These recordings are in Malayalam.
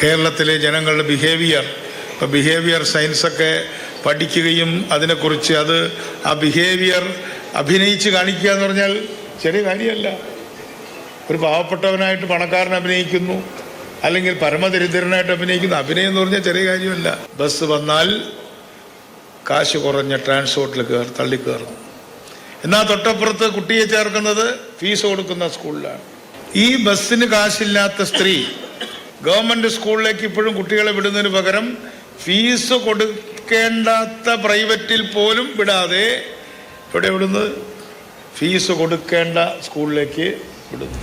കേരളത്തിലെ ജനങ്ങളുടെ ബിഹേവിയർ, ഇപ്പോൾ ബിഹേവിയർ സയൻസൊക്കെ പഠിക്കുകയും അതിനെക്കുറിച്ച് ആ ബിഹേവിയർ അഭിനയിച്ച് കാണിക്കുക എന്ന് പറഞ്ഞാൽ ചെറിയ കാര്യമല്ല. ഒരു പാവപ്പെട്ടവനായിട്ട് പണക്കാരൻ അഭിനയിക്കുന്നു, അല്ലെങ്കിൽ പരമദരിദ്രനായിട്ട് അഭിനയിക്കുന്നു. അഭിനയം എന്ന് പറഞ്ഞാൽ ചെറിയ കാര്യമല്ല. ബസ് വന്നാൽ കാശ് കുറഞ്ഞ ട്രാൻസ്പോർട്ടിൽ തള്ളിക്കയറും. എന്നാൽ തൊട്ടപ്പുറത്ത് കുട്ടിയെ ചേർക്കുന്നത് ഫീസ് കൊടുക്കുന്ന സ്കൂളിലാണ്. ഈ ബസ്സിന് കാശില്ലാത്ത സ്ത്രീ ഗവൺമെൻറ് സ്കൂളിലേക്ക് ഇപ്പോഴും കുട്ടികളെ വിടുന്നതിന് പകരം ഫീസ് കൊടുക്കേണ്ടാത്ത പ്രൈവറ്റിൽ പോലും വിടാതെ ഇവിടെ വിടുന്നത് ഫീസ് കൊടുക്കേണ്ട സ്കൂളിലേക്ക് വിടുന്നു.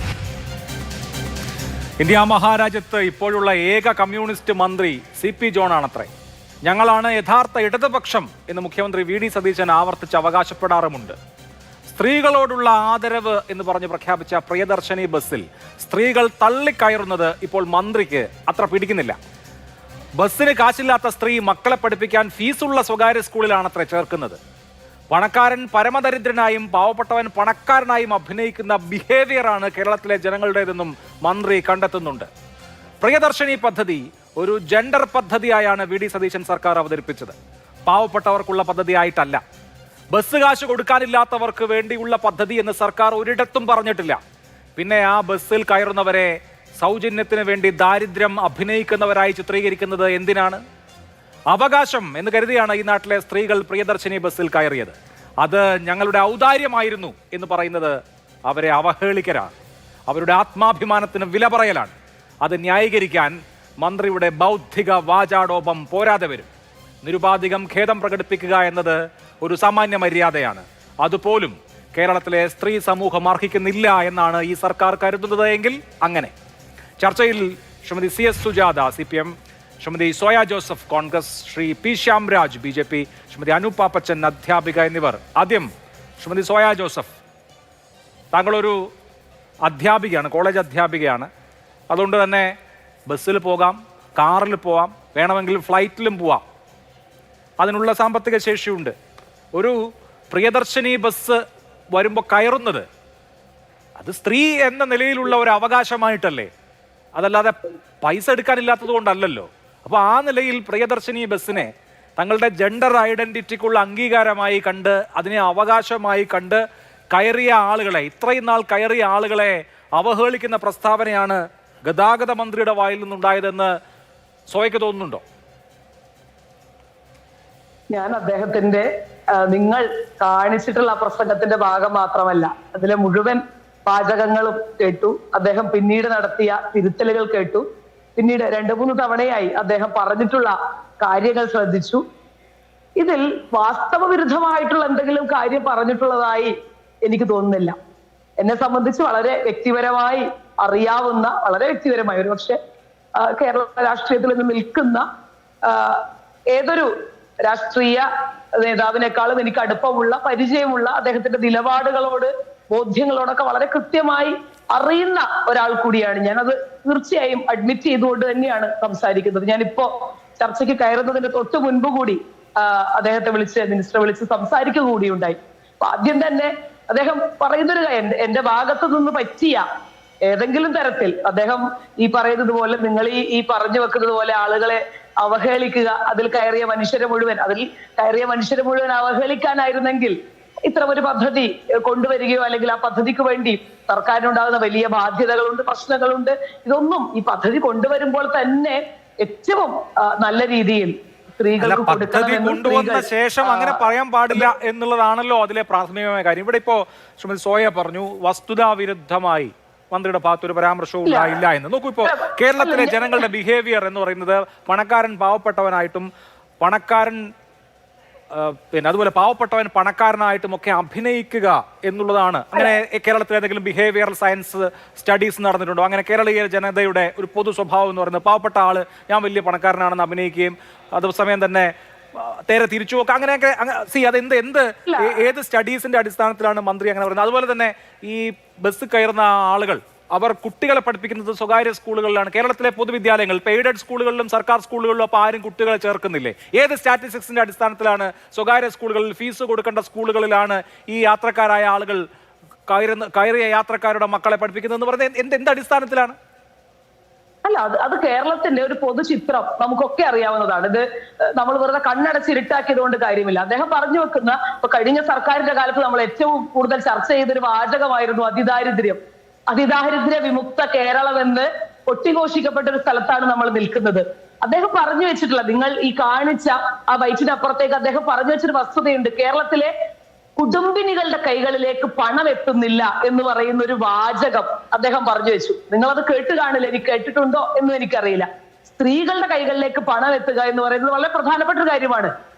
ഇന്ത്യ മഹാരാജ്യത്ത് ഇപ്പോഴുള്ള ഏക കമ്മ്യൂണിസ്റ്റ് മന്ത്രി CP ജോണാണത്രേ. ഞങ്ങളാണ് യഥാർത്ഥ ഇടതുപക്ഷം എന്ന് മുഖ്യമന്ത്രി VD സതീശൻ ആവർത്തിച്ച് അവകാശപ്പെടാറുമുണ്ട്. സ്ത്രീകളോടുള്ള ആദരവ് എന്ന് പറഞ്ഞ് പ്രഖ്യാപിച്ച പ്രിയദർശിനി ബസ്സിൽ സ്ത്രീകൾ തള്ളിക്കയറുന്നത് ഇപ്പോൾ മന്ത്രിക്ക് അത്ര പിടിക്കുന്നില്ല. ബസ്സിന് കാശില്ലാത്ത സ്ത്രീ മക്കളെ പഠിപ്പിക്കാൻ ഫീസുള്ള സ്വകാര്യ സ്കൂളിലാണത്രേ ചേർക്കുന്നത്. പണക്കാരൻ പരമദരിദ്രനായും പാവപ്പെട്ടവൻ പണക്കാരനായും അഭിനയിക്കുന്ന ബിഹേവിയറാണ് കേരളത്തിലെ ജനങ്ങളുടേതെന്നും മന്ത്രി കണ്ടെത്തുന്നുണ്ട്. പ്രിയദർശിനി പദ്ധതി ഒരു ജെൻഡർ പദ്ധതിയായാണ് VD സതീശൻ സർക്കാർ അവതരിപ്പിച്ചത്. പാവപ്പെട്ടവർക്കുള്ള പദ്ധതിയായിട്ടല്ല. ബസ് കാശ് കൊടുക്കാനില്ലാത്തവർക്ക് വേണ്ടിയുള്ള പദ്ധതി എന്ന് സർക്കാർ ഒരിടത്തും പറഞ്ഞിട്ടില്ല. പിന്നെ ആ ബസ്സിൽ കയറുന്നവരെ സൗജന്യത്തിന് വേണ്ടി ദാരിദ്ര്യം അഭിനയിക്കുന്നവരായി ചിത്രീകരിക്കുന്നത് എന്തിനാണ്? അവകാശം എന്ന് കരുതിയാണ് ഈ നാട്ടിലെ സ്ത്രീകൾ പ്രിയദർശിനി ബസ്സിൽ കയറിയത്. അത് ഞങ്ങളുടെ ഔദാര്യമായിരുന്നു എന്ന് പറയുന്നത് അവരെ അവഹേളിക്കലാണ്, അവരുടെ ആത്മാഭിമാനത്തിന് വില പറയലാണ്. അത് ന്യായീകരിക്കാൻ മന്ത്രിയുടെ ബൗദ്ധിക വാചാടോപം പോരാതെ വരും. നിരുപാധികം ഖേദം പ്രകടിപ്പിക്കുക എന്നത് ഒരു സാമാന്യ മര്യാദയാണ്. അതുപോലും കേരളത്തിലെ സ്ത്രീ സമൂഹം അർഹിക്കുന്നില്ല എന്നാണ് ഈ സർക്കാർ കരുതുന്നത് എങ്കിൽ അങ്ങനെ. ചർച്ചയിൽ Shrimati CS Sujatha CPM, Shrimati soya Joseph Congress, Shri P Shyamraj BJP, Shrimati Anu Pappachan അധ്യാപിക എന്നിവർ. ആദ്യം ശ്രീമതി സോയ ജോസഫ്, താങ്കളൊരു അധ്യാപികയാണ്, കോളേജ് അധ്യാപികയാണ്. അതുകൊണ്ട് തന്നെ ബസ്സിൽ പോകാം, കാറിൽ പോവാം, വേണമെങ്കിൽ ഫ്ലൈറ്റിലും പോവാം. അതിനുള്ള സാമ്പത്തിക ശേഷിയുണ്ട്. ഒരു പ്രിയദർശിനി ബസ് വരുമ്പോൾ കയറുന്നത് അത് സ്ത്രീ എന്ന നിലയിലുള്ള ഒരു അവകാശമായിട്ടല്ലേ, അതല്ലാതെ പൈസ എടുക്കാനില്ലാത്തത് കൊണ്ടല്ലല്ലോ. അപ്പോൾ ആ നിലയിൽ പ്രിയദർശിനി ബസ്സിനെ തങ്ങളുടെ ജെൻഡർ ഐഡന്റിറ്റിക്കുള്ള അംഗീകാരമായി കണ്ട്, അതിനെ അവകാശമായി കണ്ട് കയറിയ ആളുകളെ, ഇത്രയും നാൾ കയറിയ ആളുകളെ അവഹേളിക്കുന്ന പ്രസ്താവനയാണ് ഗതാഗത മന്ത്രിയുടെ വായിൽ നിന്നുണ്ടായതെന്ന് സോയ്ക്ക് തോന്നുന്നുണ്ടോ? ഞാൻ അദ്ദേഹത്തിന്റെ നിങ്ങൾ കാണിച്ചിട്ടുള്ള പ്രസംഗത്തിന്റെ ഭാഗം മാത്രമല്ല, അതിലെ മുഴുവൻ വാചകങ്ങളും കേട്ടു. അദ്ദേഹം പിന്നീട് നടത്തിയ തിരുത്തലുകൾ കേട്ടു. പിന്നീട് 2-3 തവണയായി അദ്ദേഹം പറഞ്ഞിട്ടുള്ള കാര്യങ്ങൾ ശ്രദ്ധിച്ചു. ഇതിൽ വാസ്തവവിരുദ്ധമായിട്ടുള്ള എന്തെങ്കിലും കാര്യം പറഞ്ഞിട്ടുള്ളതായി എനിക്ക് തോന്നുന്നില്ല. എന്നെ സംബന്ധിച്ച് വളരെ വ്യക്തിപരമായി അറിയാവുന്ന, വളരെ വ്യക്തിപരമായി, ഒരുപക്ഷെ കേരള രാഷ്ട്രീയത്തിൽ നിന്ന് നിൽക്കുന്ന ഏതൊരു രാഷ്ട്രീയ നേതാവിനേക്കാളും എനിക്ക് അടുപ്പമുള്ള, പരിചയമുള്ള, അദ്ദേഹത്തിന്റെ നിലപാടുകളോട്, ബോധ്യങ്ങളോടൊക്കെ വളരെ കൃത്യമായി അറിയുന്ന ഒരാൾ കൂടിയാണ് ഞാൻ. അത് തീർച്ചയായും അഡ്മിറ്റ് ചെയ്തുകൊണ്ട് തന്നെയാണ് സംസാരിക്കുന്നത്. ഞാനിപ്പോ ചർച്ചയ്ക്ക് കയറുന്നതിന് തൊട്ട് മുൻപ് കൂടി അദ്ദേഹത്തെ മിനിസ്റ്ററെ വിളിച്ച് സംസാരിക്കുക കൂടിയുണ്ടായി. അപ്പൊ ആദ്യം തന്നെ അദ്ദേഹം പറയുന്നൊരു കാര്യം, എന്റെ ഭാഗത്തു നിന്ന് പറ്റിയ ഏതെങ്കിലും തരത്തിൽ അദ്ദേഹം ഈ പറയുന്നത് പോലെ, നിങ്ങൾ ഈ പറഞ്ഞു വെക്കുന്നത് പോലെ ആളുകളെ അവഹേളിക്കുക, അതിൽ കയറിയ മനുഷ്യരെ മുഴുവൻ അവഹേളിക്കാനായിരുന്നെങ്കിൽ ഇത്തരം ഒരു പദ്ധതി കൊണ്ടുവരികയോ അല്ലെങ്കിൽ ആ പദ്ധതിക്ക് വേണ്ടി സർക്കാരിനുണ്ടാകുന്ന വലിയ ബാധ്യതകളുണ്ട്, പ്രശ്നങ്ങളുണ്ട്. ഇതൊന്നും ഈ പദ്ധതി കൊണ്ടുവരുമ്പോൾ തന്നെ ഏറ്റവും നല്ല രീതിയിൽ സ്ത്രീകൾക്ക് കൊണ്ടുവന്ന ശേഷം അങ്ങനെ പറയാൻ പാടില്ല എന്നുള്ളതാണല്ലോ അതിലെ പ്രാഥമികമായ കാര്യം. ഇവിടെ ഇപ്പോ ശ്രീമതി സോയ പറഞ്ഞു വസ്തുതാവിരുദ്ധമായി മന്ത്രിയുടെ ഭാഗത്ത് ഒരു പരാമർശവും ഉണ്ടായില്ല എന്ന്. നോക്കൂ, ഇപ്പോൾ കേരളത്തിലെ ജനങ്ങളുടെ ബിഹേവിയർ എന്ന് പറയുന്നത് പണക്കാരൻ പാവപ്പെട്ടവനായിട്ടും പണക്കാരൻ അതുപോലെ പാവപ്പെട്ടവൻ പണക്കാരനായിട്ടും ഒക്കെ അഭിനയിക്കുക എന്നുള്ളതാണ്. അങ്ങനെ കേരളത്തിൽ ഏതെങ്കിലും ബിഹേവിയറൽ സയൻസ് സ്റ്റഡീസ് നടന്നിട്ടുണ്ടോ? അങ്ങനെ കേരളീയ ജനതയുടെ ഒരു പൊതു സ്വഭാവം എന്ന് പറയുന്നത് പാവപ്പെട്ട ആള് ഞാൻ വലിയ പണക്കാരനാണെന്ന് അഭിനയിക്കുകയും അതേസമയം തന്നെ നേരെ തിരിച്ചു നോക്കുക, അങ്ങനെയൊക്കെ ഏത് സ്റ്റഡീസിന്റെ അടിസ്ഥാനത്തിലാണ് മന്ത്രി അങ്ങനെ പറയുന്നത്? അതുപോലെ തന്നെ ഈ ബസ് കയറുന്ന ആളുകൾ അവർ കുട്ടികളെ പഠിപ്പിക്കുന്നത് സ്വകാര്യ സ്കൂളുകളിലാണ്. കേരളത്തിലെ പൊതുവിദ്യാലയങ്ങൾ, പെയ്ഡഡ് സ്കൂളുകളിലും സർക്കാർ സ്കൂളുകളിലും അപ്പോൾ ആരും കുട്ടികളെ ചേർക്കുന്നില്ലേ? ഏത് സ്റ്റാറ്റിസ്റ്റിക്സിന്റെ അടിസ്ഥാനത്തിലാണ് സ്വകാര്യ സ്കൂളുകളിൽ ഫീസ് കൊടുക്കേണ്ട സ്കൂളുകളിലാണ് ഈ യാത്രക്കാരായ ആളുകൾ കയറിയ യാത്രക്കാരുടെ മക്കളെ പഠിപ്പിക്കുന്നതെന്ന് പറയുന്നത് എന്ത് അടിസ്ഥാനത്തിലാണ്? അല്ല, അത് കേരളത്തിന്റെ ഒരു പൊതുചിത്രം നമുക്കൊക്കെ അറിയാവുന്നതാണ്. ഇത് നമ്മൾ വെറുതെ കണ്ണടച്ചിരുട്ടാക്കിയത് കൊണ്ട് കാര്യമില്ല. അദ്ദേഹം പറഞ്ഞു വെക്കുന്ന ഇപ്പൊ കഴിഞ്ഞ സർക്കാരിന്റെ കാലത്ത് നമ്മൾ ഏറ്റവും കൂടുതൽ ചർച്ച ചെയ്തൊരു വാചകമായിരുന്നു അതിദാരിദ്ര്യ വിമുക്ത കേരളം എന്ന് കൊട്ടിഘോഷിക്കപ്പെട്ട ഒരു സ്ഥലത്താണ് നമ്മൾ നിൽക്കുന്നത്. അദ്ദേഹം പറഞ്ഞു വെച്ചിട്ടുള്ള, നിങ്ങൾ ഈ കാണിച്ച ആ വൈറ്റിനപ്പുറത്തേക്ക് അദ്ദേഹം പറഞ്ഞു വെച്ചൊരു വസ്തുതയുണ്ട്. കേരളത്തിലെ കുടുംബിനികളുടെ കൈകളിലേക്ക് പണം എത്തുന്നില്ല എന്ന് പറയുന്ന ഒരു വാചകം അദ്ദേഹം പറഞ്ഞു വെച്ചു. നിങ്ങളത് കേട്ട് കാണില്ല, എനിക്ക് കേട്ടിട്ടുണ്ടോ എന്നും എനിക്കറിയില്ല. സ്ത്രീകളുടെ കൈകളിലേക്ക് പണം എത്തുക എന്ന് പറയുന്നത് വളരെ പ്രധാനപ്പെട്ട ഒരു കാര്യമാണ്.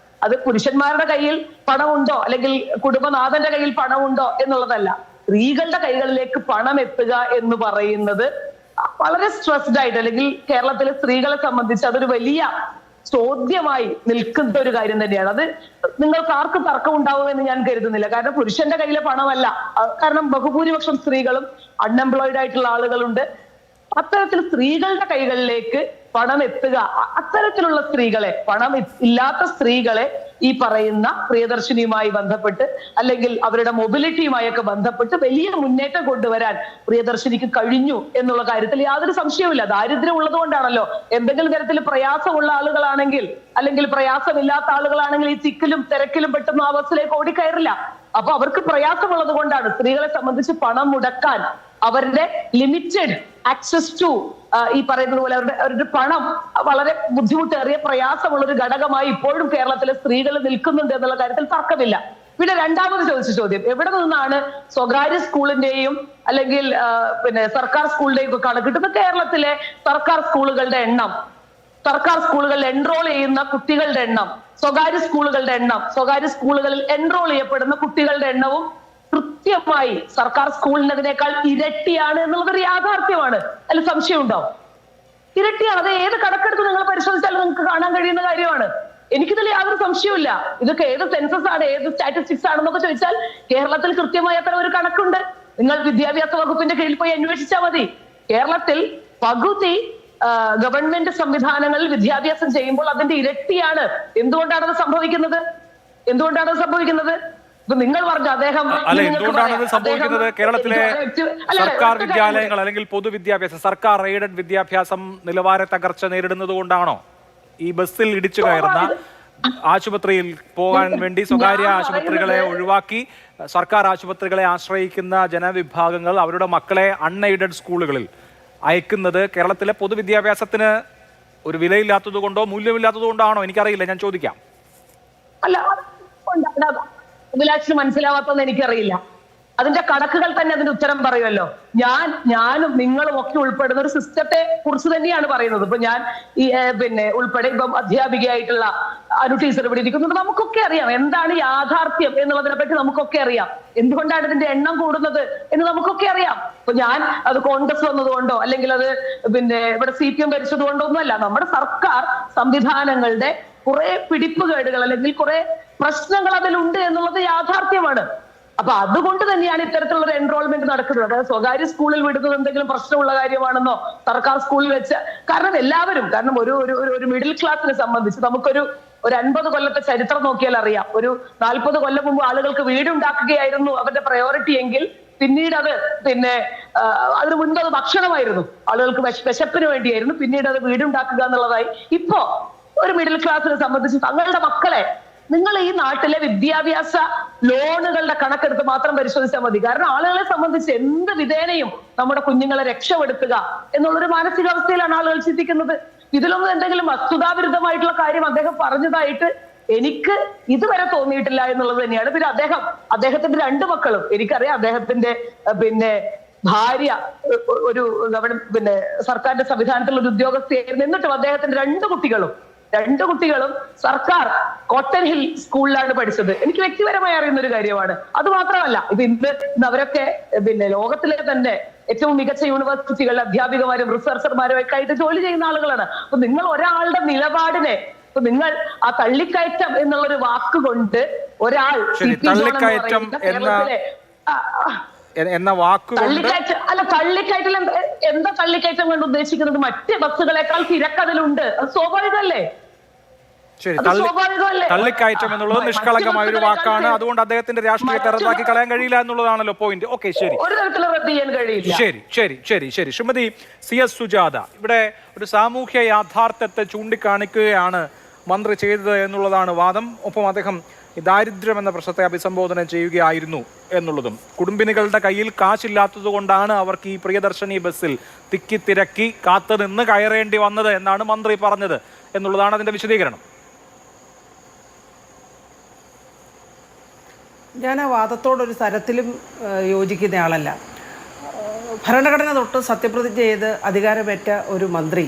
അത് പുരുഷന്മാരുടെ കയ്യിൽ പണമുണ്ടോ അല്ലെങ്കിൽ കുടുംബനാഥന്റെ കയ്യിൽ പണമുണ്ടോ എന്നുള്ളതല്ല. സ്ത്രീകളുടെ കൈകളിലേക്ക് പണം എത്തുക എന്ന് പറയുന്നത് വളരെ സ്ട്രെസ്ഡ് ആയിട്ട്, അല്ലെങ്കിൽ കേരളത്തിലെ സ്ത്രീകളെ സംബന്ധിച്ച് അതൊരു വലിയ ചോദ്യമായി നിൽക്കുന്ന ഒരു കാര്യം തന്നെയാണ്. അത് നിങ്ങൾക്ക് ആർക്കും തർക്കം ഉണ്ടാവുമെന്ന് ഞാൻ കരുതുന്നില്ല. കാരണം പുരുഷന്റെ കയ്യിലെ പണമല്ല. കാരണം ബഹുഭൂരിപക്ഷം സ്ത്രീകളും അൺഎംപ്ലോയിഡ് ആയിട്ടുള്ള ആളുകളുണ്ട്. അത്തരത്തിൽ സ്ത്രീകളുടെ കൈകളിലേക്ക് പണം എത്തുക, അത്തരത്തിലുള്ള സ്ത്രീകളെ, പണം ഇല്ലാത്ത സ്ത്രീകളെ ഈ പറയുന്ന പ്രിയദർശിനിയുമായി ബന്ധപ്പെട്ട് അല്ലെങ്കിൽ അവരുടെ മൊബിലിറ്റിയുമായൊക്കെ ബന്ധപ്പെട്ട് വലിയ മുന്നേറ്റം കൊണ്ടുവരാൻ പ്രിയദർശിനിക്ക് കഴിഞ്ഞു എന്നുള്ള കാര്യത്തിൽ യാതൊരു സംശയവുമില്ല. ദാരിദ്ര്യം ഉള്ളതുകൊണ്ടാണല്ലോ. എന്തെങ്കിലും തരത്തിൽ പ്രയാസമുള്ള ആളുകളാണെങ്കിൽ അല്ലെങ്കിൽ പ്രയാസമില്ലാത്ത ആളുകളാണെങ്കിൽ ഈ തിക്കിലും തിരക്കിലും പെട്ടെന്ന് ആ ബസ്സിലേക്ക് ഓടിക്കയറില്ല. അപ്പൊ അവർക്ക് പ്രയാസമുള്ളത് കൊണ്ടാണ് സ്ത്രീകളെ സംബന്ധിച്ച് പണം മുടക്കാൻ അവരുടെ ലിമിറ്റഡ് ആക്സസ് ടു ഈ പറയുന്നത് പോലെ അവരുടെ പണം വളരെ ബുദ്ധിമുട്ടേറിയ പ്രയാസമുള്ള ഒരു ഘടകമായി ഇപ്പോഴും കേരളത്തിലെ സ്ത്രീകൾ നിൽക്കുന്നുണ്ട് എന്നുള്ള കാര്യത്തിൽ തർക്കമില്ല. പിന്നെ രണ്ടാമത് ചോദിച്ച ചോദ്യം, എവിടെ നിന്നാണ് സ്വകാര്യ സ്കൂളിന്റെയും അല്ലെങ്കിൽ സർക്കാർ സ്കൂളിന്റെയും ഒക്കെ കണക്കിട്ടുന്ന കേരളത്തിലെ സർക്കാർ സ്കൂളുകളുടെ എണ്ണം, സർക്കാർ സ്കൂളുകളിൽ എൻറോൾ ചെയ്യുന്ന കുട്ടികളുടെ എണ്ണം, സ്വകാര്യ സ്കൂളുകളുടെ എണ്ണം, സ്വകാര്യ സ്കൂളുകളിൽ എൻറോൾ ചെയ്യപ്പെടുന്ന കുട്ടികളുടെ എണ്ണവും കൃത്യമായി സർക്കാർ സ്കൂളിനതിനേക്കാൾ ഇരട്ടിയാണ് എന്നുള്ളതൊരു യാഥാർത്ഥ്യമാണ്. അതിൽ സംശയം ഉണ്ടാവും. ഇരട്ടിയാണ്. അത് ഏത് കണക്കെടുത്ത് നിങ്ങൾ പരിശോധിച്ചാലും നിങ്ങൾക്ക് കാണാൻ കഴിയുന്ന കാര്യമാണ്. എനിക്കിതിൽ യാതൊരു സംശയവുമില്ല. ഇതൊക്കെ ഏത് സെൻസസ് ആണ്, ഏത് സ്റ്റാറ്റിസ്റ്റിക്സ് ആണെന്നൊക്കെ ചോദിച്ചാൽ കേരളത്തിൽ കൃത്യമായ അത്ര ഒരു കണക്കുണ്ട്. നിങ്ങൾ വിദ്യാഭ്യാസ വകുപ്പിന്റെ കീഴിൽ പോയി അന്വേഷിച്ചാൽ മതി. കേരളത്തിൽ പകുതി ഗവൺമെന്റ് സംവിധാനങ്ങളിൽ വിദ്യാഭ്യാസം ചെയ്യുമ്പോൾ അതിന്റെ ഇരട്ടിയാണ്. എന്തുകൊണ്ടാണത് സംഭവിക്കുന്നത്? ഇപ്പൊ നിങ്ങൾ പറഞ്ഞു അദ്ദേഹം എന്തുകൊണ്ടാണ് സംഭവിക്കുന്നത്? കേരളത്തിലെ സർക്കാർ വിദ്യാലയങ്ങൾ അല്ലെങ്കിൽ പൊതുവിദ്യാഭ്യാസം, സർക്കാർ എയ്ഡഡ് വിദ്യാഭ്യാസം നിലവാര തകർച്ച നേരിടുന്നത് കൊണ്ടാണോ? ഈ ബസ്സിൽ ഇടിച്ചു കയറുന്ന ആശുപത്രിയിൽ പോകാൻ വേണ്ടി സ്വകാര്യ ആശുപത്രികളെ ഒഴിവാക്കി സർക്കാർ ആശുപത്രികളെ ആശ്രയിക്കുന്ന ജനവിഭാഗങ്ങൾ അവരുടെ മക്കളെ അൺഎയ്ഡഡ് സ്കൂളുകളിൽ അയക്കുന്നത് കേരളത്തിലെ പൊതുവിദ്യാഭ്യാസത്തിന് ഒരു വിലയില്ലാത്തത് കൊണ്ടോ മൂല്യമില്ലാത്തത് കൊണ്ടാണോ? എനിക്കറിയില്ല, ഞാൻ ചോദിക്കാം. അല്ല, അഭിലാഷിന് മനസ്സിലാവാത്തെന്ന് എനിക്കറിയില്ല. അതിന്റെ കണക്കുകൾ തന്നെ അതിന്റെ ഉത്തരം പറയുമല്ലോ. ഞാനും നിങ്ങളും ഒക്കെ ഉൾപ്പെടുന്ന ഒരു സിസ്റ്റത്തെ കുറിച്ച് തന്നെയാണ് പറയുന്നത്. ഇപ്പൊ ഞാൻ ഉൾപ്പെടെ ഇപ്പം അധ്യാപികയായിട്ടുള്ള അനു ടീച്ചർ ഇവിടെ ഇരിക്കുന്നത്. നമുക്കൊക്കെ അറിയാം എന്താണ് യാഥാർത്ഥ്യം എന്നുള്ളതിനെ പറ്റി നമുക്കൊക്കെ അറിയാം. എന്തുകൊണ്ടാണ് ഇതിന്റെ എണ്ണം കൂടുന്നത് എന്ന് നമുക്കൊക്കെ അറിയാം. ഇപ്പൊ ഞാൻ അത് കോൺഗ്രസ് വന്നതുകൊണ്ടോ അല്ലെങ്കിൽ അത് ഇവിടെ CPM ഭരിച്ചത് കൊണ്ടോ ഒന്നുമല്ല. നമ്മുടെ സർക്കാർ സംവിധാനങ്ങളുടെ കുറെ പിടിപ്പുകേടുകൾ അല്ലെങ്കിൽ കുറെ പ്രശ്നങ്ങൾ അതിലുണ്ട് എന്നുള്ളത് യാഥാർത്ഥ്യമാണ്. അപ്പൊ അതുകൊണ്ട് തന്നെയാണ് ഇത്തരത്തിലുള്ള ഒരു എൻറോൾമെന്റ് നടക്കുന്നത്. അതായത് സ്വകാര്യ സ്കൂളിൽ വിടുന്നത് എന്തെങ്കിലും പ്രശ്നമുള്ള കാര്യമാണെന്നോ സർക്കാർ സ്കൂളിൽ വെച്ച്, കാരണം ഒരു മിഡിൽ ക്ലാസിനെ സംബന്ധിച്ച് നമുക്കൊരു 50 കൊല്ലത്തെ ചരിത്രം നോക്കിയാൽ അറിയാം. ഒരു 40 കൊല്ലം മുമ്പ് ആളുകൾക്ക് വീടുണ്ടാക്കുകയായിരുന്നു അവരുടെ പ്രയോറിറ്റി എങ്കിൽ പിന്നീട് അത് അതിന് മുൻപ് അത് ഭക്ഷണമായിരുന്നു, ആളുകൾക്ക് വിശപ്പിന് വേണ്ടിയായിരുന്നു. പിന്നീട് അത് വീടുണ്ടാക്കുക എന്നുള്ളതായി. ഇപ്പോ ഒരു മിഡിൽ ക്ലാസിനെ സംബന്ധിച്ച് തങ്ങളുടെ മക്കളെ നിങ്ങൾ ഈ നാട്ടിലെ വിദ്യാഭ്യാസ ലോണുകളുടെ കണക്കെടുത്ത് മാത്രം പരിശോധിച്ചാൽ മതി. കാരണം ആളുകളെ സംബന്ധിച്ച് എന്ത് വിധേനയും നമ്മുടെ കുഞ്ഞുങ്ങളെ രക്ഷപ്പെടുത്തുക എന്നുള്ളൊരു മാനസികാവസ്ഥയിലാണ് ആളുകൾ ചിന്തിക്കുന്നത്. ഇതിലൊന്നും എന്തെങ്കിലും വസ്തുതാവിരുദ്ധമായിട്ടുള്ള കാര്യം അദ്ദേഹം പറഞ്ഞതായിട്ട് എനിക്ക് ഇതുവരെ തോന്നിയിട്ടില്ല എന്നുള്ളത് തന്നെയാണ്. പിന്നെ അദ്ദേഹത്തിന്റെ 2 മക്കളും എനിക്കറിയാം. അദ്ദേഹത്തിന്റെ ഭാര്യ ഒരു സർക്കാരിന്റെ സംവിധാനത്തിലുള്ള ഒരു ഉദ്യോഗസ്ഥയായിരുന്നു. എന്നിട്ടും അദ്ദേഹത്തിന്റെ 2 കുട്ടികളും സർക്കാർ കോട്ടൺ ഹിൽ സ്കൂളിലാണ് പഠിച്ചത്. എനിക്ക് വ്യക്തിപരമായി അറിയുന്ന ഒരു കാര്യമാണ്. അത് മാത്രമല്ല, ഇന്ന് അവരൊക്കെ ലോകത്തിലെ തന്നെ ഏറ്റവും മികച്ച യൂണിവേഴ്സിറ്റികളിലെ അധ്യാപികമാരും റിസർച്ചർമാരും ഒക്കെ ആയിട്ട് ജോലി ചെയ്യുന്ന ആളുകളാണ്. അപ്പൊ നിങ്ങൾ ഒരാളുടെ നിലപാടിനെ, നിങ്ങൾ ആ തള്ളിക്കയറ്റം എന്നുള്ളൊരു വാക്കുകൊണ്ട് ഒരാൾ എന്ന വാക്കുകൊണ്ട് തള്ളിക്കയറ്റം എന്താ തള്ളിക്കയറ്റം കൊണ്ട് ഉദ്ദേശിക്കുന്നത്? മറ്റ് ബസ്സുകളെക്കാൾ തിരക്കതിലുണ്ട്. അത് സ്വാഭാവികമല്ലേ? ശരി, അത് സ്വാഭാവികമല്ലേ? തള്ളിക്കയറ്റം എന്നുള്ളത് നിഷ്കളങ്കമായ ഒരു വാക്കാണ്. അതുകൊണ്ട് അദ്ദേഹത്തിന്റെ രാഷ്ട്രീയത്തെ റദ്ദാക്കി കളയാൻ കഴിയില്ല എന്നുള്ളതാണല്ലോ പോയിന്റ്. ഓക്കെ, ശരി, ഒരു തരത്തിലും റദ്ദ് ചെയ്യാൻ കഴിയില്ല. ശരി ശരി ശരി ശരി ശ്രീമതി CS സുജാത, ഇവിടെ ഒരു സാമൂഹ്യ യാഥാർത്ഥ്യത്തെ ചൂണ്ടിക്കാണിക്കുകയാണ് മന്ത്രി ചെയ്തത് എന്നുള്ളതാണ് വാദം. ഒപ്പം അദ്ദേഹം ഈ ദാരിദ്ര്യം എന്ന പ്രശ്നത്തെ അഭിസംബോധന ചെയ്യുകയായിരുന്നു എന്നുള്ളതും, കുടുംബിനികളുടെ കയ്യിൽ കാശില്ലാത്തത് കൊണ്ടാണ് അവർക്ക് ഈ പ്രിയദർശിനി ബസ്സിൽ തിക്കി കാത്തു നിന്ന് കയറേണ്ടി വന്നത് എന്നാണ് മന്ത്രി പറഞ്ഞത് എന്നുള്ളതാണ് അതിന്റെ വിശദീകരണം. ഞാൻ ആ വാദത്തോടൊരു തരത്തിലും യോജിക്കുന്ന ആളല്ല. ഭരണഘടന തൊട്ട് സത്യപ്രതിജ്ഞ ചെയ്ത് അധികാരമേറ്റ ഒരു മന്ത്രി,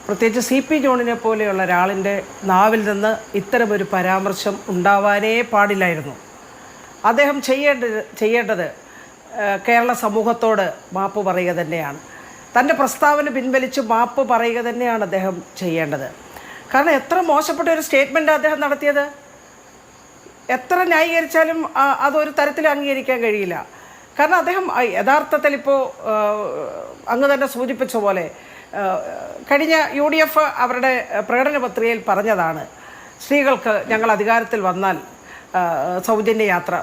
പ്രത്യേകിച്ച് CP ജോണിനെ പോലെയുള്ള ഒരാളിൻ്റെ നാവിൽ നിന്ന് ഇത്തരമൊരു പരാമർശം ഉണ്ടാവാനേ പാടില്ലായിരുന്നു. അദ്ദേഹം ചെയ്യേണ്ടത് കേരള സമൂഹത്തോട് മാപ്പ് പറയുക തന്നെയാണ്. തൻ്റെ പ്രസ്താവന പിൻവലിച്ച് മാപ്പ് പറയുക തന്നെയാണ് അദ്ദേഹം ചെയ്യേണ്ടത്. കാരണം എത്ര മോശപ്പെട്ട ഒരു സ്റ്റേറ്റ്മെൻ്റ് അദ്ദേഹം നടത്തിയത്. എത്ര ന്യായീകരിച്ചാലും അതൊരു തരത്തിൽ അംഗീകരിക്കാൻ കഴിയില്ല. കാരണം അദ്ദേഹം യഥാർത്ഥത്തിൽ ഇപ്പോൾ അങ്ങ് തന്നെ സൂചിപ്പിച്ച പോലെ കഴിഞ്ഞ UDF അവരുടെ പ്രകടന പത്രികയിൽ പറഞ്ഞതാണ്, സ്ത്രീകൾക്ക് ഞങ്ങൾ അധികാരത്തിൽ വന്നാൽ സൗജന്യ യാത്ര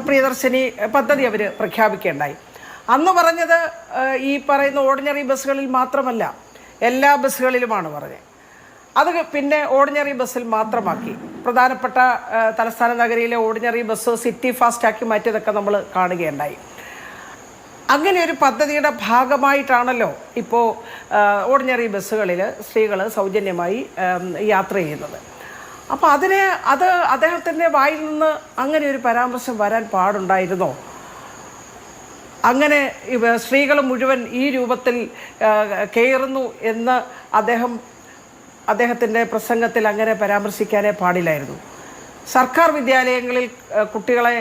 പ്രിയദർശിനി പദ്ധതി അവർ പ്രഖ്യാപിക്കുകയുണ്ടായി. അന്ന് പറഞ്ഞത് ഈ പറയുന്ന ഓർഡിനറി ബസ്സുകളിൽ മാത്രമല്ല, എല്ലാ ബസ്സുകളിലുമാണ് പറഞ്ഞത്. അത് പിന്നെ ഓർഡിനറി ബസ്സിൽ മാത്രമാക്കി. പ്രധാനപ്പെട്ട തലസ്ഥാന നഗരിയിലെ ഓർഡിനറി ബസ് സിറ്റി ഫാസ്റ്റാക്കി മാറ്റിയതൊക്കെ നമ്മൾ കാണുകയുണ്ടായി. അങ്ങനെ ഒരു പദ്ധതിയുടെ ഭാഗമായിട്ടാണല്ലോ ഇപ്പോൾ ഓർഡിനറി ബസ്സുകളിൽ സ്ത്രീകൾ സൗജന്യമായി യാത്ര ചെയ്യുന്നത്. അപ്പോൾ അത് അദ്ദേഹത്തിൻ്റെ വായിൽ നിന്ന് അങ്ങനെ ഒരു പരാമർശം വരാൻ പാടുണ്ടായിരുന്നോ? അങ്ങനെ സ്ത്രീകൾ മുഴുവൻ ഈ രൂപത്തിൽ കയറുന്നു എന്ന് അദ്ദേഹത്തിൻ്റെ പ്രസംഗത്തിൽ അങ്ങനെ പരാമർശിക്കാനേ പാടില്ലായിരുന്നു. സർക്കാർ വിദ്യാലയങ്ങളിൽ കുട്ടികളെ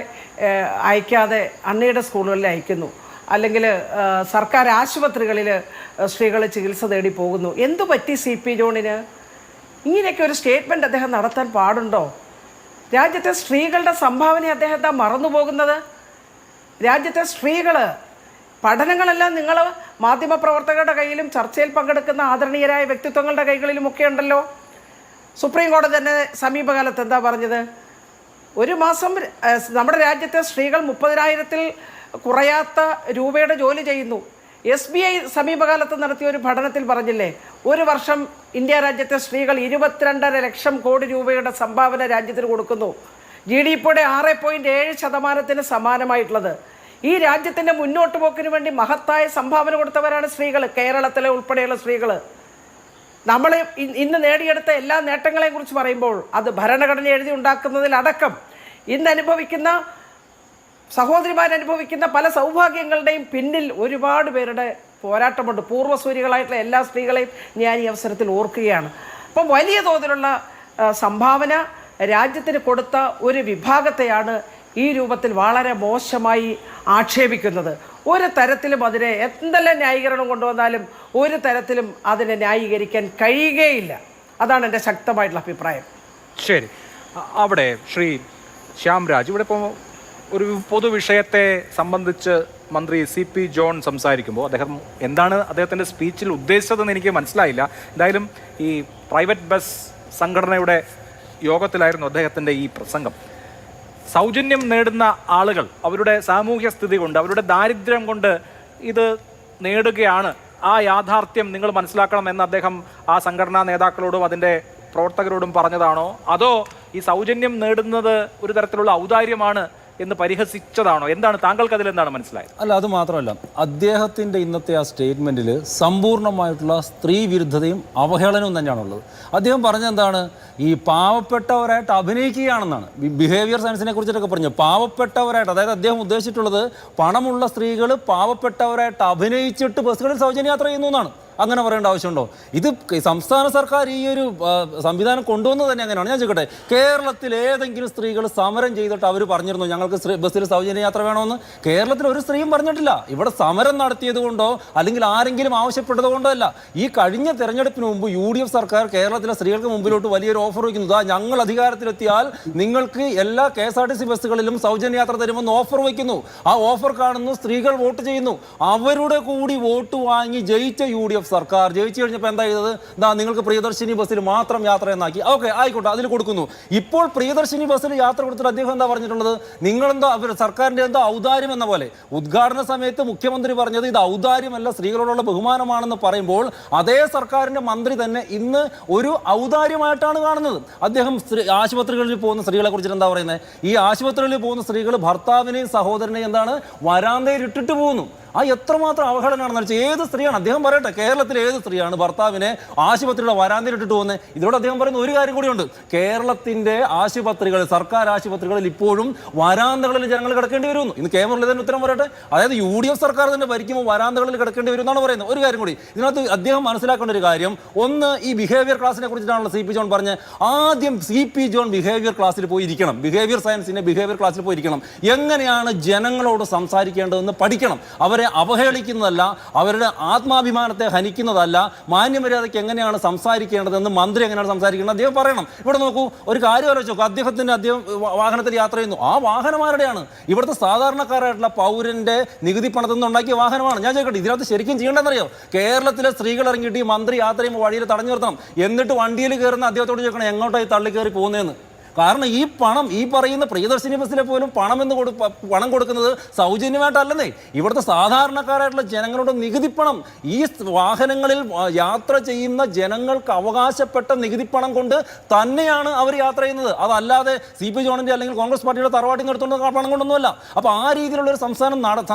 അയക്കാതെ അൺഎയ്ഡഡ് സ്കൂളുകളിൽ അയക്കുന്നു, അല്ലെങ്കിൽ സർക്കാർ ആശുപത്രികളിൽ സ്ത്രീകൾ ചികിത്സ തേടി പോകുന്നു. എന്തു പറ്റി CP ജോണിന്? ഇങ്ങനെയൊക്കെ ഒരു സ്റ്റേറ്റ്മെൻറ്റ് അദ്ദേഹം നടത്താൻ പാടുണ്ടോ? രാജ്യത്തെ സ്ത്രീകളുടെ സംഭാവന അദ്ദേഹം എന്താ മറന്നുപോകുന്നത്? രാജ്യത്തെ സ്ത്രീകൾ പഠനങ്ങളെല്ലാം നിങ്ങൾ മാധ്യമപ്രവർത്തകരുടെ കയ്യിലും ചർച്ചയിൽ പങ്കെടുക്കുന്ന ആദരണീയരായ വ്യക്തിത്വങ്ങളുടെ കൈകളിലുമൊക്കെ ഉണ്ടല്ലോ. സുപ്രീം കോടതി തന്നെ സമീപകാലത്ത് എന്താ പറഞ്ഞത്? ഒരു മാസം നമ്മുടെ രാജ്യത്തെ സ്ത്രീകൾ 30,000-ൽ കുറയാത്ത രൂപയുടെ ജോലി ചെയ്യുന്നു. SBI സമീപകാലത്ത് നടത്തിയ ഒരു പഠനത്തിൽ പറഞ്ഞില്ലേ, ഒരു വർഷം ഇന്ത്യ രാജ്യത്തെ സ്ത്രീകൾ 22.5 ലക്ഷം കോടി രൂപയുടെ സംഭാവന രാജ്യത്തിന് കൊടുക്കുന്നു. GDPയുടെ 6.7% സമാനമായിട്ടുള്ളത്. ഈ രാജ്യത്തിൻ്റെ മുന്നോട്ട് പോക്കിന് വേണ്ടി മഹത്തായ സംഭാവന കൊടുത്തവരാണ് സ്ത്രീകൾ, കേരളത്തിലെ ഉൾപ്പെടെയുള്ള സ്ത്രീകൾ. നമ്മൾ ഇന്ന് നേടിയെടുത്ത എല്ലാ നേട്ടങ്ങളെയും കുറിച്ച് പറയുമ്പോൾ അത് ഭരണഘടന എഴുതി ഉണ്ടാക്കുന്നതിലടക്കം ഇന്ന് അനുഭവിക്കുന്ന സഹോദരിമാരനുഭവിക്കുന്ന പല സൗഭാഗ്യങ്ങളുടെയും പിന്നിൽ ഒരുപാട് പേരുടെ പോരാട്ടമുണ്ട്. പൂർവ്വസൂരികളായിട്ടുള്ള എല്ലാ സ്ത്രീകളെയും ഞാൻ ഈ അവസരത്തിൽ ഓർക്കുകയാണ്. അപ്പം വലിയ തോതിലുള്ള സംഭാവന രാജ്യത്തിന് കൊടുത്ത ഒരു വിഭാഗത്തെയാണ് ഈ രൂപത്തിൽ വളരെ മോശമായി ആക്ഷേപിക്കുന്നത്. ഒരു തരത്തിലും അതിനെ എന്തെല്ലാം ന്യായീകരണം കൊണ്ടുവന്നാലും ഒരു തരത്തിലും അതിനെ ന്യായീകരിക്കാൻ കഴിയുകയില്ല. അതാണ് എൻ്റെ ശക്തമായിട്ടുള്ള അഭിപ്രായം. ശരി, അവിടെ ശ്രീ ശ്യാംരാജ്, ഇവിടെ ഇപ്പോൾ ഒരു പൊതുവിഷയത്തെ സംബന്ധിച്ച് മന്ത്രി CP ജോൺ സംസാരിക്കുമ്പോൾ എന്താണ് അദ്ദേഹത്തിൻ്റെ സ്പീച്ചിൽ ഉദ്ദേശിച്ചതെന്ന് എനിക്ക് മനസ്സിലായില്ല. എന്തായാലും ഈ പ്രൈവറ്റ് ബസ് സംഘടനയുടെ യോഗത്തിലായിരുന്നു അദ്ദേഹത്തിൻ്റെ ഈ പ്രസംഗം. സൗജന്യം നേടുന്ന ആളുകൾ അവരുടെ സാമൂഹ്യ സ്ഥിതി കൊണ്ട്, അവരുടെ ദാരിദ്ര്യം കൊണ്ട് ഇത് നേടുകയാണ്. ആ യാഥാർത്ഥ്യം നിങ്ങൾ മനസ്സിലാക്കണം എന്ന് അദ്ദേഹം ആ സംഘടനാ നേതാക്കളോടും അതിൻ്റെ പ്രവർത്തകരോടും പറഞ്ഞതാണോ, അതോ ഈ സൗജന്യം നേടുന്നത് ഒരു തരത്തിലുള്ള ഔദാര്യമാണ് എന്ന് പരിഹസിച്ചതാണോ? എന്താണ് താങ്കൾക്ക് അതിലെന്താണ് മനസ്സിലായത്? അല്ല, അത് മാത്രമല്ല, അദ്ദേഹത്തിൻ്റെ ഇന്നത്തെ ആ സ്റ്റേറ്റ്മെൻറ്റിൽ സമ്പൂർണ്ണമായിട്ടുള്ള സ്ത്രീ വിരുദ്ധതയും അവഹേളനവും തന്നെയാണുള്ളത്. അദ്ദേഹം പറഞ്ഞെന്താണ്, ഈ പാവപ്പെട്ടവരായിട്ട് അഭിനയിക്കുകയാണെന്നാണ്. ബിഹേവിയർ സയൻസിനെ കുറിച്ചിട്ടൊക്കെ പറഞ്ഞു. പാവപ്പെട്ടവരായിട്ട്, അതായത് അദ്ദേഹം ഉദ്ദേശിച്ചിട്ടുള്ളത് പണമുള്ള സ്ത്രീകൾ പാവപ്പെട്ടവരായിട്ട് അഭിനയിച്ചിട്ട് ബസ്സുകളിൽ സൗജന്യ യാത്ര ചെയ്യുന്നു എന്നാണ്. അങ്ങനെ പറയേണ്ട ആവശ്യമുണ്ടോ? ഇത് സംസ്ഥാന സർക്കാർ ഈ ഒരു സംവിധാനം കൊണ്ടുവന്നത് തന്നെ അങ്ങനെയാണ്. ഞാൻ ചോദിക്കട്ടെ, കേരളത്തിൽ ഏതെങ്കിലും സ്ത്രീകൾ സമരം ചെയ്തിട്ട് അവർ പറഞ്ഞിരുന്നു ഞങ്ങൾക്ക് ബസ്സിൽ സൗജന്യ യാത്ര വേണമെന്ന്? കേരളത്തിൽ ഒരു സ്ത്രീയും പറഞ്ഞിട്ടില്ല. ഇവിടെ സമരം നടത്തിയത് കൊണ്ടോ അല്ലെങ്കിൽ ആരെങ്കിലും ആവശ്യപ്പെട്ടത് കൊണ്ടോ അല്ല. ഈ കഴിഞ്ഞ തെരഞ്ഞെടുപ്പിന് മുമ്പ് UDF സർക്കാർ കേരളത്തിലെ സ്ത്രീകൾക്ക് മുമ്പിലോട്ട് വലിയൊരു ഓഫർ വയ്ക്കുന്നത്, ഞങ്ങൾ അധികാരത്തിലെത്തിയാൽ നിങ്ങൾക്ക് എല്ലാ KSRTC ബസ്സുകളിലും സൗജന്യ യാത്ര തരുമെന്ന് ഓഫർ വയ്ക്കുന്നു. ആ ഓഫർ കാണുന്നു, സ്ത്രീകൾ വോട്ട് ചെയ്യുന്നു. അവരുടെ കൂടി വോട്ട് വാങ്ങി ജയിച്ച UDF സർക്കാർ ജയിച്ചു കഴിഞ്ഞപ്പോൾ എന്താ ചെയ്തത്? നിങ്ങൾക്ക് പ്രിയദർശിനി ബസ്സിൽ മാത്രം യാത്ര എന്നാക്കി. ഓക്കെ, ആയിക്കോട്ടെ, അതിൽ കൊടുക്കുന്നു. ഇപ്പോൾ പ്രിയദർശിനി ബസ്സിൽ യാത്ര കൊടുത്തിട്ട് അദ്ദേഹം എന്താ പറഞ്ഞിട്ടുള്ളത്? നിങ്ങളെന്തോ സർക്കാരിന്റെ എന്തോ ഔദാര്യം എന്ന പോലെ. ഉദ്ഘാടന സമയത്ത് മുഖ്യമന്ത്രി പറഞ്ഞത് ഇത് ഔദാര്യമല്ല, സ്ത്രീകളോടുള്ള ബഹുമാനമാണെന്ന് പറയുമ്പോൾ അതേ സർക്കാരിന്റെ മന്ത്രി തന്നെ ഇന്ന് ഒരു ഔദാര്യമായിട്ടാണ് കാണുന്നത്. അദ്ദേഹം ആശുപത്രികളിൽ പോകുന്ന സ്ത്രീകളെ കുറിച്ചിട്ട് എന്താ പറയുന്നത്? ഈ ആശുപത്രികളിൽ പോകുന്ന സ്ത്രീകൾ ഭർത്താവിനെയും സഹോദരനെയും എന്താണ് വരാന്തയിൽ ഇട്ടിട്ട് പോകുന്നു. എത്രമാത്രം അവഹേളനമാണെന്ന് വെച്ചാൽ ഏത് സ്ത്രീയാണ്, അദ്ദേഹം പറയട്ടെ, കേരളത്തിലെ ഏത് സ്ത്രീയാണ് ഭർത്താവിനെ ആശുപത്രിയുടെ വരാന്തയിൽ ഇട്ടിട്ട് പോകുന്നത്? ഇതിലൂടെ അദ്ദേഹം പറയുന്ന ഒരു കാര്യം കൂടിയുണ്ട്. കേരളത്തിന്റെ ആശുപത്രികളിൽ, സർക്കാർ ആശുപത്രികളിൽ ഇപ്പോഴും വരാന്തകളിൽ ജനങ്ങൾ കിടക്കേണ്ടി വരുന്നു. ഇന്ന് കേരളത്തിൽ തന്നെ ഉത്തരം പറയട്ടെ, അതായത് UDF സർക്കാർ തന്നെ ഭരിക്കുമ്പോൾ വരാന്തകളിൽ കിടക്കേണ്ടി വരും എന്നാണ് പറയുന്നത്. ഒരു കാര്യം കൂടി ഇതിനകത്ത് അദ്ദേഹം മനസ്സിലാക്കേണ്ട ഒരു കാര്യം, ഒന്ന് ഈ ബിഹേവിയർ ക്ലാസിനെ കുറിച്ചിട്ടാണല്ലോ CP ജോൺ പറഞ്ഞ്. ആദ്യം CP ജോൺ ബിഹേവിയർ ക്ലാസ്സിൽ പോയിരിക്കണം, ബിഹേവിയർ സയൻസിന്റെ ബിഹേവിയർ ക്ലാസ്സിൽ പോയിരിക്കണം. എങ്ങനെയാണ് ജനങ്ങളോട് സംസാരിക്കേണ്ടതെന്ന് പഠിക്കണം. അവരെ അവഹേളിക്കുന്നതല്ല, അവരുടെ ആത്മാഭിമാനത്തെ ഹനിക്കുന്നതല്ല, മാന്യമര്യാദയ്ക്ക് എങ്ങനെയാണ് സംസാരിക്കേണ്ടതെന്ന്, മന്ത്രി എങ്ങനെയാണ് സംസാരിക്കേണ്ടത് അദ്ദേഹം പറയണം. ഇവിടെ നോക്കൂ, ഒരു കാര്യം ആലോചിച്ച് നോക്കൂ. അദ്ദേഹം വാഹനത്തിൽ യാത്ര ചെയ്യുന്നു. ആ വാഹനം ആരുടെയാണ്? ഇവിടുത്തെ സാധാരണക്കാരായിട്ടുള്ള പൗരന്റെ നികുതി പണത്തിൽ നിന്ന് ഉണ്ടാക്കിയ വാഹനമാണ്. ഞാൻ ചോദിക്കട്ടെ, ഇതിനകത്ത് ശരിക്കും ചെയ്യേണ്ടതെന്നറിയോ? കേരളത്തിലെ സ്ത്രീകൾ ഇറങ്ങിയിട്ട് ഈ മന്ത്രി യാത്ര ചെയ്യുമ്പോൾ വഴിയിൽ തടഞ്ഞു നിർത്തണം. എന്നിട്ട് വണ്ടിയിൽ കയറുന്ന അദ്ദേഹത്തോട് ചോദിക്കണം എങ്ങോട്ടായി തള്ളി കയറി പോകുന്നതെന്ന്. കാരണം ഈ പണം, ഈ പറയുന്ന പ്രിയദർശിനി ബസ്സിലെ പോലും പണം കൊടുക്കുന്നത് സൗജന്യമായിട്ടല്ലെന്നേ. ഇവിടുത്തെ സാധാരണക്കാരായിട്ടുള്ള ജനങ്ങളുടെ നികുതിപ്പണം, ഈ വാഹനങ്ങളിൽ യാത്ര ചെയ്യുന്ന ജനങ്ങൾക്ക് അവകാശപ്പെട്ട നികുതിപ്പണം കൊണ്ട് തന്നെയാണ് അവർ യാത്ര ചെയ്യുന്നത്. അതല്ലാതെ CP ജോണിന്റെ അല്ലെങ്കിൽ കോൺഗ്രസ് പാർട്ടിയുടെ തറവാട്ടിൽ നിന്ന് എടുത്തുകൊണ്ട് പണം കൊണ്ടൊന്നുമല്ല. അപ്പോൾ ആ രീതിയിലുള്ള ഒരു സംസാരം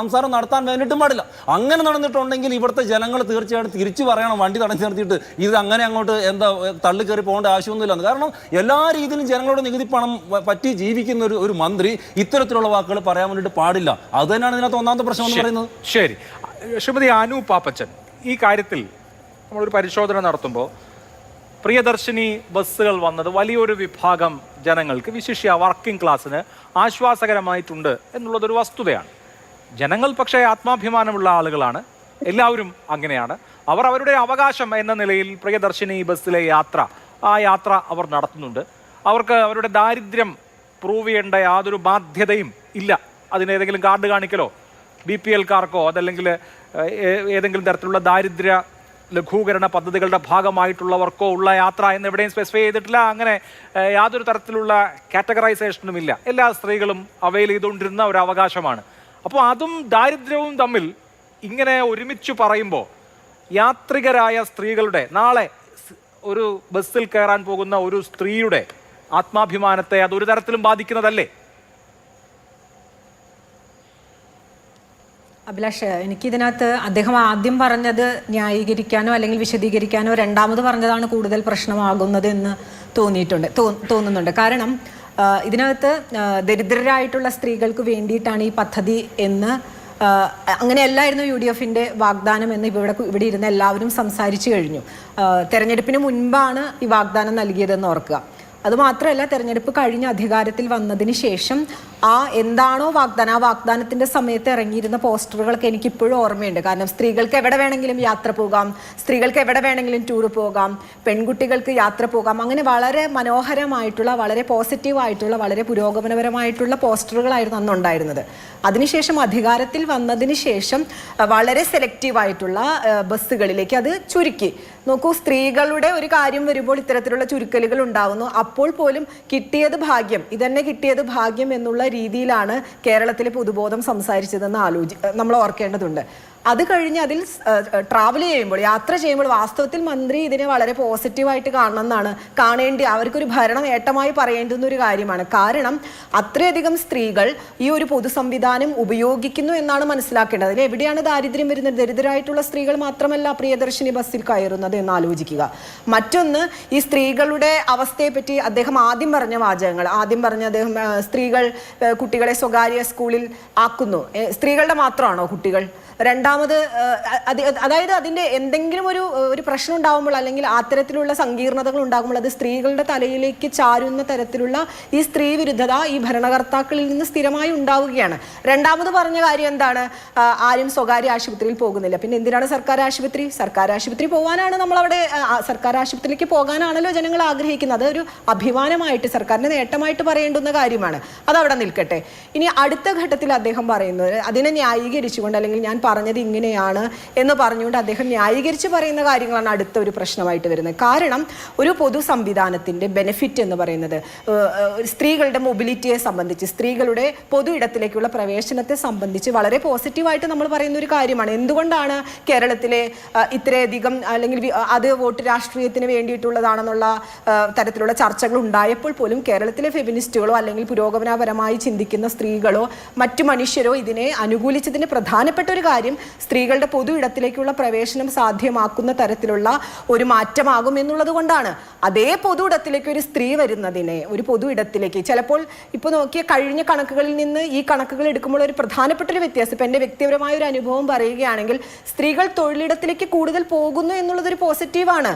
നടത്താൻ വേണ്ടിയിട്ടും പാടില്ല. അങ്ങനെ നടന്നിട്ടുണ്ടെങ്കിൽ ഇവിടുത്തെ ജനങ്ങൾ തീർച്ചയായിട്ടും തിരിച്ചു പറയണം, വണ്ടി തടഞ്ഞു നിർത്തിയിട്ട് ഇത് അങ്ങനെ അങ്ങോട്ട് തള്ളിക്കയറി പോകേണ്ട ആവശ്യമൊന്നുമില്ല. കാരണം എല്ലാ രീതിയിലും ജനങ്ങളുടെ നികുതി പണം പറ്റി ജീവിക്കുന്ന ഒരു മന്ത്രി ഇത്തരത്തിലുള്ള വാക്കുകൾ പറയാൻ വേണ്ടിയിട്ട് പാടില്ല. അത് തന്നെയാണ് ഇതിനകത്ത് ഒന്നാമത്തെ പ്രശ്നം എന്ന് പറയുന്നത്. ശരി, ശ്രീമതി അനു പാപ്പച്ചൻ, ഈ കാര്യത്തിൽ നമ്മളൊരു പരിശോധന നടത്തുമ്പോൾ പ്രിയദർശിനി ബസ്സുകൾ വന്നത് വലിയൊരു വിഭാഗം ജനങ്ങൾക്ക്, വിശിഷ്യ വർക്കിംഗ് ക്ലാസ്സിന് ആശ്വാസകരമായിട്ടുണ്ട് എന്നുള്ളതൊരു വസ്തുതയാണ്. ജനങ്ങൾ പക്ഷേ ആത്മാഭിമാനമുള്ള ആളുകളാണ്, എല്ലാവരും അങ്ങനെയാണ്. അവർ അവരുടെ അവകാശം എന്ന നിലയിൽ പ്രിയദർശിനി ബസ്സിലെ ആ യാത്ര അവർ നടത്തുന്നുണ്ട്. അവർക്ക് അവരുടെ ദാരിദ്ര്യം പ്രൂവ് ചെയ്യേണ്ട യാതൊരു ബാധ്യതയും ഇല്ല. അതിനേതെങ്കിലും കാർഡ് കാണിക്കലോ BPL-കാർക്കോ അതല്ലെങ്കിൽ ഏതെങ്കിലും തരത്തിലുള്ള ദാരിദ്ര്യ ലഘൂകരണ പദ്ധതികളുടെ ഭാഗമായിട്ടുള്ളവർക്കോ ഉള്ള യാത്ര എന്ന് എവിടെയും സ്പെസിഫൈ ചെയ്തിട്ടില്ല. അങ്ങനെ യാതൊരു തരത്തിലുള്ള കാറ്റഗറൈസേഷനും ഇല്ല. എല്ലാ സ്ത്രീകളും അവൈൽ ചെയ്തുകൊണ്ടിരുന്ന ഒരു അവകാശമാണ്. അപ്പോൾ അതും ദാരിദ്ര്യവും തമ്മിൽ ഇങ്ങനെ ഒരുമിച്ച് പറയുമ്പോൾ യാത്രികരായ സ്ത്രീകളുടെ, നാളെ ഒരു ബസ്സിൽ കയറാൻ പോകുന്ന ഒരു സ്ത്രീയുടെ ആത്മാഭിമാനത്തെ അതൊരു തരത്തിലും ബാധിക്കുന്നതല്ലേ? അഭിലാഷ്, എനിക്കിതിനകത്ത് അദ്ദേഹം ആദ്യം പറഞ്ഞത് ന്യായീകരിക്കാനോ അല്ലെങ്കിൽ വിശദീകരിക്കാനോ രണ്ടാമത് പറഞ്ഞതാണ് കൂടുതൽ പ്രശ്നമാകുന്നത് എന്ന് തോന്നുന്നുണ്ട്. കാരണം ഇതിനകത്ത് ദരിദ്രരായിട്ടുള്ള സ്ത്രീകൾക്ക് വേണ്ടിയിട്ടാണ് ഈ പദ്ധതി എന്ന്, അങ്ങനെയല്ലായിരുന്നു UDF-ന്റെ വാഗ്ദാനം എന്ന് ഇവിടെ ഇരുന്ന് എല്ലാവരും സംസാരിച്ചു കഴിഞ്ഞു. തെരഞ്ഞെടുപ്പിന് മുൻപാണ് ഈ വാഗ്ദാനം നൽകിയതെന്ന് ഓർക്കുക. അതുമാത്രമല്ല, തെരഞ്ഞെടുപ്പ് കഴിഞ്ഞ് അധികാരത്തിൽ വന്നതിന് ശേഷം എന്താണോ വാഗ്ദാനം, ആ വാഗ്ദാനത്തിന്റെ സമയത്ത് ഇറങ്ങിയിരുന്ന പോസ്റ്ററുകളൊക്കെ എനിക്കിപ്പോഴും ഓർമ്മയുണ്ട്. കാരണം സ്ത്രീകൾക്ക് എവിടെ വേണമെങ്കിലും യാത്ര പോകാം, സ്ത്രീകൾക്ക് എവിടെ വേണമെങ്കിലും ടൂർ പോകാം, പെൺകുട്ടികൾക്ക് യാത്ര പോകാം, അങ്ങനെ വളരെ മനോഹരമായിട്ടുള്ള, വളരെ പോസിറ്റീവായിട്ടുള്ള, വളരെ പുരോഗമനപരമായിട്ടുള്ള പോസ്റ്ററുകളായിരുന്നു അന്നുണ്ടായിരുന്നത്. അതിനുശേഷം അധികാരത്തിൽ വന്നതിന് ശേഷം വളരെ സെലക്റ്റീവായിട്ടുള്ള ബസ്സുകളിലേക്ക് അത് ചുരുക്കി. നോക്കൂ, സ്ത്രീകളുടെ ഒരു കാര്യം വരുമ്പോൾ ഇത്തരത്തിലുള്ള ചുരുക്കലുകൾ ഉണ്ടാവുന്നു. അപ്പോൾ പോലും കിട്ടിയത് ഭാഗ്യം, ഇതന്നെ കിട്ടിയത് ഭാഗ്യം എന്നുള്ള രീതിയിലാണ് കേരളത്തിലെ പൊതുബോധം സംസാരിച്ചതെന്ന് നമ്മൾ ഓർക്കേണ്ടതുണ്ട്. അത് കഴിഞ്ഞ് അതിൽ ട്രാവൽ ചെയ്യുമ്പോൾ, യാത്ര ചെയ്യുമ്പോൾ വാസ്തവത്തിൽ മന്ത്രി ഇതിനെ വളരെ പോസിറ്റീവായിട്ട് കാണണമെന്നാണ് അവർക്കൊരു ഭരണ നേട്ടമായി പറയേണ്ടുന്ന ഒരു കാര്യമാണ്. കാരണം അത്രയധികം സ്ത്രീകൾ ഈ ഒരു പൊതു സംവിധാനം ഉപയോഗിക്കുന്നു എന്നാണ് മനസ്സിലാക്കേണ്ടത്. അതിൽ എവിടെയാണ് ദാരിദ്ര്യം വരുന്നത്? ദരിദ്രരായിട്ടുള്ള സ്ത്രീകൾ മാത്രമല്ല പ്രിയദർശിനി ബസ്സിൽ കയറുന്നത് എന്ന് ആലോചിക്കുക. മറ്റൊന്ന്, ഈ സ്ത്രീകളുടെ അവസ്ഥയെപ്പറ്റി അദ്ദേഹം ആദ്യം അദ്ദേഹം സ്ത്രീകൾ കുട്ടികളെ സ്വകാര്യ സ്കൂളിൽ ആക്കുന്നു. സ്ത്രീകളുടെ മാത്രമാണോ കുട്ടികൾ? രണ്ടാമത്, അതായത് അതിൻ്റെ എന്തെങ്കിലും ഒരു പ്രശ്നം ഉണ്ടാകുമ്പോൾ അല്ലെങ്കിൽ അത്തരത്തിലുള്ള സങ്കീർണതകൾ ഉണ്ടാകുമ്പോൾ അത് സ്ത്രീകളുടെ തലയിലേക്ക് ചാരുന്ന തരത്തിലുള്ള ഈ സ്ത്രീ വിരുദ്ധത ഈ ഭരണകർത്താക്കളിൽ നിന്ന് സ്ഥിരമായി ഉണ്ടാവുകയാണ്. രണ്ടാമത് പറഞ്ഞ കാര്യം എന്താണ്? ആരും സ്വകാര്യ ആശുപത്രിയിൽ പോകുന്നില്ല. പിന്നെ എന്തിനാണ് സർക്കാർ ആശുപത്രി പോകാനാണ് നമ്മളവിടെ, സർക്കാർ ആശുപത്രിയിലേക്ക് പോകാനാണല്ലോ ജനങ്ങൾ ആഗ്രഹിക്കുന്നത്. അതൊരു അഭിമാനമായിട്ട്, സർക്കാരിന്റെ നേട്ടമായിട്ട് പറയേണ്ടുന്ന കാര്യമാണ്. അതവിടെ നിൽക്കട്ടെ. ഇനി അടുത്ത ഘട്ടത്തിൽ അദ്ദേഹം പറയുന്നത്, അതിനെ ന്യായീകരിച്ചുകൊണ്ട്, അല്ലെങ്കിൽ ഞാൻ പറഞ്ഞത് ഉണ്ടായത് ഇങ്ങനെയാണ് എന്ന് പറഞ്ഞുകൊണ്ട് അദ്ദേഹം ന്യായീകരിച്ച് പറയുന്ന കാര്യങ്ങളാണ് അടുത്ത ഒരു പ്രശ്നമായിട്ട് വരുന്നത്. കാരണം ഒരു പൊതു സംവിധാനത്തിൻ്റെ ബെനിഫിറ്റ് എന്ന് പറയുന്നത് സ്ത്രീകളുടെ മൊബിലിറ്റിയെ സംബന്ധിച്ച്, സ്ത്രീകളുടെ പൊതു ഇടത്തിലേക്കുള്ള പ്രവേശനത്തെ സംബന്ധിച്ച് വളരെ പോസിറ്റീവായിട്ട് നമ്മൾ പറയുന്ന ഒരു കാര്യമാണ്. എന്തുകൊണ്ടാണ് കേരളത്തിലെ ഇത്രയധികം അല്ലെങ്കിൽ അത് വോട്ട് രാഷ്ട്രീയത്തിന് വേണ്ടിയിട്ടുള്ളതാണെന്നുള്ള തരത്തിലുള്ള ചർച്ചകൾ ഉണ്ടായപ്പോൾ പോലും കേരളത്തിലെ ഫെമിനിസ്റ്റുകളോ അല്ലെങ്കിൽ പുരോഗമനപരമായി ചിന്തിക്കുന്ന സ്ത്രീകളോ മറ്റു മനുഷ്യരോ ഇതിനെ അനുകൂലിച്ചതിന് പ്രധാനപ്പെട്ട ഒരു കാര്യം സ്ത്രീകളുടെ പൊതു ഇടത്തിലേക്കുള്ള പ്രവേശനം സാധ്യമാക്കുന്ന തരത്തിലുള്ള ഒരു മാറ്റമാകും എന്നുള്ളത് കൊണ്ടാണ്. അതേ പൊതു ഇടത്തിലേക്ക് ഒരു സ്ത്രീ വരുന്നതിനെ, ഒരു പൊതു ഇടത്തിലേക്ക് ചിലപ്പോൾ ഇപ്പോൾ നോക്കിയ കഴിഞ്ഞ കണക്കുകളിൽ നിന്ന് ഈ കണക്കുകൾ എടുക്കുമ്പോൾ ഒരു പ്രധാനപ്പെട്ട ഒരു വ്യത്യാസം, ഇപ്പം എൻ്റെ വ്യക്തിപരമായ ഒരു അനുഭവം പറയുകയാണെങ്കിൽ സ്ത്രീകൾ തൊഴിലിടത്തിലേക്ക് കൂടുതൽ പോകുന്നു എന്നുള്ളതൊരു പോസിറ്റീവാണ്.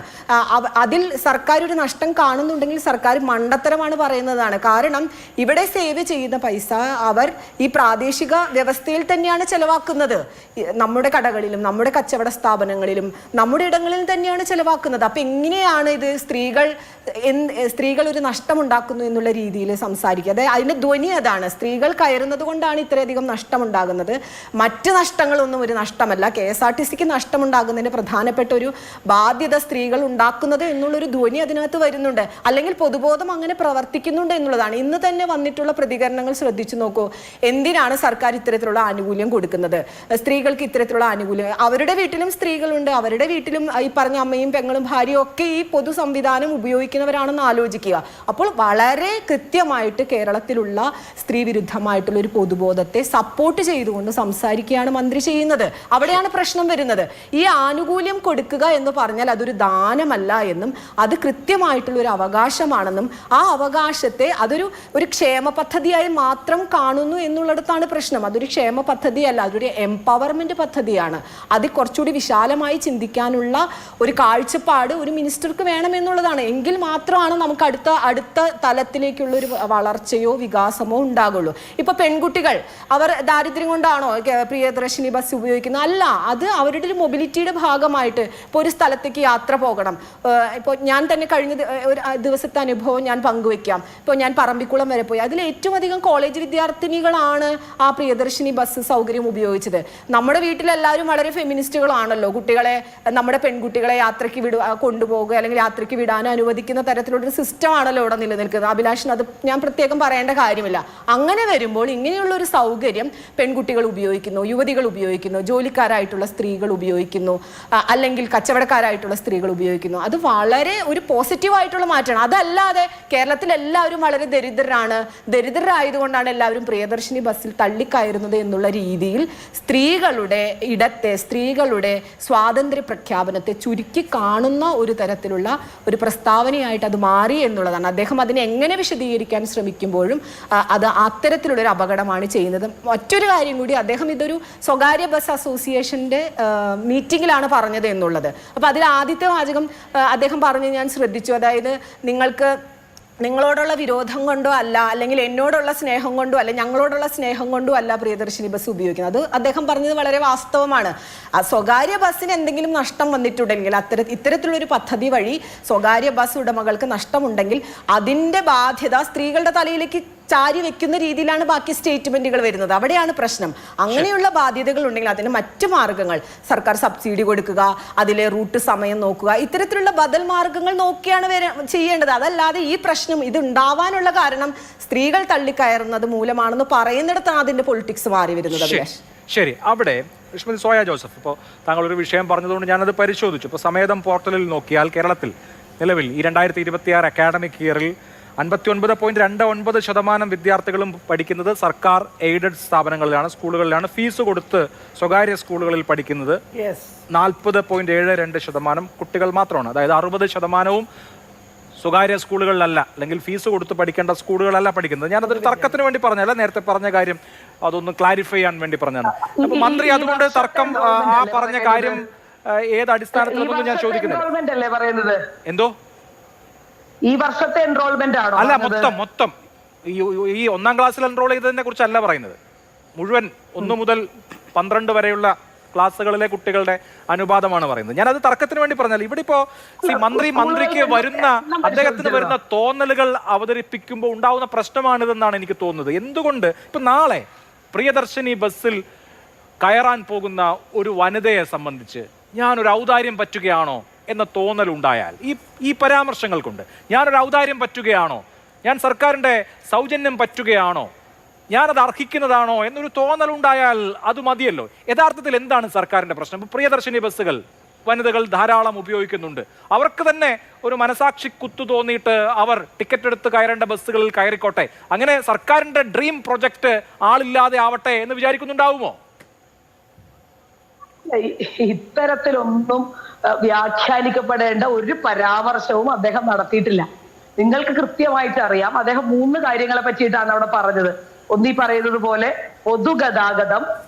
അതിൽ സർക്കാർ ഒരു നഷ്ടം കാണുന്നുണ്ടെങ്കിൽ സർക്കാർ മണ്ടത്തരമാണ് പറയുന്നതാണ്. കാരണം ഇവിടെ സേവ് ചെയ്യുന്ന പൈസ അവർ ഈ പ്രാദേശിക വ്യവസ്ഥയിൽ തന്നെയാണ് ചെലവാക്കുന്നത്. നമ്മുടെ കടകളിലും നമ്മുടെ കച്ചവട സ്ഥാപനങ്ങളിലും നമ്മുടെ ഇടങ്ങളിൽ തന്നെയാണ് ചെലവാക്കുന്നത്. അപ്പം എങ്ങനെയാണ് ഇത് സ്ത്രീകൾ ഒരു നഷ്ടമുണ്ടാക്കുന്നു എന്നുള്ള രീതിയിൽ സംസാരിക്കുക? അതായത് അതിൻ്റെ ധ്വനി അതാണ്. സ്ത്രീകൾ കയറുന്നത് കൊണ്ടാണ് ഇത്രയധികം നഷ്ടമുണ്ടാകുന്നത്. മറ്റ് നഷ്ടങ്ങളൊന്നും ഒരു നഷ്ടമല്ല. KSRTCക്ക് നഷ്ടമുണ്ടാകുന്നതിന് പ്രധാനപ്പെട്ട ഒരു ബാധ്യത സ്ത്രീകൾ ഉണ്ടാക്കുന്നത് എന്നുള്ളൊരു ധ്വനി അതിനകത്ത് വരുന്നുണ്ട്. അല്ലെങ്കിൽ പൊതുബോധം അങ്ങനെ പ്രവർത്തിക്കുന്നുണ്ട് എന്നുള്ളതാണ്. ഇന്ന് തന്നെ വന്നിട്ടുള്ള പ്രതികരണങ്ങൾ ശ്രദ്ധിച്ചു നോക്കൂ. എന്തിനാണ് സർക്കാർ ഇത്തരത്തിലുള്ള ആനുകൂല്യം കൊടുക്കുന്നത്? സ്ത്രീകൾക്ക് ഇത്തരത്തിലുള്ള ആനുകൂല്യം, അവരുടെ വീട്ടിലും സ്ത്രീകളുണ്ട്, അവരുടെ വീട്ടിലും ഈ പറഞ്ഞ അമ്മയും പെങ്ങളും ഭാര്യയും ഒക്കെ ഈ പൊതു സംവിധാനം ഉപയോഗിക്കുന്നവരാണെന്ന് ആലോചിക്കുക. അപ്പോൾ വളരെ കൃത്യമായിട്ട് കേരളത്തിലുള്ള സ്ത്രീ വിരുദ്ധമായിട്ടുള്ള ഒരു പൊതുബോധത്തെ സപ്പോർട്ട് ചെയ്തുകൊണ്ട് സംസാരിക്കുകയാണ് മന്ത്രി ചെയ്യുന്നത്. അവിടെയാണ് പ്രശ്നം വരുന്നത്. ഈ ആനുകൂല്യം കൊടുക്കുക എന്ന് പറഞ്ഞാൽ അതൊരു ദാനമല്ല എന്നും അത് കൃത്യമായിട്ടുള്ള ഒരു അവകാശമാണെന്നും ആ അവകാശത്തെ ഒരു ക്ഷേമ പദ്ധതിയായി മാത്രം കാണുന്നു എന്നുള്ളിടത്താണ് പ്രശ്നം. അതൊരു ക്ഷേമ പദ്ധതിയല്ല, അതൊരു എംപവർമെന്റ് പദ്ധതിയാണ്. അത് കുറച്ചുകൂടി വിശാലമായി ചിന്തിക്കാനുള്ള ഒരു കാഴ്ചപ്പാട് ഒരു മിനിസ്റ്റർക്ക് വേണമെന്നുള്ളതാണ്. എങ്കിൽ മാത്രമാണ് നമുക്ക് അടുത്ത തലത്തിലേക്കുള്ള ഒരു വളർച്ചയോ വികാസമോ ഉണ്ടാകുള്ളൂ. ഇപ്പൊ പെൺകുട്ടികൾ അവർ ദാരിദ്ര്യം കൊണ്ടാണോ പ്രിയദർശിനി ബസ് ഉപയോഗിക്കുന്നത്? അല്ല, അത് അവരുടെ ഒരു മൊബിലിറ്റിയുടെ ഭാഗമായിട്ട് ഇപ്പോൾ ഒരു സ്ഥലത്തേക്ക് യാത്ര പോകണം. ഇപ്പോൾ ഞാൻ തന്നെ കഴിഞ്ഞ ഒരു ദിവസത്തെ അനുഭവം ഞാൻ പങ്കുവെക്കാം. ഇപ്പോൾ ഞാൻ പറമ്പിക്കുളം വരെ പോയി. അതിൽ ഏറ്റവും അധികം കോളേജ് വിദ്യാർത്ഥിനികളാണ് ആ പ്രിയദർശിനി ബസ് സൗകര്യം ഉപയോഗിച്ചത്. നമ്മുടെ വീട്ടിലെല്ലാവരും വളരെ ഫെമിനിസ്റ്റുകളാണല്ലോ. നമ്മുടെ പെൺകുട്ടികളെ യാത്രയ്ക്ക് കൊണ്ടുപോകുക അല്ലെങ്കിൽ യാത്രയ്ക്ക് വിടാൻ അനുവദിക്കുന്ന തരത്തിലുള്ളൊരു സിസ്റ്റം ആണല്ലോ ഇവിടെ നിലനിൽക്കുന്നത്. അഭിലാഷിന് അത് ഞാൻ പ്രത്യേകം പറയേണ്ട കാര്യമില്ല. അങ്ങനെ വരുമ്പോൾ ഇങ്ങനെയുള്ള ഒരു സൗകര്യം പെൺകുട്ടികൾ ഉപയോഗിക്കുന്നു, യുവതികൾ ഉപയോഗിക്കുന്നു, ജോലിക്കാരായിട്ടുള്ള സ്ത്രീകൾ ഉപയോഗിക്കുന്നു, അല്ലെങ്കിൽ കച്ചവടക്കാരായിട്ടുള്ള സ്ത്രീകൾ ഉപയോഗിക്കുന്നു. അത് വളരെ ഒരു പോസിറ്റീവായിട്ടുള്ള മാറ്റമാണ്. അതല്ലാതെ കേരളത്തിൽ എല്ലാവരും വളരെ ദരിദ്രരായതുകൊണ്ടാണ് എല്ലാവരും പ്രിയദർശിനി ബസ്സിൽ തള്ളിക്കയറുന്നത് എന്നുള്ള രീതിയിൽ സ്ത്രീകളുടെ സ്വാതന്ത്ര്യ പ്രഖ്യാപനത്തെ ചുരുക്കി കാണുന്ന ഒരു തരത്തിലുള്ള ഒരു പ്രസ്താവനയായിട്ട് അത് മാറി എന്നുള്ളതാണ്. അദ്ദേഹം അതിനെ എങ്ങനെ വിശദീകരിക്കാൻ ശ്രമിക്കുമ്പോഴും അത് അത്തരത്തിലുള്ളൊരു അപകടമാണ് ചെയ്യുന്നത്. മറ്റൊരു കാര്യം കൂടി, അദ്ദേഹം ഇതൊരു സ്വകാര്യ ബസ് അസോസിയേഷൻ്റെ മീറ്റിങ്ങിലാണ് പറഞ്ഞത് എന്നുള്ളത്. അപ്പോൾ അതിൽ ആദ്യത്തെ വാചകം അദ്ദേഹം പറഞ്ഞ് ഞാൻ ശ്രദ്ധിച്ചു. അതായത് നിങ്ങളോടുള്ള വിരോധം കൊണ്ടോ അല്ല, അല്ലെങ്കിൽ എന്നോടുള്ള സ്നേഹം കൊണ്ടോ അല്ല, ഞങ്ങളോടുള്ള സ്നേഹം കൊണ്ടോ അല്ല പ്രിയദർശിനി ബസ് ഉപയോഗിക്കുന്നത്. അത് അദ്ദേഹം പറഞ്ഞത് വളരെ വാസ്തവമാണ്. സ്വകാര്യ ബസ്സിന് എന്തെങ്കിലും നഷ്ടം വന്നിട്ടുണ്ടെങ്കിൽ, ഇത്തരത്തിലുള്ളൊരു പദ്ധതി വഴി സ്വകാര്യ ബസ് ഉടമകൾക്ക് നഷ്ടമുണ്ടെങ്കിൽ അതിൻ്റെ ബാധ്യത സ്ത്രീകളുടെ തലയിലേക്ക് ചാരി വെക്കുന്ന രീതിയിലാണ് ബാക്കി സ്റ്റേറ്റ്മെന്റുകൾ വരുന്നത്. അവിടെയാണ് പ്രശ്നം. അങ്ങനെയുള്ള ബാധ്യതകൾ ഉണ്ടെങ്കിൽ അതിന് മറ്റു മാർഗങ്ങൾ, സർക്കാർ സബ്സിഡി കൊടുക്കുക, അതിലെ റൂട്ട് സമയം നോക്കുക, ഇത്തരത്തിലുള്ള ബദൽ മാർഗങ്ങൾ നോക്കിയാണ് ചെയ്യേണ്ടത്. അതല്ലാതെ ഈ പ്രശ്നം ഇത് ഉണ്ടാവാനുള്ള കാരണം സ്ത്രീകൾ തള്ളിക്കയറുന്നത് മൂലമാണെന്ന് പറയുന്നിടത്താണ് അതിന്റെ പൊളിറ്റിക്സ് മാറി വരുന്നത്. ശരി, അവിടെ ശ്രീമതി സോയ ജോസഫ്, ഇപ്പോൾ താങ്കൾ ഒരു വിഷയം പറഞ്ഞതുകൊണ്ട് ഞാനത് പരിശോധിച്ചു. ഇപ്പോൾ സമേതം പോർട്ടലിൽ നോക്കിയാൽ കേരളത്തിൽ നിലവിൽ ഈ 2026 അക്കാഡമിക് ഇയറിൽ 59.29% വിദ്യാർത്ഥികളും പഠിക്കുന്നത് സർക്കാർ എയ്ഡഡ് സ്ഥാപനങ്ങളിലാണ്, സ്കൂളുകളിലാണ്. ഫീസ് കൊടുത്ത് സ്വകാര്യ സ്കൂളുകളിൽ പഠിക്കുന്നത് 40.72% കുട്ടികൾ മാത്രമാണ്. അതായത് 60% സ്വകാര്യ സ്കൂളുകളിലല്ല, അല്ലെങ്കിൽ ഫീസ് കൊടുത്ത് പഠിക്കേണ്ട സ്കൂളുകളല്ല പഠിക്കുന്നത്. ഞാനതൊരു തർക്കത്തിന് വേണ്ടി പറഞ്ഞല്ല, നേരത്തെ പറഞ്ഞ കാര്യം അതൊന്ന് ക്ലാരിഫൈ ചെയ്യാൻ വേണ്ടി പറഞ്ഞാണ്. അപ്പൊ മന്ത്രി അതുകൊണ്ട് തർക്കം ആ പറഞ്ഞ കാര്യം ഏത് അടിസ്ഥാനത്തിലൊന്നും ഞാൻ ചോദിക്കുന്നില്ല. എന്തോ ഈ വർഷത്തെ എൻറോൾമെന്റ് ആണോ? അല്ല, മൊത്തം ഈ 1ാം ക്ലാസ്സിൽ എൻറോൾ ചെയ്തതിനെ കുറിച്ചല്ല പറയുന്നത്. മുഴുവൻ 1 മുതൽ 12 വരെയുള്ള ക്ലാസ്സുകളിലെ കുട്ടികളുടെ അനുപാതമാണ് പറയുന്നത്. ഞാനത് തർക്കത്തിന് വേണ്ടി പറഞ്ഞാൽ ഇവിടെ ഇപ്പോ മന്ത്രിക്ക് അദ്ദേഹത്തിന് വരുന്ന തോന്നലുകൾ അവതരിപ്പിക്കുമ്പോൾ ഉണ്ടാവുന്ന പ്രശ്നമാണിതെന്നാണ് എനിക്ക് തോന്നുന്നത്. എന്തുകൊണ്ട് ഇപ്പൊ നാളെ പ്രിയദർശിനി ബസ്സിൽ കയറാൻ പോകുന്ന ഒരു വനിതയെ സംബന്ധിച്ച് ഞാനൊരു ഔദാര്യം പറ്റുകയാണോ എന്ന തോന്നലുണ്ടായാൽ ഈ പരാമർശങ്ങൾ കൊണ്ട് ഞാനൊരു ഔദാര്യം പറ്റുകയാണോ, ഞാൻ സർക്കാരിൻ്റെ സൗജന്യം പറ്റുകയാണോ, ഞാനത് അർഹിക്കുന്നതാണോ എന്നൊരു തോന്നലുണ്ടായാൽ അത് മതിയല്ലോ. യഥാർത്ഥത്തിൽ എന്താണ് സർക്കാരിൻ്റെ പ്രശ്നം? ഇപ്പോൾ പ്രിയദർശിനി ബസ്സുകൾ വനിതകൾ ധാരാളം ഉപയോഗിക്കുന്നുണ്ട്. അവർക്ക് തന്നെ ഒരു മനസാക്ഷി കുത്തു തോന്നിയിട്ട് അവർ ടിക്കറ്റ് എടുത്ത് കയറേണ്ട ബസ്സുകളിൽ കയറിക്കോട്ടെ. അങ്ങനെ സർക്കാരിൻ്റെ ഡ്രീം പ്രൊജക്റ്റ് ആളില്ലാതെ ആവട്ടെ എന്ന് വിചാരിക്കുന്നുണ്ടാവുമോ? ഇത്തരത്തിലൊന്നും വ്യാഖ്യാനിക്കപ്പെടേണ്ട ഒരു പരാമർശവും അദ്ദേഹം നടത്തിയിട്ടില്ല. നിങ്ങൾക്ക് കൃത്യമായിട്ട് അറിയാം, അദ്ദേഹം 3 കാര്യങ്ങളെ പറ്റിയിട്ടാണ് അവിടെ പറഞ്ഞത്. ഒന്നീ പറയുന്നത് പോലെ പൊതുഗതാഗതം,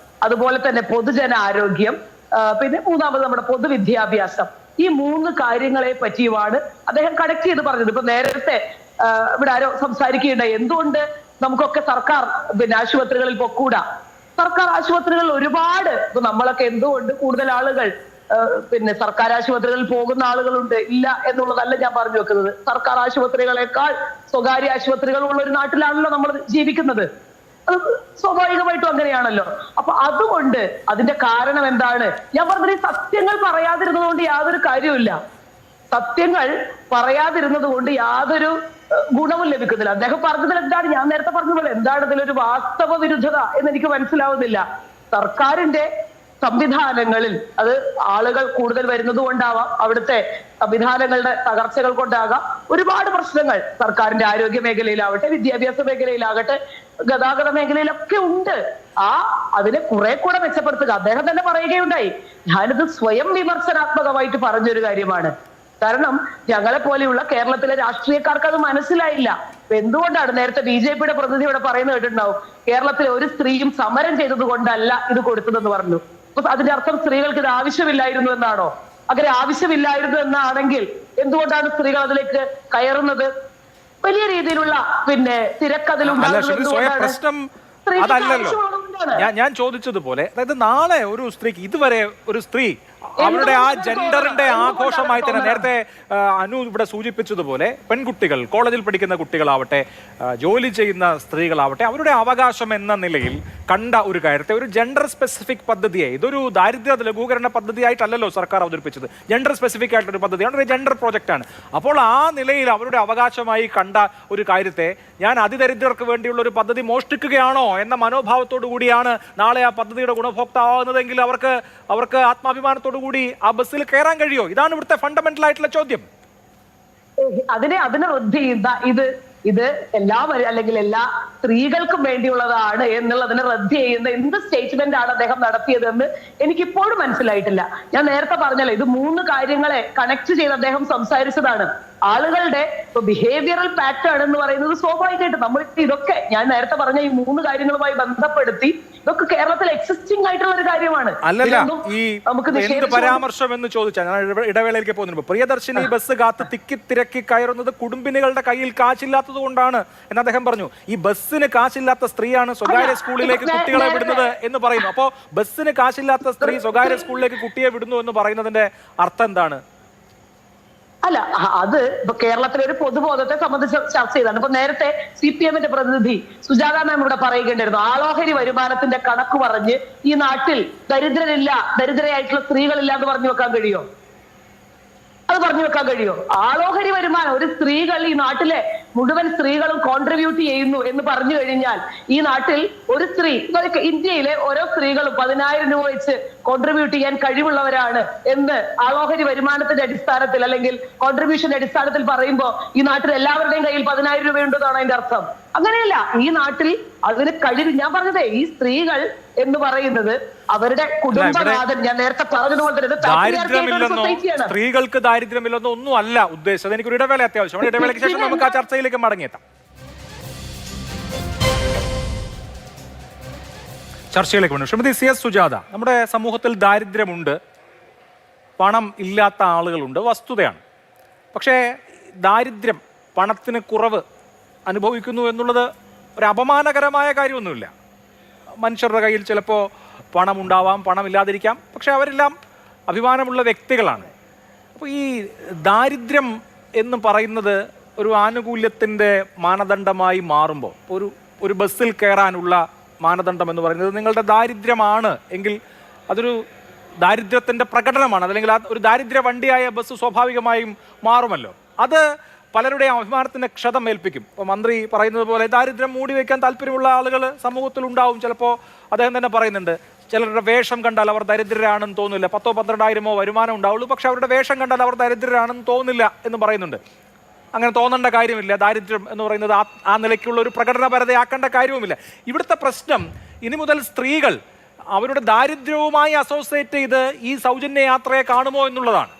അതുപോലെ തന്നെ പൊതുജനാരോഗ്യം, പിന്നെ മൂന്നാമത് നമ്മുടെ പൊതുവിദ്യാഭ്യാസം. ഈ 3 കാര്യങ്ങളെ പറ്റിയുമാണ് അദ്ദേഹം കണക്ട് ചെയ്ത് പറഞ്ഞത്. ഇപ്പൊ നേരത്തെ ഇവിടെ ആരോ സംസാരിക്കുകയുണ്ടായി, എന്തുകൊണ്ട് നമുക്കൊക്കെ സർക്കാർ ആശുപത്രികളിൽ പൊക്കൂടാ? സർക്കാർ ആശുപത്രികളിൽ ഒരുപാട്, ഇപ്പൊ നമ്മളൊക്കെ എന്തുകൊണ്ട് കൂടുതൽ ആളുകൾ സർക്കാർ ആശുപത്രികളിൽ പോകുന്ന ആളുകളുണ്ട് ഇല്ല എന്നുള്ളതല്ല ഞാൻ പറഞ്ഞു വെക്കുന്നത്. സർക്കാർ ആശുപത്രികളെക്കാൾ സ്വകാര്യ ആശുപത്രികളുള്ള ഒരു നാട്ടിലാണല്ലോ നമ്മൾ ജീവിക്കുന്നത്. അത് സ്വാഭാവികമായിട്ടും അങ്ങനെയാണല്ലോ. അപ്പൊ അതുകൊണ്ട് അതിന്റെ കാരണം എന്താണ്? ഞാൻ പറഞ്ഞത് ഈ സത്യങ്ങൾ പറയാതിരുന്നത് കൊണ്ട് യാതൊരു കാര്യവുമില്ല. സത്യങ്ങൾ പറയാതിരുന്നത് കൊണ്ട് യാതൊരു ഗുണവും ലഭിക്കുന്നില്ല. അദ്ദേഹം പറഞ്ഞതിൽ എന്താണ്, ഞാൻ നേരത്തെ പറഞ്ഞ പോലെ എന്താണ് ഇതിലൊരു വാസ്തവ വിരുദ്ധത എന്ന് എനിക്ക് മനസ്സിലാവുന്നില്ല. സർക്കാരിന്റെ സംവിധാനങ്ങളിൽ അത് ആളുകൾ കൂടുതൽ വരുന്നത് കൊണ്ടാവാം, അവിടുത്തെ സംവിധാനങ്ങളുടെ തകർച്ചകൾ കൊണ്ടാകാം, ഒരുപാട് പ്രശ്നങ്ങൾ സർക്കാരിന്റെ ആരോഗ്യ മേഖലയിലാവട്ടെ, വിദ്യാഭ്യാസ മേഖലയിലാകട്ടെ, ഗതാഗത മേഖലയിലൊക്കെ ഉണ്ട്. അതിനെ കുറെ കൂടെ മെച്ചപ്പെടുത്തുക. അദ്ദേഹം തന്നെ പറയുകയുണ്ടായി, ഞാനിത് സ്വയം വിമർശനാത്മകമായിട്ട് പറഞ്ഞൊരു കാര്യമാണ്. കാരണം ഞങ്ങളെ പോലെയുള്ള കേരളത്തിലെ രാഷ്ട്രീയക്കാർക്ക് അത് മനസ്സിലായില്ല. എന്തുകൊണ്ടാണ് നേരത്തെ BJPയുടെ പ്രതിനിധി ഇവിടെ പറയുന്നത് കേട്ടിട്ടുണ്ടാവും, കേരളത്തിലെ ഒരു സ്ത്രീയും സമരം ചെയ്തത് കൊണ്ടല്ല ഇത് കൊടുത്തതെന്ന് പറഞ്ഞു. അപ്പൊ അതിന്റെ അർത്ഥം സ്ത്രീകൾക്ക് ഇത് ആവശ്യമില്ലായിരുന്നു എന്നാണോ? അങ്ങനെ ആവശ്യമില്ലായിരുന്നു എന്നാണെങ്കിൽ എന്തുകൊണ്ടാണ് സ്ത്രീകൾ അതിലേക്ക് കയറുന്നത്? വലിയ രീതിയിലുള്ള പ്രശ്നം അതല്ലല്ലോ. ഞാൻ ചോദിച്ചതുപോലെ, അതായത് നാളെ ഒരു സ്ത്രീക്ക്, ഇതുവരെ ഒരു സ്ത്രീ അവരുടെ ആ ജെൻഡറിന്റെ ആഘോഷമായി തന്നെ നേരത്തെ അനു ഇവിടെ സൂചിപ്പിച്ചതുപോലെ പെൺകുട്ടികൾ, കോളേജിൽ പഠിക്കുന്ന കുട്ടികളാവട്ടെ, ജോലി ചെയ്യുന്ന സ്ത്രീകളാവട്ടെ, അവരുടെ അവകാശം എന്ന നിലയിൽ കണ്ട ഒരു കാര്യത്തെ ഒരു ജെൻഡർ സ്പെസിഫിക് പദ്ധതിയെ, ഇതൊരു ദാരിദ്ര്യ ലഘൂകരണ പദ്ധതിയായിട്ടല്ലല്ലോ സർക്കാർ അവതരിപ്പിച്ചത്, ജെൻഡർ സ്പെസിഫിക് ആയിട്ടൊരു പദ്ധതിയാണ്, ഒരു ജെൻഡർ പ്രോജക്റ്റാണ്. അപ്പോൾ ആ നിലയിൽ അവരുടെ അവകാശമായി കണ്ട ഒരു കാര്യത്തെ ഞാൻ അതിദരിദ്രർക്ക് വേണ്ടിയുള്ള ഒരു പദ്ധതി മോഷ്ടിക്കുകയാണോ എന്ന മനോഭാവത്തോടു കൂടിയാണ് നാളെ ആ പദ്ധതിയുടെ ഗുണഭോക്താവുന്നതെങ്കിൽ അവർക്ക് ആത്മാഭിമാനത്തോടു കൂടി ആ ബസ്സിൽ കയറാൻ കഴിയോ? ഇതാണ് ഇവിടുത്തെ ഫണ്ടമെന്റൽ ആയിട്ടുള്ള ചോദ്യം. അതിനെ റദ്ദ് ചെയ്യുന്ന ഇത് എല്ലാവരും അല്ലെങ്കിൽ എല്ലാ സ്ത്രീകൾക്കും വേണ്ടിയുള്ളതാണ് എന്നുള്ളതിനെ റദ്ദ് ചെയ്യുന്ന എന്ത് സ്റ്റേറ്റ്മെന്റ് ആണ് അദ്ദേഹം നടത്തിയതെന്ന് എനിക്കിപ്പോഴും മനസ്സിലായിട്ടില്ല. ഞാൻ നേരത്തെ പറഞ്ഞല്ലോ, ഇത് 3 കാര്യങ്ങളെ കണക്ട് ചെയ്ത് അദ്ദേഹം സംസാരിച്ചതാണ്. ആളുകളുടെ ബിഹേവിയറൽ പാറ്റേൺ എന്ന് പറയുന്നത് സ്വാഭാവികമായിട്ട് നമ്മൾ ഇതൊക്കെ ഞാൻ നേരത്തെ പറഞ്ഞ ഈ 3 കാര്യങ്ങളുമായി ബന്ധപ്പെടുത്തി ഇതൊക്കെ കേരളത്തിൽ എക്സിസ്റ്റിംഗ് ആയിട്ടുള്ള ഒരു കാര്യമാണ്. അല്ലല്ല, ഈ എന്ത് പരാമർശം എന്ന് ചോദിച്ചാൽ ഞാൻ ഇടവേളയിലേക്ക് പോകുന്നു. പ്രിയദർശിനി ബസ് കാത്ത് തിക്കി തിരക്കി കയറുന്നത് കുടുംബിനികളുടെ കയ്യിൽ കാശില്ലാത്തത് കൊണ്ടാണ് എന്ന് അദ്ദേഹം പറഞ്ഞു. ഈ ബസ്സിന് കാശില്ലാത്ത സ്ത്രീയാണ് സ്വകാര്യ സ്കൂളിലേക്ക് കുട്ടികളെ വിടുന്നത് എന്ന് പറയുന്നു. അപ്പോ ബസ്സിന് കാശില്ലാത്ത സ്ത്രീ സ്വകാര്യ സ്കൂളിലേക്ക് കുട്ടിയെ വിടുന്നു എന്ന് പറയുന്നതിന്റെ അർത്ഥം എന്താണ്? അല്ല, അത് ഇപ്പൊ കേരളത്തിലെ ഒരു പൊതുബോധത്തെ സംബന്ധിച്ച് ചർച്ച ചെയ്താണ്. ഇപ്പൊ നേരത്തെ CPM-ന്റെ പ്രതിനിധി സുജാത മാം ഇവിടെ പറയുകയുണ്ടായിരുന്നു, ആളോഹരി വരുമാനത്തിന്റെ കണക്ക് പറഞ്ഞ് ഈ നാട്ടിൽ ദരിദ്രയായിട്ടുള്ള സ്ത്രീകളില്ല എന്ന് പറഞ്ഞു വെക്കാൻ കഴിയോ? അത് പറഞ്ഞു വെക്കാൻ കഴിയോ? ആളോഹരി വരുമാനം ഒരു സ്ത്രീകൾ, ഈ നാട്ടിലെ മുഴുവൻ സ്ത്രീകളും കോൺട്രിബ്യൂട്ട് ചെയ്യുന്നു എന്ന് പറഞ്ഞു കഴിഞ്ഞാൽ ഈ നാട്ടിൽ ഒരു സ്ത്രീ, ഇന്ത്യയിലെ ഓരോ സ്ത്രീകളും 10,000 രൂപ വെച്ച് കോൺട്രിബ്യൂട്ട് ചെയ്യാൻ കഴിവുള്ളവരാണ് എന്ന് ആളോഹരി വരുമാനത്തിന്റെ അടിസ്ഥാനത്തിൽ അല്ലെങ്കിൽ കോൺട്രിബ്യൂഷന്റെ അടിസ്ഥാനത്തിൽ പറയുമ്പോൾ ഈ നാട്ടിൽ എല്ലാവരുടെയും കയ്യിൽ 10,000 രൂപയുണ്ടെന്നാണ് അതിന്റെ അർത്ഥം. അങ്ങനെയല്ല. ഈ നാട്ടിൽ അതിന് കഴിവ്, ഞാൻ പറഞ്ഞതേ, ഈ സ്ത്രീകൾ എന്ന് പറയുന്നത് അവരുടെ കുടുംബനാഥൻ, ഞാൻ നേരത്തെ പറഞ്ഞതുപോലെ തന്നെ ദാരിദ്ര്യമില്ലെന്നോ സ്ത്രീകൾക്ക് ദാരിദ്ര്യമില്ലെന്നോ ഒന്നും അല്ല ഉദ്ദേശിച്ചത്. എനിക്കൊരു ഇടവേള അത്യാവശ്യമാണ്. ഇടവേളയ്ക്ക് ശേഷം നമുക്ക് ആ ചർച്ചയിലേക്ക് മടങ്ങിയെത്താം. ചർച്ചയിലേക്ക് വേണം. ശ്രീമതി CS സുജാത, നമ്മുടെ സമൂഹത്തിൽ ദാരിദ്ര്യമുണ്ട്, പണം ഇല്ലാത്ത ആളുകളുണ്ട്, വസ്തുതയാണ്. പക്ഷേ ദാരിദ്ര്യം, പണത്തിന് കുറവ് അനുഭവിക്കുന്നു എന്നുള്ളത് ഒരു അപമാനകരമായ കാര്യമൊന്നുമില്ല. മനുഷ്യരുടെ കയ്യിൽ ചിലപ്പോൾ പണമുണ്ടാവാം, പണമില്ലാതിരിക്കാം, പക്ഷെ അവരെല്ലാം അഭിമാനമുള്ള വ്യക്തികളാണ്. അപ്പോൾ ഈ ദാരിദ്ര്യം എന്ന് പറയുന്നത് ഒരു ആനുകൂല്യത്തിൻ്റെ മാനദണ്ഡമായി മാറുമ്പോൾ, ഒരു ബസ്സിൽ കയറാനുള്ള മാനദണ്ഡം എന്ന് പറയുന്നത് നിങ്ങളുടെ ദാരിദ്ര്യമാണ് എങ്കിൽ അതൊരു ദാരിദ്ര്യത്തിൻ്റെ പ്രകടനമാണ്, അതല്ലെങ്കിൽ ഒരു ദാരിദ്ര്യ വണ്ടിയായ ബസ് സ്വാഭാവികമായും മാറുമല്ലോ. അത് പലരുടെയും അഭിമാനത്തിന് ക്ഷതം ഏൽപ്പിക്കും. ഇപ്പോൾ മന്ത്രി പറയുന്നത് പോലെ ദാരിദ്ര്യം മൂടി വയ്ക്കാൻ താല്പര്യമുള്ള ആളുകൾ സമൂഹത്തിൽ ഉണ്ടാവും. ചിലപ്പോൾ അദ്ദേഹം തന്നെ പറയുന്നുണ്ട്, ചിലരുടെ വേഷം കണ്ടാൽ അവർ ദരിദ്രരാണെന്ന് തോന്നില്ല. 10,000-12,000 വരുമാനം ഉണ്ടാവുള്ളൂ, പക്ഷെ അവരുടെ വേഷം കണ്ടാൽ അവർ ദരിദ്രരാണെന്ന് തോന്നില്ല എന്ന് പറയുന്നുണ്ട്. അങ്ങനെ തോന്നേണ്ട കാര്യമില്ല. ദാരിദ്ര്യം എന്ന് പറയുന്നത് ആ നിലയ്ക്കുള്ള ഒരു പ്രകടനപരതയാക്കേണ്ട കാര്യവുമില്ല. ഇവിടുത്തെ പ്രശ്നം ഇനി മുതൽ സ്ത്രീകൾ അവരുടെ ദാരിദ്ര്യവുമായി അസോസിയേറ്റ് ചെയ്ത് ഈ സൗജന്യ യാത്രയെ കാണുമോ എന്നുള്ളതാണ്.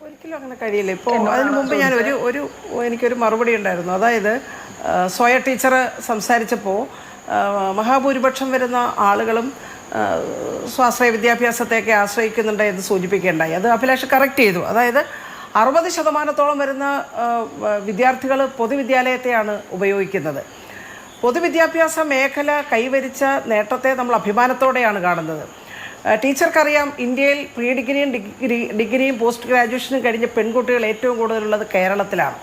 ഒരിക്കലും അങ്ങനെ കഴിയില്ല. ഇപ്പോൾ അതിന് മുമ്പ് ഞാൻ എനിക്കൊരു മറുപടി ഉണ്ടായിരുന്നു. അതായത് സോയ ടീച്ചർ സംസാരിച്ചപ്പോൾ മഹാഭൂരിപക്ഷം വരുന്ന ആളുകളും സ്വാശ്രയ വിദ്യാഭ്യാസത്തെയൊക്കെ ആശ്രയിക്കുന്നുണ്ട് എന്ന് സൂചിപ്പിക്കേണ്ടായി. അത് അഭിലാഷ് കറക്റ്റ് ചെയ്തു. അതായത് 60% വരുന്ന വിദ്യാർത്ഥികൾ പൊതുവിദ്യാലയത്തെയാണ് ഉപയോഗിക്കുന്നത്. പൊതുവിദ്യാഭ്യാസ മേഖല കൈവരിച്ച നേട്ടത്തെ നമ്മൾ അഭിമാനത്തോടെയാണ് കാണുന്നത്. ടീച്ചർക്കറിയാം, ഇന്ത്യയിൽ പ്രീ ഡിഗ്രിയും ഡിഗ്രിയും പോസ്റ്റ് ഗ്രാജുവേഷനും കഴിഞ്ഞ പെൺകുട്ടികൾ ഏറ്റവും കൂടുതലുള്ളത് കേരളത്തിലാണ്.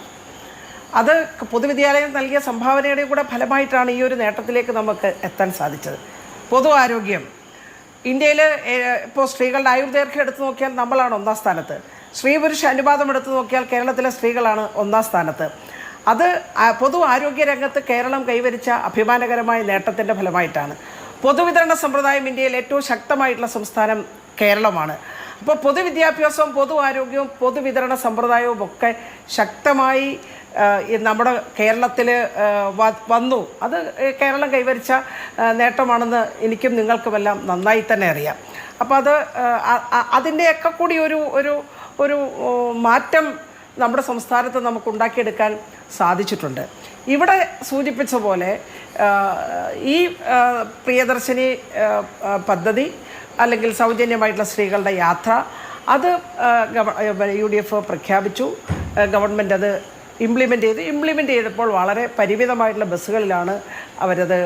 അത് പൊതുവിദ്യാലയം നൽകിയ സംഭാവനയുടെ കൂടെ ഫലമായിട്ടാണ് ഈ ഒരു നേട്ടത്തിലേക്ക് നമുക്ക് എത്താൻ സാധിച്ചത്. പൊതു ആരോഗ്യം ഇന്ത്യയിൽ ഇപ്പോൾ സ്ത്രീകളുടെ ആയുർദൈർഘ്യം എടുത്തു നോക്കിയാൽ നമ്മളാണ് 1ാം സ്ഥാനത്ത്. സ്ത്രീ പുരുഷ അനുപാതം എടുത്തു നോക്കിയാൽ കേരളത്തിലെ സ്ത്രീകളാണ് 1ാം സ്ഥാനത്ത്. അത് പൊതു ആരോഗ്യ രംഗത്ത് കേരളം കൈവരിച്ച അഭിമാനകരമായ നേട്ടത്തിൻ്റെ ഫലമായിട്ടാണ്. പൊതുവിതരണ സമ്പ്രദായം ഇന്ത്യയിൽ ഏറ്റവും ശക്തമായിട്ടുള്ള സംസ്ഥാനം കേരളമാണ്. അപ്പോൾ പൊതുവിദ്യാഭ്യാസവും പൊതു ആരോഗ്യവും പൊതുവിതരണ സമ്പ്രദായവും ഒക്കെ ശക്തമായി നമ്മുടെ കേരളത്തിൽ വന്നു. അത് കേരളം കൈവരിച്ച നേട്ടമാണെന്ന് എനിക്കും നിങ്ങൾക്കുമെല്ലാം നന്നായി തന്നെ അറിയാം. അപ്പോൾ അതിൻ്റെയൊക്കെ കൂടി ഒരു മാറ്റം നമ്മുടെ സംസ്ഥാനത്ത് നമുക്ക് ഉണ്ടാക്കിയെടുക്കാൻ സാധിച്ചിട്ടുണ്ട്. ഇവിടെ സൂചിപ്പിച്ച പോലെ ഈ പ്രിയദർശിനി പദ്ധതി അല്ലെങ്കിൽ സൗജന്യമായിട്ടുള്ള സ്ത്രീകളുടെ യാത്ര അത് UDF പ്രഖ്യാപിച്ചു. ഗവൺമെൻറ് അത് ഇംപ്ലിമെൻ്റ് ചെയ്തപ്പോൾ വളരെ പരിമിതമായിട്ടുള്ള ബസ്സുകളിലാണ് അവരത്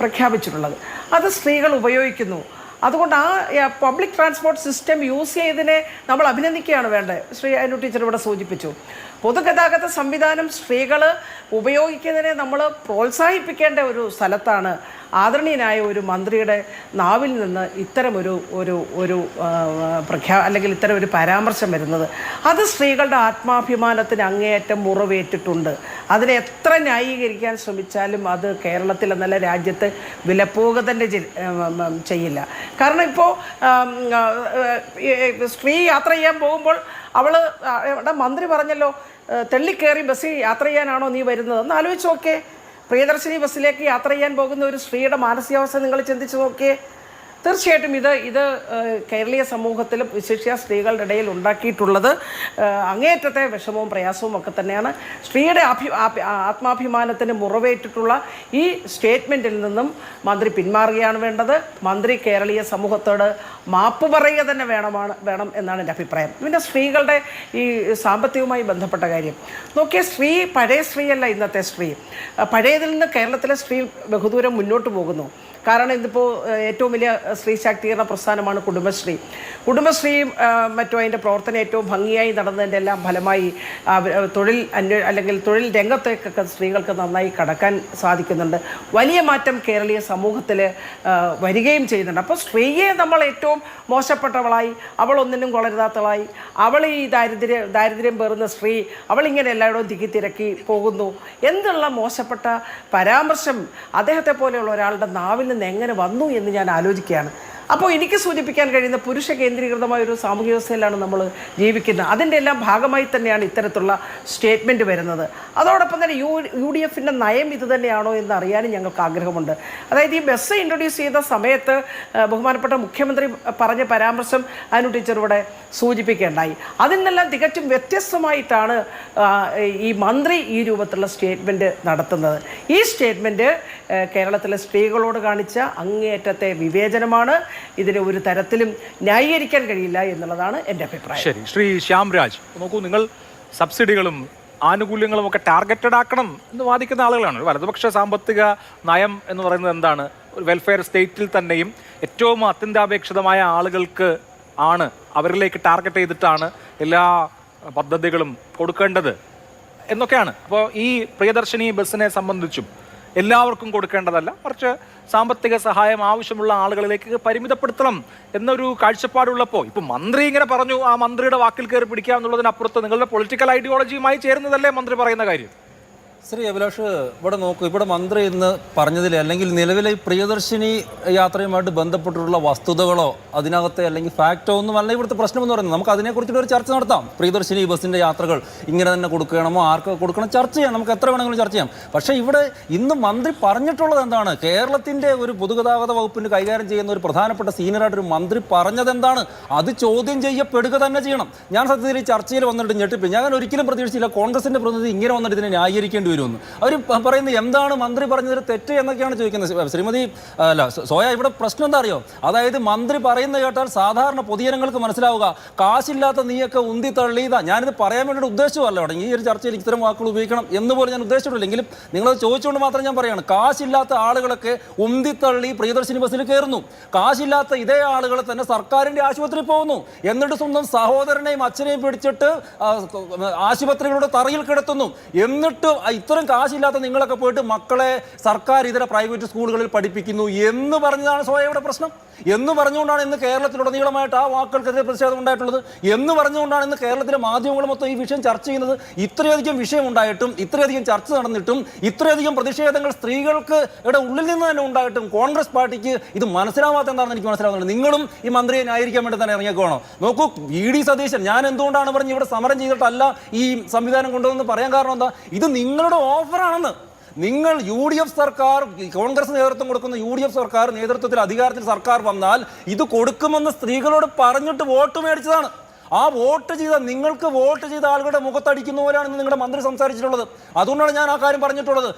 പ്രഖ്യാപിച്ചിട്ടുള്ളത്. അത് സ്ത്രീകൾ ഉപയോഗിക്കുന്നു. അതുകൊണ്ട് പബ്ലിക് ട്രാൻസ്പോർട്ട് സിസ്റ്റം യൂസ് ചെയ്തതിനെ നമ്മൾ അഭിനന്ദിക്കുകയാണ് വേണ്ടത്. ശ്രീ അനു ടീച്ചർ ഇവിടെ സൂചിപ്പിച്ചു. പൊതുഗതാഗത സംവിധാനം സ്ത്രീകൾ ഉപയോഗിക്കുന്നതിനെ നമ്മൾ പ്രോത്സാഹിപ്പിക്കേണ്ട ഒരു സ്ഥലത്താണ് ആദരണീയനായ ഒരു മന്ത്രിയുടെ നാവിൽ നിന്ന് ഇത്തരമൊരു അല്ലെങ്കിൽ ഇത്തരം ഒരു പരാമർശം വരുന്നത്. അത് സ്ത്രീകളുടെ ആത്മാഭിമാനത്തിന് അങ്ങേയറ്റം മുറിവേറ്റിട്ടുണ്ട്. അതിനെ എത്ര ന്യായീകരിക്കാൻ ശ്രമിച്ചാലും അത് കേരളത്തിൽ എന്നല്ല രാജ്യത്ത് വിലപ്പോക തന്നെ ചെയ്യില്ല. കാരണം ഇപ്പോൾ സ്ത്രീ യാത്ര ചെയ്യാൻ പോകുമ്പോൾ മന്ത്രി പറഞ്ഞല്ലോ, തെള്ളിക്കയറി ബസ്സിൽ യാത്ര ചെയ്യാനാണോ നീ വരുന്നത് എന്ന് ആലോചിച്ച് നോക്കേ. പ്രിയദർശിനി ബസ്സിലേക്ക് യാത്ര ചെയ്യാൻ പോകുന്ന ഒരു സ്ത്രീയുടെ മാനസികാവസ്ഥ നിങ്ങൾ ചിന്തിച്ച് നോക്കിയേ. തീർച്ചയായിട്ടും ഇത് കേരളീയ സമൂഹത്തിൽ വിശേഷിച്ച സ്ത്രീകളുടെ ഇടയിൽ ഉണ്ടാക്കിയിട്ടുള്ളത് അങ്ങേയറ്റത്തെ വിഷമവും പ്രയാസവും ഒക്കെ തന്നെയാണ്. സ്ത്രീയുടെ ആത്മാഭിമാനത്തിന് മുറിവേറ്റിട്ടുള്ള ഈ സ്റ്റേറ്റ്മെൻറ്റിൽ നിന്നും മന്ത്രി പിന്മാറുകയാണ് വേണ്ടത്. മന്ത്രി കേരളീയ സമൂഹത്തോട് മാപ്പ് പറയുക തന്നെ വേണം എന്നാണ് എൻ്റെ അഭിപ്രായം. പിന്നെ സ്ത്രീകളുടെ ഈ സാമ്പത്തികവുമായി ബന്ധപ്പെട്ട കാര്യം നോക്കിയാൽ പഴയ സ്ത്രീയല്ല ഇന്നത്തെ സ്ത്രീ. പഴയതിൽ നിന്ന് കേരളത്തിലെ സ്ത്രീ ബഹുദൂരം മുന്നോട്ട് പോകുന്നു. കാരണം ഇതിപ്പോൾ ഏറ്റവും വലിയ സ്ത്രീ ശാക്തീകരണ പ്രസ്ഥാനമാണ് കുടുംബശ്രീയും മറ്റും അതിൻ്റെ പ്രവർത്തനം ഏറ്റവും ഭംഗിയായി നടന്നതിൻ്റെ എല്ലാം ഫലമായി അല്ലെങ്കിൽ തൊഴിൽ രംഗത്തേക്കൊക്കെ സ്ത്രീകൾക്ക് നന്നായി കടക്കാൻ സാധിക്കുന്നുണ്ട്. വലിയ മാറ്റം കേരളീയ സമൂഹത്തിൽ വരികയും ചെയ്യുന്നുണ്ട്. അപ്പോൾ സ്ത്രീയെ നമ്മൾ ഏറ്റവും മോശപ്പെട്ടവളായി, അവൾ ഒന്നിനും കൊളരുതാത്തവളായി, അവൾ ഈ ദാരിദ്ര്യം പേറുന്ന സ്ത്രീ, അവളിങ്ങനെ എല്ലായിടവും തിരക്കി പോകുന്നു എന്നുള്ള മോശപ്പെട്ട പരാമർശം അദ്ദേഹത്തെ പോലെയുള്ള ഒരാളുടെ നാവിൽ നിന്ന് എങ്ങനെ വന്നു എന്ന് ഞാൻ ആലോചിക്കുകയാണ്. അപ്പോൾ എനിക്ക് സൂചിപ്പിക്കാൻ കഴിയുന്ന പുരുഷ കേന്ദ്രീകൃതമായ ഒരു സാമൂഹ്യ വ്യവസ്ഥയിലാണ് നമ്മൾ ജീവിക്കുന്നത്. അതിൻ്റെ എല്ലാം ഭാഗമായി തന്നെയാണ് ഇത്തരത്തിലുള്ള സ്റ്റേറ്റ്മെൻറ്റ് വരുന്നത്. അതോടൊപ്പം തന്നെ UDFൻ്റെ നയം ഇത് തന്നെയാണോ എന്ന് അറിയാനും ഞങ്ങൾക്ക് ആഗ്രഹമുണ്ട്. അതായത് ഈ ബസ് ഇൻട്രൊഡ്യൂസ് ചെയ്ത സമയത്ത് ബഹുമാനപ്പെട്ട മുഖ്യമന്ത്രി പറഞ്ഞ പരാമർശം അനു ടീച്ചർ ഇവിടെ സൂചിപ്പിക്കേണ്ടായി. അതിൽ നിന്നെല്ലാം തികച്ചും വ്യത്യസ്തമായിട്ടാണ് ഈ മന്ത്രി ഈ രൂപത്തിലുള്ള സ്റ്റേറ്റ്മെൻറ്റ് നടത്തുന്നത്. ഈ സ്റ്റേറ്റ്മെൻറ്റ് കേരളത്തിലെ സ്ത്രീകളോട് കാണിച്ച അങ്ങേയറ്റത്തെ വിവേചനമാണ്. ഇതിനെ ഒരു തരത്തിലും ന്യായീകരിക്കാൻ കഴിയില്ല എന്നുള്ളതാണ് എൻ്റെ അഭിപ്രായം. ശരി, ശ്രീ ശ്യാംരാജ്, നോക്കൂ, നിങ്ങൾ സബ്സിഡികളും ആനുകൂല്യങ്ങളും ഒക്കെ ടാർഗറ്റഡ് ആക്കണം എന്ന് വാദിക്കുന്ന ആളുകളാണ്. വലതുപക്ഷ സാമ്പത്തിക നയം എന്ന് പറയുന്നത് എന്താണ്? വെൽഫെയർ സ്റ്റേറ്റിൽ തന്നെയും ഏറ്റവും അത്യന്താപേക്ഷിതമായ ആളുകൾക്ക് അവരിലേക്ക് ടാർഗറ്റ് ചെയ്തിട്ടാണ് എല്ലാ പദ്ധതികളും കൊടുക്കേണ്ടത് എന്നൊക്കെയാണ്. അപ്പോൾ ഈ പ്രിയദർശിനി ബസ്സിനെ സംബന്ധിച്ചും എല്ലാവർക്കും കൊടുക്കേണ്ടതല്ല, മറിച്ച് സാമ്പത്തിക സഹായം ആവശ്യമുള്ള ആളുകളിലേക്ക് പരിമിതപ്പെടുത്തണം എന്നൊരു കാഴ്ചപ്പാടുള്ളപ്പോൾ ഇപ്പം മന്ത്രി ഇങ്ങനെ പറഞ്ഞു, ആ മന്ത്രിയുടെ വാക്കിൽ കയറി പിടിക്കുക എന്നുള്ളതിനപ്പുറത്ത് നിങ്ങളുടെ പൊളിറ്റിക്കൽ ഐഡിയോളജിയുമായി ചേരുന്നതല്ലേ മന്ത്രി പറയുന്ന കാര്യം? ശ്രീ അഭിലാഷ്, ഇവിടെ നോക്കൂ, ഇവിടെ മന്ത്രി ഇന്ന് പറഞ്ഞതിൽ അല്ലെങ്കിൽ നിലവിലെ പ്രിയദർശിനി യാത്രയുമായിട്ട് ബന്ധപ്പെട്ടിട്ടുള്ള വസ്തുതകളോ അതിനകത്തെ അല്ലെങ്കിൽ ഫാക്റ്റോ ഒന്നുമല്ല ഇവിടുത്തെ പ്രശ്നമെന്ന് പറയുന്നത്. നമുക്ക് അതിനെക്കുറിച്ചിട്ട് ഒരു ചർച്ച നടത്താം. പ്രിയദർശിനി ബസ്സിൻ്റെ യാത്രകൾ ഇങ്ങനെ തന്നെ കൊടുക്കണമോ, ആർക്ക് കൊടുക്കണം, ചർച്ച ചെയ്യാം, നമുക്ക് എത്ര വേണമെങ്കിലും ചർച്ച ചെയ്യാം. പക്ഷേ ഇവിടെ ഇന്ന് മന്ത്രി പറഞ്ഞിട്ടുള്ളത് എന്താണ്? കേരളത്തിൻ്റെ ഒരു പൊതുഗതാഗത വകുപ്പിന് കൈകാര്യം ചെയ്യുന്ന ഒരു പ്രധാനപ്പെട്ട സീനിയറായിട്ടൊരു മന്ത്രി പറഞ്ഞത് എന്താണ്? അത് ചോദ്യം ചെയ്യപ്പെടുക തന്നെ ചെയ്യണം. ഞാൻ സത്യത്തിൽ ഈ ചർച്ചയിൽ വന്നിട്ട് ഞെട്ടിപ്പോയി. ഞാൻ ഒരിക്കലും പ്രതീക്ഷിച്ചില്ല കോൺഗ്രസിൻ്റെ പ്രതിനിധി ഇങ്ങനെ വന്നിട്ട് ഇതിനെ ന്യായീകരിക്കേണ്ടി വരുമെന്ന്. അവർ പറയുന്നത് എന്താണ് മന്ത്രി പറഞ്ഞതിൽ തെറ്റ് എന്നൊക്കെയാണ് ചോദിക്കുന്നത്. ശ്രീമതി സോയ, ഇവിടെ പ്രശ്നം എന്താ അറിയോ? അതായത് മന്ത്രി പറയുന്നത് കേട്ടാൽ സാധാരണ പൊതുജനങ്ങൾക്ക് മനസ്സിലാവുക കാശില്ലാത്ത നീയൊക്കെ ഉന്തി തള്ളിയതാ. ഞാനിത് പറയാൻ വേണ്ടിയിട്ട് ഉദ്ദേശിച്ചതല്ല. അവിടെ ഈ ഒരു ചർച്ചയിൽ ഇത്തരം വാക്കുകൾ ഉപയോഗിക്കണം എന്ന് പോലും ഞാൻ ഉദ്ദേശിച്ചിട്ടില്ലെങ്കിലും നിങ്ങളത് ചോദിച്ചുകൊണ്ട് മാത്രം ഞാൻ പറയുകയാണ്. കാശില്ലാത്ത ആളുകളൊക്കെ ഉന്തിത്തള്ളി പ്രിയദർശിനി ബസ്സിൽ കയറുന്നു. കാശില്ലാത്ത ഇതേ ആളുകൾ തന്നെ സർക്കാരിൻ്റെ ആശുപത്രിയിൽ പോകുന്നു. എന്നിട്ട് സ്വന്തം സഹോദരനെയും അച്ഛനെയും പിടിച്ചിട്ട് ആശുപത്രികളുടെ തറയിൽ കിടത്തുന്നു. എന്നിട്ട് ഇത്തരം കാശില്ലാത്ത നിങ്ങളൊക്കെ പോയിട്ട് മക്കളെ സർക്കാർ ഇതര പ്രൈവറ്റ് സ്കൂളുകളിൽ പഠിപ്പിക്കുന്നു എന്ന് പറഞ്ഞതാണ് സോയയുടെ പ്രശ്നം. എന്ന് പറഞ്ഞുകൊണ്ടാണ് ഇന്ന് കേരളത്തിലുടനീളമായിട്ട് ആ വാക്കുകൾക്കെതിരെ പ്രതിഷേധം ഉണ്ടായിട്ടുള്ളത്. എന്ന് പറഞ്ഞുകൊണ്ടാണ് ഇന്ന് കേരളത്തിലെ മാധ്യമങ്ങൾ മൊത്തം ഈ വിഷയം ചർച്ച ചെയ്യുന്നത്. ഇത്രയധികം വിഷയം ഉണ്ടായിട്ടും, ഇത്രയധികം ചർച്ച നടന്നിട്ടും, ഇത്രയധികം പ്രതിഷേധങ്ങൾ സ്ത്രീകൾക്ക് ഇവിടെ ഉള്ളിൽ നിന്ന് തന്നെ ഉണ്ടായിട്ടും കോൺഗ്രസ് പാർട്ടിക്ക് ഇത് മനസ്സിലാവാത്ത എന്താണെന്ന് എനിക്ക് മനസ്സിലാവുന്നുണ്ട്. നിങ്ങളും ഈ മന്ത്രിയെ ന്യായീകരിക്കാൻ വേണ്ടി തന്നെ ഇറങ്ങിയേക്കോണോ? നോക്കൂ, വി.ഡി. സതീശൻ ഞാൻ എന്തുകൊണ്ടാണ് പറഞ്ഞ് ഇവിടെ സമരം ചെയ്തിട്ടല്ല ഈ സംവിധാനം കൊണ്ടുവന്ന് പറയാൻ കാരണം എന്താ? ഇത് നിങ്ങളുടെ ഓഫറാണെന്ന്. നിങ്ങൾ UDF സർക്കാർ, കോൺഗ്രസ് നേതൃത്വം കൊടുക്കുന്ന UDF സർക്കാർ നേതൃത്വത്തിൽ അധികാരത്തിൽ സർക്കാർ വന്നാൽ ഇത് കൊടുക്കുമെന്ന് സ്ത്രീകളോട് പറഞ്ഞിട്ട് വോട്ട് മേടിച്ചതാണ്. ആ വോട്ട് ചെയ്ത നിങ്ങൾക്ക് വോട്ട് ചെയ്ത ആളുകളുടെ മുഖത്തടിക്കുന്ന പോലെയാണ് നിങ്ങളുടെ മന്ത്രി സംസാരിച്ചിട്ടുള്ളത്. അതുകൊണ്ടാണ് ഞാൻ ആ കാര്യം പറഞ്ഞിട്ടുള്ളത്.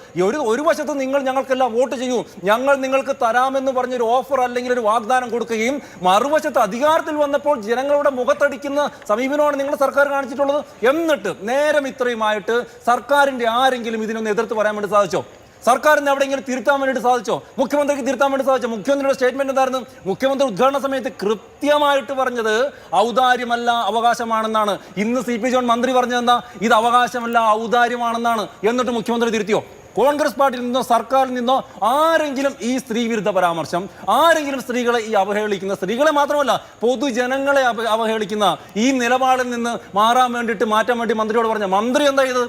ഒരു വശത്ത് നിങ്ങൾ ഞങ്ങൾക്കെല്ലാം വോട്ട് ചെയ്യൂ, ഞങ്ങൾ നിങ്ങൾക്ക് തരാമെന്ന് പറഞ്ഞൊരു ഓഫർ അല്ലെങ്കിൽ ഒരു വാഗ്ദാനം കൊടുക്കുകയും മറുവശത്ത് അധികാരത്തിൽ വന്നപ്പോൾ ജനങ്ങളുടെ മുഖത്തടിക്കുന്ന സമീപനമാണ് നിങ്ങളുടെ സർക്കാർ കാണിച്ചിട്ടുള്ളത്. എന്നിട്ട് നേരം ഇത്രയുമായിട്ട് സർക്കാരിൻ്റെ ആരെങ്കിലും ഇതിനൊന്ന് എതിർത്ത് പറയാൻ വേണ്ടി സാധിച്ചോ? സർക്കാരിന് എവിടെയെങ്കിലും തിരുത്താൻ വേണ്ടിയിട്ട് സാധിച്ചോ? മുഖ്യമന്ത്രിക്ക് തിരുത്താൻ വേണ്ടി സാധിച്ചോ? മുഖ്യമന്ത്രിയുടെ സ്റ്റേറ്റ്മെന്റ് എന്തായിരുന്നു? മുഖ്യമന്ത്രി ഉദ്ഘാടന സമയത്ത് കൃത്യമായിട്ട് പറഞ്ഞത് ഔദാര്യമല്ല അവകാശമാണെന്നാണ്. ഇന്ന് CP ജോൺ മന്ത്രി പറഞ്ഞത് എന്താ? ഇത് അവകാശമല്ല ഔദാര്യമാണെന്നാണ്. എന്നിട്ട് മുഖ്യമന്ത്രി തിരുത്തിയോ? കോൺഗ്രസ് പാർട്ടിയിൽ നിന്നോ സർക്കാരിൽ നിന്നോ ആരെങ്കിലും ഈ സ്ത്രീ വിരുദ്ധ പരാമർശം, ആരെങ്കിലും സ്ത്രീകളെ ഈ അവഹേളിക്കുന്ന, സ്ത്രീകളെ മാത്രമല്ല പൊതുജനങ്ങളെ അവഹേളിക്കുന്ന ഈ നിലപാടിൽ നിന്ന് മാറാൻ വേണ്ടിയിട്ട് മാറ്റാൻ വേണ്ടി മന്ത്രിയോട് പറഞ്ഞ മന്ത്രി എന്താ ചെയ്തത്?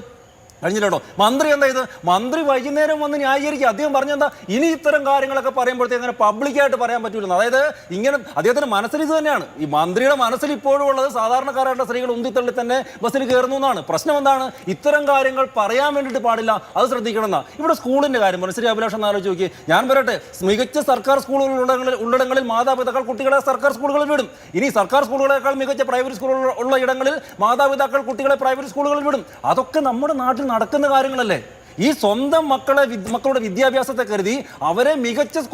കഴിഞ്ഞില്ലോ. മന്ത്രി എന്താ ഇത്? മന്ത്രി വൈകുന്നേരം വന്ന് ന്യായീകരിക്കുക. അദ്ദേഹം പറഞ്ഞെന്താ? ഇനി ഇത്തരം കാര്യങ്ങളൊക്കെ പറയുമ്പോഴത്തേക്ക് അങ്ങനെ പബ്ലിക്കായിട്ട് പറയാൻ പറ്റൂലെന്ന്. അതായത് ഇങ്ങനെ അദ്ദേഹത്തിന്റെ മനസ്സിൽ ഇത് തന്നെയാണ്. ഈ മന്ത്രിയുടെ മനസ്സിൽ ഇപ്പോഴും ഉള്ളത് സാധാരണക്കാരായിട്ടുള്ള സ്ത്രീകൾ ഉന്തിത്തള്ളി തന്നെ ബസ്സിൽ കയറുന്നു എന്നാണ്. പ്രശ്നം എന്താണ്? ഇത്തരം കാര്യങ്ങൾ പറയാൻ വേണ്ടിയിട്ട് പാടില്ല, അത് ശ്രദ്ധിക്കണം എന്നാ. ഇവിടെ സ്കൂളിന്റെ കാര്യം പറഞ്ഞു. ശ്രീ അഭിലാഷ് ഒന്ന് ആലോചിച്ച് നോക്കി. ഞാൻ പറയട്ടെ, മികച്ച സർക്കാർ സ്കൂളുകൾ ഉള്ളിടങ്ങളിൽ മാതാപിതാക്കൾ കുട്ടികളെ സർക്കാർ സ്കൂളുകളിൽ വിടും. ഇനി സർക്കാർ സ്കൂളുകളെക്കാൾ മികച്ച പ്രൈവറ്റ് സ്കൂളുകൾ ഉള്ള ഇടങ്ങളിൽ മാതാപിതാക്കൾ കുട്ടികളെ പ്രൈവറ്റ് സ്കൂളുകളിൽ വിടും. അതൊക്കെ നമ്മുടെ നാട്ടിൽ നടക്കുന്ന കാര്യങ്ങളല്ലേ? ഈ സ്വന്തം മക്കളുടെ വിദ്യാഭ്യാസത്തെ കരുതി അവരെ മികച്ച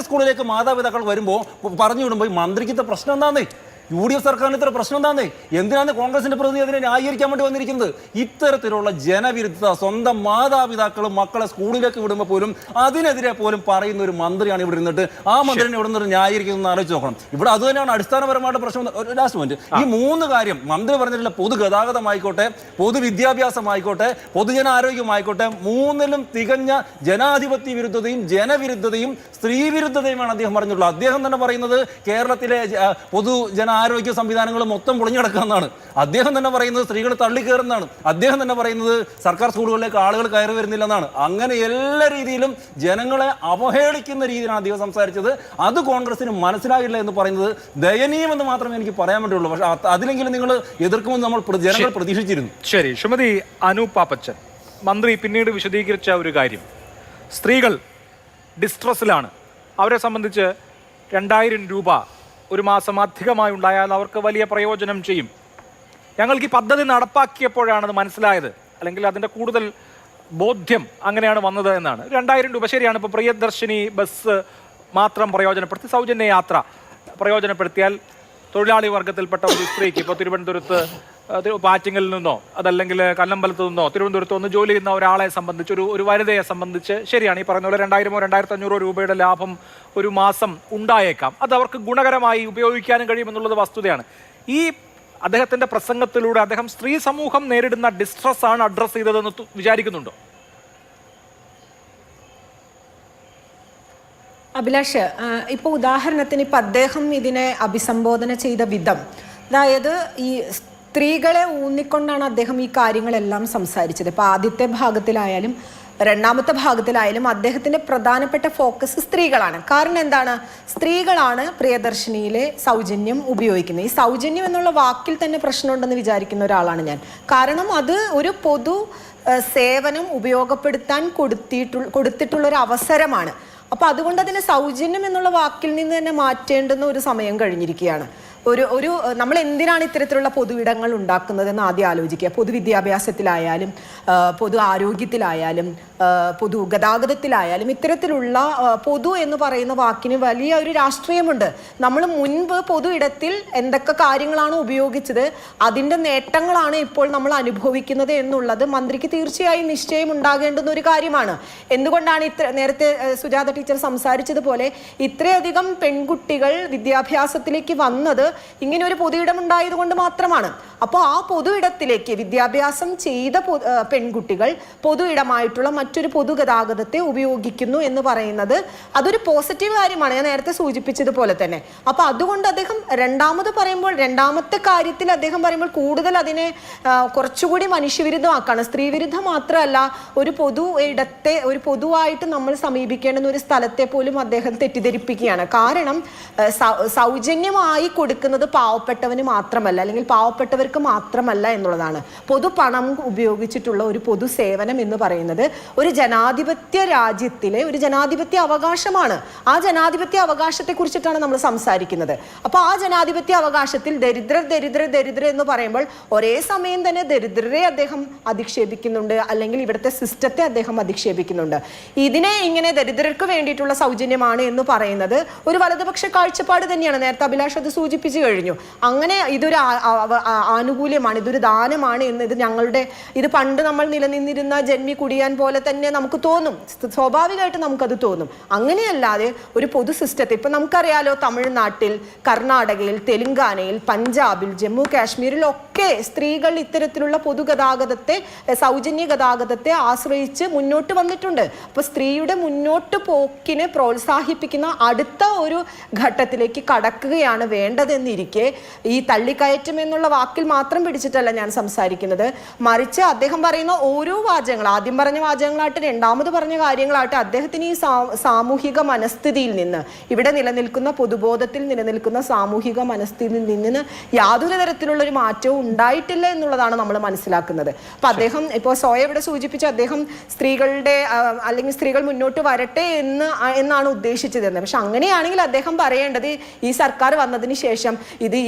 സ്കൂളിലേക്ക് മാതാപിതാക്കൾ വരുമ്പോൾ പറഞ്ഞു വിടുമ്പോൾ മന്ത്രിക്കത്തെ പ്രശ്നം എന്താന്നേ? UDF സർക്കാരിന് ഇത്ര പ്രശ്നം എന്താന്നേ? എന്തിനാണ് കോൺഗ്രസിന്റെ പ്രതിനിധി അതിനെ ന്യായീകരിക്കാൻ വേണ്ടി വന്നിരിക്കുന്നത്? ഇത്തരത്തിലുള്ള ജനവിരുദ്ധ സ്വന്തം മാതാപിതാക്കളും മക്കളെ സ്കൂളിലേക്ക് വിടുമ്പോൾ പോലും അതിനെതിരെ പോലും പറയുന്ന ഒരു മന്ത്രിയാണ് ഇവിടെ ഇരുന്നിട്ട് ആ മന്ത്രിനെ ഇവിടെ നിന്ന് ന്യായീകരിക്കുന്നത് ആലോചിച്ച് നോക്കണം. ഇവിടെ അത് തന്നെയാണ് അടിസ്ഥാനപരമായിട്ട് പ്രശ്നം. ലാസ്റ്റ് പോയിന്റ്, ഈ മൂന്ന് കാര്യം മന്ത്രി പറഞ്ഞിട്ടുള്ള പൊതുഗതാഗതമായിക്കോട്ടെ, പൊതുവിദ്യാഭ്യാസമായിക്കോട്ടെ, പൊതുജനാരോഗ്യമായിക്കോട്ടെ, മൂന്നിലും തികഞ്ഞ ജനാധിപത്യ വിരുദ്ധതയും ജനവിരുദ്ധതയും സ്ത്രീവിരുദ്ധതയുമാണ് അദ്ദേഹം പറഞ്ഞിട്ടുള്ളത്. അദ്ദേഹം തന്നെ പറയുന്നത് കേരളത്തിലെ പൊതുജനാരോഗ്യ സംവിധാനങ്ങൾ മൊത്തം പൊളിഞ്ഞടക്കാമെന്നാണ്. അദ്ദേഹം തന്നെ പറയുന്നത് സ്ത്രീകൾ തള്ളിക്കയറുന്നതാണ്. അദ്ദേഹം തന്നെ പറയുന്നത് സർക്കാർ സ്കൂളുകളിലേക്ക് ആളുകൾ കയറി വരുന്നില്ലെന്നാണ്. അങ്ങനെ എല്ലാ രീതിയിലും ജനങ്ങളെ അവഹേളിക്കുന്ന രീതിയിലാണ് അദ്ദേഹം സംസാരിച്ചത്. അത് കോൺഗ്രസിന് മനസ്സിലാകില്ല എന്ന് പറയുന്നത് ദയനീയമെന്ന് മാത്രമേ എനിക്ക് പറയാൻ വേണ്ടിയുള്ളൂ. പക്ഷെ അതിലെങ്കിലും നിങ്ങൾ എതിർക്കുമെന്ന് ജനങ്ങൾ പ്രതീക്ഷിച്ചിരുന്നു. ശരി, ശ്രീമതി അനൂപ് പാപ്പച്ചൻ, മന്ത്രി പിന്നീട് വിശദീകരിച്ച ഒരു കാര്യം, സ്ത്രീകൾ ഡിസ്ട്രസ്സിലാണ്. അവരെ സംബന്ധിച്ച് 2000 രൂപ ഒരു മാസം അധികമായി ഉണ്ടായാൽ അവർക്ക് വലിയ പ്രയോജനം ചെയ്യും. ഞങ്ങൾക്ക് ഈ പദ്ധതി നടപ്പാക്കിയപ്പോഴാണത് മനസ്സിലായത്, അല്ലെങ്കിൽ അതിൻ്റെ കൂടുതൽ ബോധ്യം അങ്ങനെയാണ് വന്നത് എന്നാണ്. 2000 രൂപ ശരിയാണ്. ഇപ്പോൾ പ്രിയദർശിനി ബസ് മാത്രം പ്രയോജനപ്പെടുത്തി സൗജന്യ യാത്ര പ്രയോജനപ്പെടുത്തിയാൽ തൊഴിലാളി വർഗത്തിൽപ്പെട്ട ഒരു സ്ത്രീക്ക് ഇപ്പോൾ തിരുവനന്തപുരത്ത് പാറ്റിങ്ങിൽ നിന്നോ അതല്ലെങ്കിൽ കല്ലമ്പലത്ത് നിന്നോ തിരുവനന്തപുരത്ത് ഒന്ന് ജോലി ചെയ്യുന്ന ഒരാളെ സംബന്ധിച്ച്, ഒരു വനിതയെ സംബന്ധിച്ച് ശരിയാണ് ഈ പറയുന്ന പോലെ 2000 2500 രൂപയുടെ ലാഭം ഒരു മാസം ഉണ്ടായേക്കാം. അത് അവർക്ക് ഗുണകരമായി ഉപയോഗിക്കാനും കഴിയുമെന്നുള്ളത് വസ്തുതയാണ്. ഈ അദ്ദേഹത്തിന്റെ പ്രസംഗത്തിലൂടെ അദ്ദേഹം സ്ത്രീ സമൂഹം നേരിടുന്ന ഡിസ്ട്രസ് ആണ് അഡ്രസ് ചെയ്തതെന്ന് വിചാരിക്കുന്നുണ്ടോ? അഭിലാഷ്, ഇപ്പോൾ ഉദാഹരണത്തിന് ഇപ്പം അദ്ദേഹം ഇതിനെ അഭിസംബോധന ചെയ്ത വിധം, അതായത് ഈ സ്ത്രീകളെ ഊന്നിക്കൊണ്ടാണ് അദ്ദേഹം ഈ കാര്യങ്ങളെല്ലാം സംസാരിച്ചത്. ഇപ്പോൾ ആദ്യത്തെ ഭാഗത്തിലായാലും രണ്ടാമത്തെ ഭാഗത്തിലായാലും അദ്ദേഹത്തിൻ്റെ പ്രധാനപ്പെട്ട ഫോക്കസ് സ്ത്രീകളാണ്. കാരണം എന്താണ്? സ്ത്രീകളാണ് പ്രിയദർശിനിയിലെ സൗജന്യം ഉപയോഗിക്കുന്നത്. ഈ സൗജന്യം എന്നുള്ള വാക്കിൽ തന്നെ പ്രശ്നമുണ്ടെന്ന് വിചാരിക്കുന്ന ഒരാളാണ് ഞാൻ. കാരണം അത് ഒരു പൊതു സേവനം ഉപയോഗപ്പെടുത്താൻ കൊടുത്തിട്ടുള്ളൊരു അവസരമാണ്. അപ്പോൾ അതുകൊണ്ട് അതിന് സൗജന്യം എന്നുള്ള വാക്കിൽ നിന്ന് തന്നെ മാറ്റേണ്ടുന്ന ഒരു സമയം കഴിഞ്ഞിരിക്കുകയാണ്. നമ്മൾ എന്തിനാണ് ഇത്തരത്തിലുള്ള പൊതുവിടങ്ങൾ ഉണ്ടാക്കുന്നതെന്ന് ആദ്യം ആലോചിക്കുക. പൊതുവിദ്യാഭ്യാസത്തിലായാലും പൊതു ആരോഗ്യത്തിലായാലും പൊതു ഗതാഗതത്തിലായാലും ഇത്തരത്തിലുള്ള പൊതു എന്ന് പറയുന്ന വാക്കിന് വലിയ ഒരു രാഷ്ട്രീയമുണ്ട്. നമ്മൾ മുൻപ് പൊതു ഇടത്തിൽ എന്തൊക്കെ കാര്യങ്ങളാണ് ഉപയോഗിച്ചത്, അതിൻ്റെ നേട്ടങ്ങളാണ് ഇപ്പോൾ നമ്മൾ അനുഭവിക്കുന്നത് എന്നുള്ളത് മന്ത്രിക്ക് തീർച്ചയായും നിശ്ചയം ഉണ്ടാകേണ്ടുന്ന ഒരു കാര്യമാണ്. എന്തുകൊണ്ടാണ് നേരത്തെ സുജാത ടീച്ചർ സംസാരിച്ചതുപോലെ ഇത്രയധികം പെൺകുട്ടികൾ വിദ്യാഭ്യാസത്തിലേക്ക് വന്നത് ഇങ്ങനെ ഒരു പൊതു ഇടം ഉണ്ടായത് കൊണ്ട് മാത്രമാണ്. അപ്പോൾ ആ പൊതു ഇടത്തിലേക്ക് വിദ്യാഭ്യാസം ചെയ്ത പെൺകുട്ടികൾ പൊതു ഇടമായിട്ടുള്ള മറ്റൊരു പൊതുഗതാഗതത്തെ ഉപയോഗിക്കുന്നു എന്ന് പറയുന്നത് അതൊരു പോസിറ്റീവ് കാര്യമാണ്, ഞാൻ നേരത്തെ സൂചിപ്പിച്ചതുപോലെ തന്നെ. അപ്പോൾ അതുകൊണ്ട് അദ്ദേഹം രണ്ടാമത്തെ കാര്യത്തിൽ അദ്ദേഹം പറയുമ്പോൾ കൂടുതൽ അതിനെ കുറച്ചുകൂടി മനുഷ്യവിരുദ്ധമാക്കാണ്. സ്ത്രീവിരുദ്ധ മാത്രമല്ല, ഒരു പൊതു ഇടത്തെ ഒരു പൊതുവായിട്ട് നമ്മൾ സമീപിക്കേണ്ടുന്ന ഒരു സ്ഥലത്തെ പോലും അദ്ദേഹം തെറ്റിദ്ധരിപ്പിക്കുകയാണ്. കാരണം സൗജന്യമായി കൊടുക്കുന്നത് പാവപ്പെട്ടവന് മാത്രമല്ല, അല്ലെങ്കിൽ പാവപ്പെട്ടവർക്ക് മാത്രമല്ല എന്നുള്ളതാണ്. പൊതു പണം ഉപയോഗിച്ചിട്ടുള്ള ഒരു പൊതു സേവനം എന്ന് പറയുന്നത് ഒരു ജനാധിപത്യ രാജ്യത്തിലെ ഒരു ജനാധിപത്യ അവകാശമാണ്. ആ ജനാധിപത്യ അവകാശത്തെ കുറിച്ചിട്ടാണ് നമ്മൾ സംസാരിക്കുന്നത്. അപ്പോൾ ആ ജനാധിപത്യ അവകാശത്തിൽ ദരിദ്രർ എന്ന് പറയുമ്പോൾ ഒരേ സമയം തന്നെ ദരിദ്രരെ അദ്ദേഹം അധിക്ഷേപിക്കുന്നുണ്ട്, അല്ലെങ്കിൽ ഇവിടുത്തെ സിസ്റ്റത്തെ അദ്ദേഹം അധിക്ഷേപിക്കുന്നുണ്ട്. ഇതിനെ ഇങ്ങനെ ദരിദ്രർക്ക് വേണ്ടിയിട്ടുള്ള സൗജന്യമാണ് എന്ന് പറയുന്നത് ഒരു വലതുപക്ഷ കാഴ്ചപ്പാട് തന്നെയാണ്. നേരത്തെ അഭിലാഷ് അത് സൂചിപ്പിച്ചു കഴിഞ്ഞു. അങ്ങനെ ഇതൊരു ആനുകൂല്യമാണ്, ഇതൊരു ദാനമാണ് എന്ന് ഇത് പണ്ട് നമ്മൾ നിലനിന്നിരുന്ന ജന്മി കുടിയാൻ പോലെ തന്നെ നമുക്ക് തോന്നും, സ്വാഭാവികമായിട്ട് നമുക്കത് തോന്നും. അങ്ങനെയല്ലാതെ ഒരു പൊതു സിസ്റ്റത്തെ ഇപ്പം നമുക്കറിയാലോ, തമിഴ്നാട്ടിൽ, കർണാടകയിൽ, തെലുങ്കാനയിൽ, പഞ്ചാബിൽ, ജമ്മു കാശ്മീരിലൊക്കെ സ്ത്രീകൾ ഇത്തരത്തിലുള്ള പൊതുഗതാഗതത്തെ, സൗജന്യ ഗതാഗതത്തെ ആശ്രയിച്ച് മുന്നോട്ട് വന്നിട്ടുണ്ട്. അപ്പോൾ സ്ത്രീയുടെ മുന്നോട്ട് പോക്കിനെ പ്രോത്സാഹിപ്പിക്കുന്ന അടുത്ത ഒരു ഘട്ടത്തിലേക്ക് കടക്കുകയാണ് വേണ്ടതെന്നിരിക്കെ ഈ തള്ളിക്കയറ്റം എന്നുള്ള വാക്കിൽ മാത്രം പിടിച്ചിട്ടല്ല ഞാൻ സംസാരിക്കുന്നത്. മറിച്ച് അദ്ദേഹം പറയുന്ന ഓരോ വാചകങ്ങൾ, ആദ്യം പറഞ്ഞ വാചകങ്ങളായിട്ട് രണ്ടാമത് പറഞ്ഞ കാര്യങ്ങളായിട്ട് അദ്ദേഹത്തിന് ഈ സാമൂഹിക മനസ്ഥിതിയിൽ നിന്ന്, ഇവിടെ നിലനിൽക്കുന്ന പൊതുബോധത്തിൽ നിലനിൽക്കുന്ന സാമൂഹിക മനസ്ഥിതിയിൽ നിന്ന് യാതൊരു തരത്തിലുള്ള ഒരു മാറ്റവും ഉണ്ടായിട്ടില്ല എന്നുള്ളതാണ് നമ്മൾ മനസ്സിലാക്കുന്നത്. അപ്പൊ അദ്ദേഹം ഇപ്പോൾ സോയ ഇവിടെ സൂചിപ്പിച്ച അദ്ദേഹം സ്ത്രീകളുടെ അല്ലെങ്കിൽ സ്ത്രീകൾ മുന്നോട്ട് വരട്ടെ എന്നാണ് ഉദ്ദേശിച്ചതെന്ന്. പക്ഷെ അങ്ങനെയാണെങ്കിൽ അദ്ദേഹം പറയേണ്ടത് ഈ സർക്കാർ വന്നതിന് ശേഷം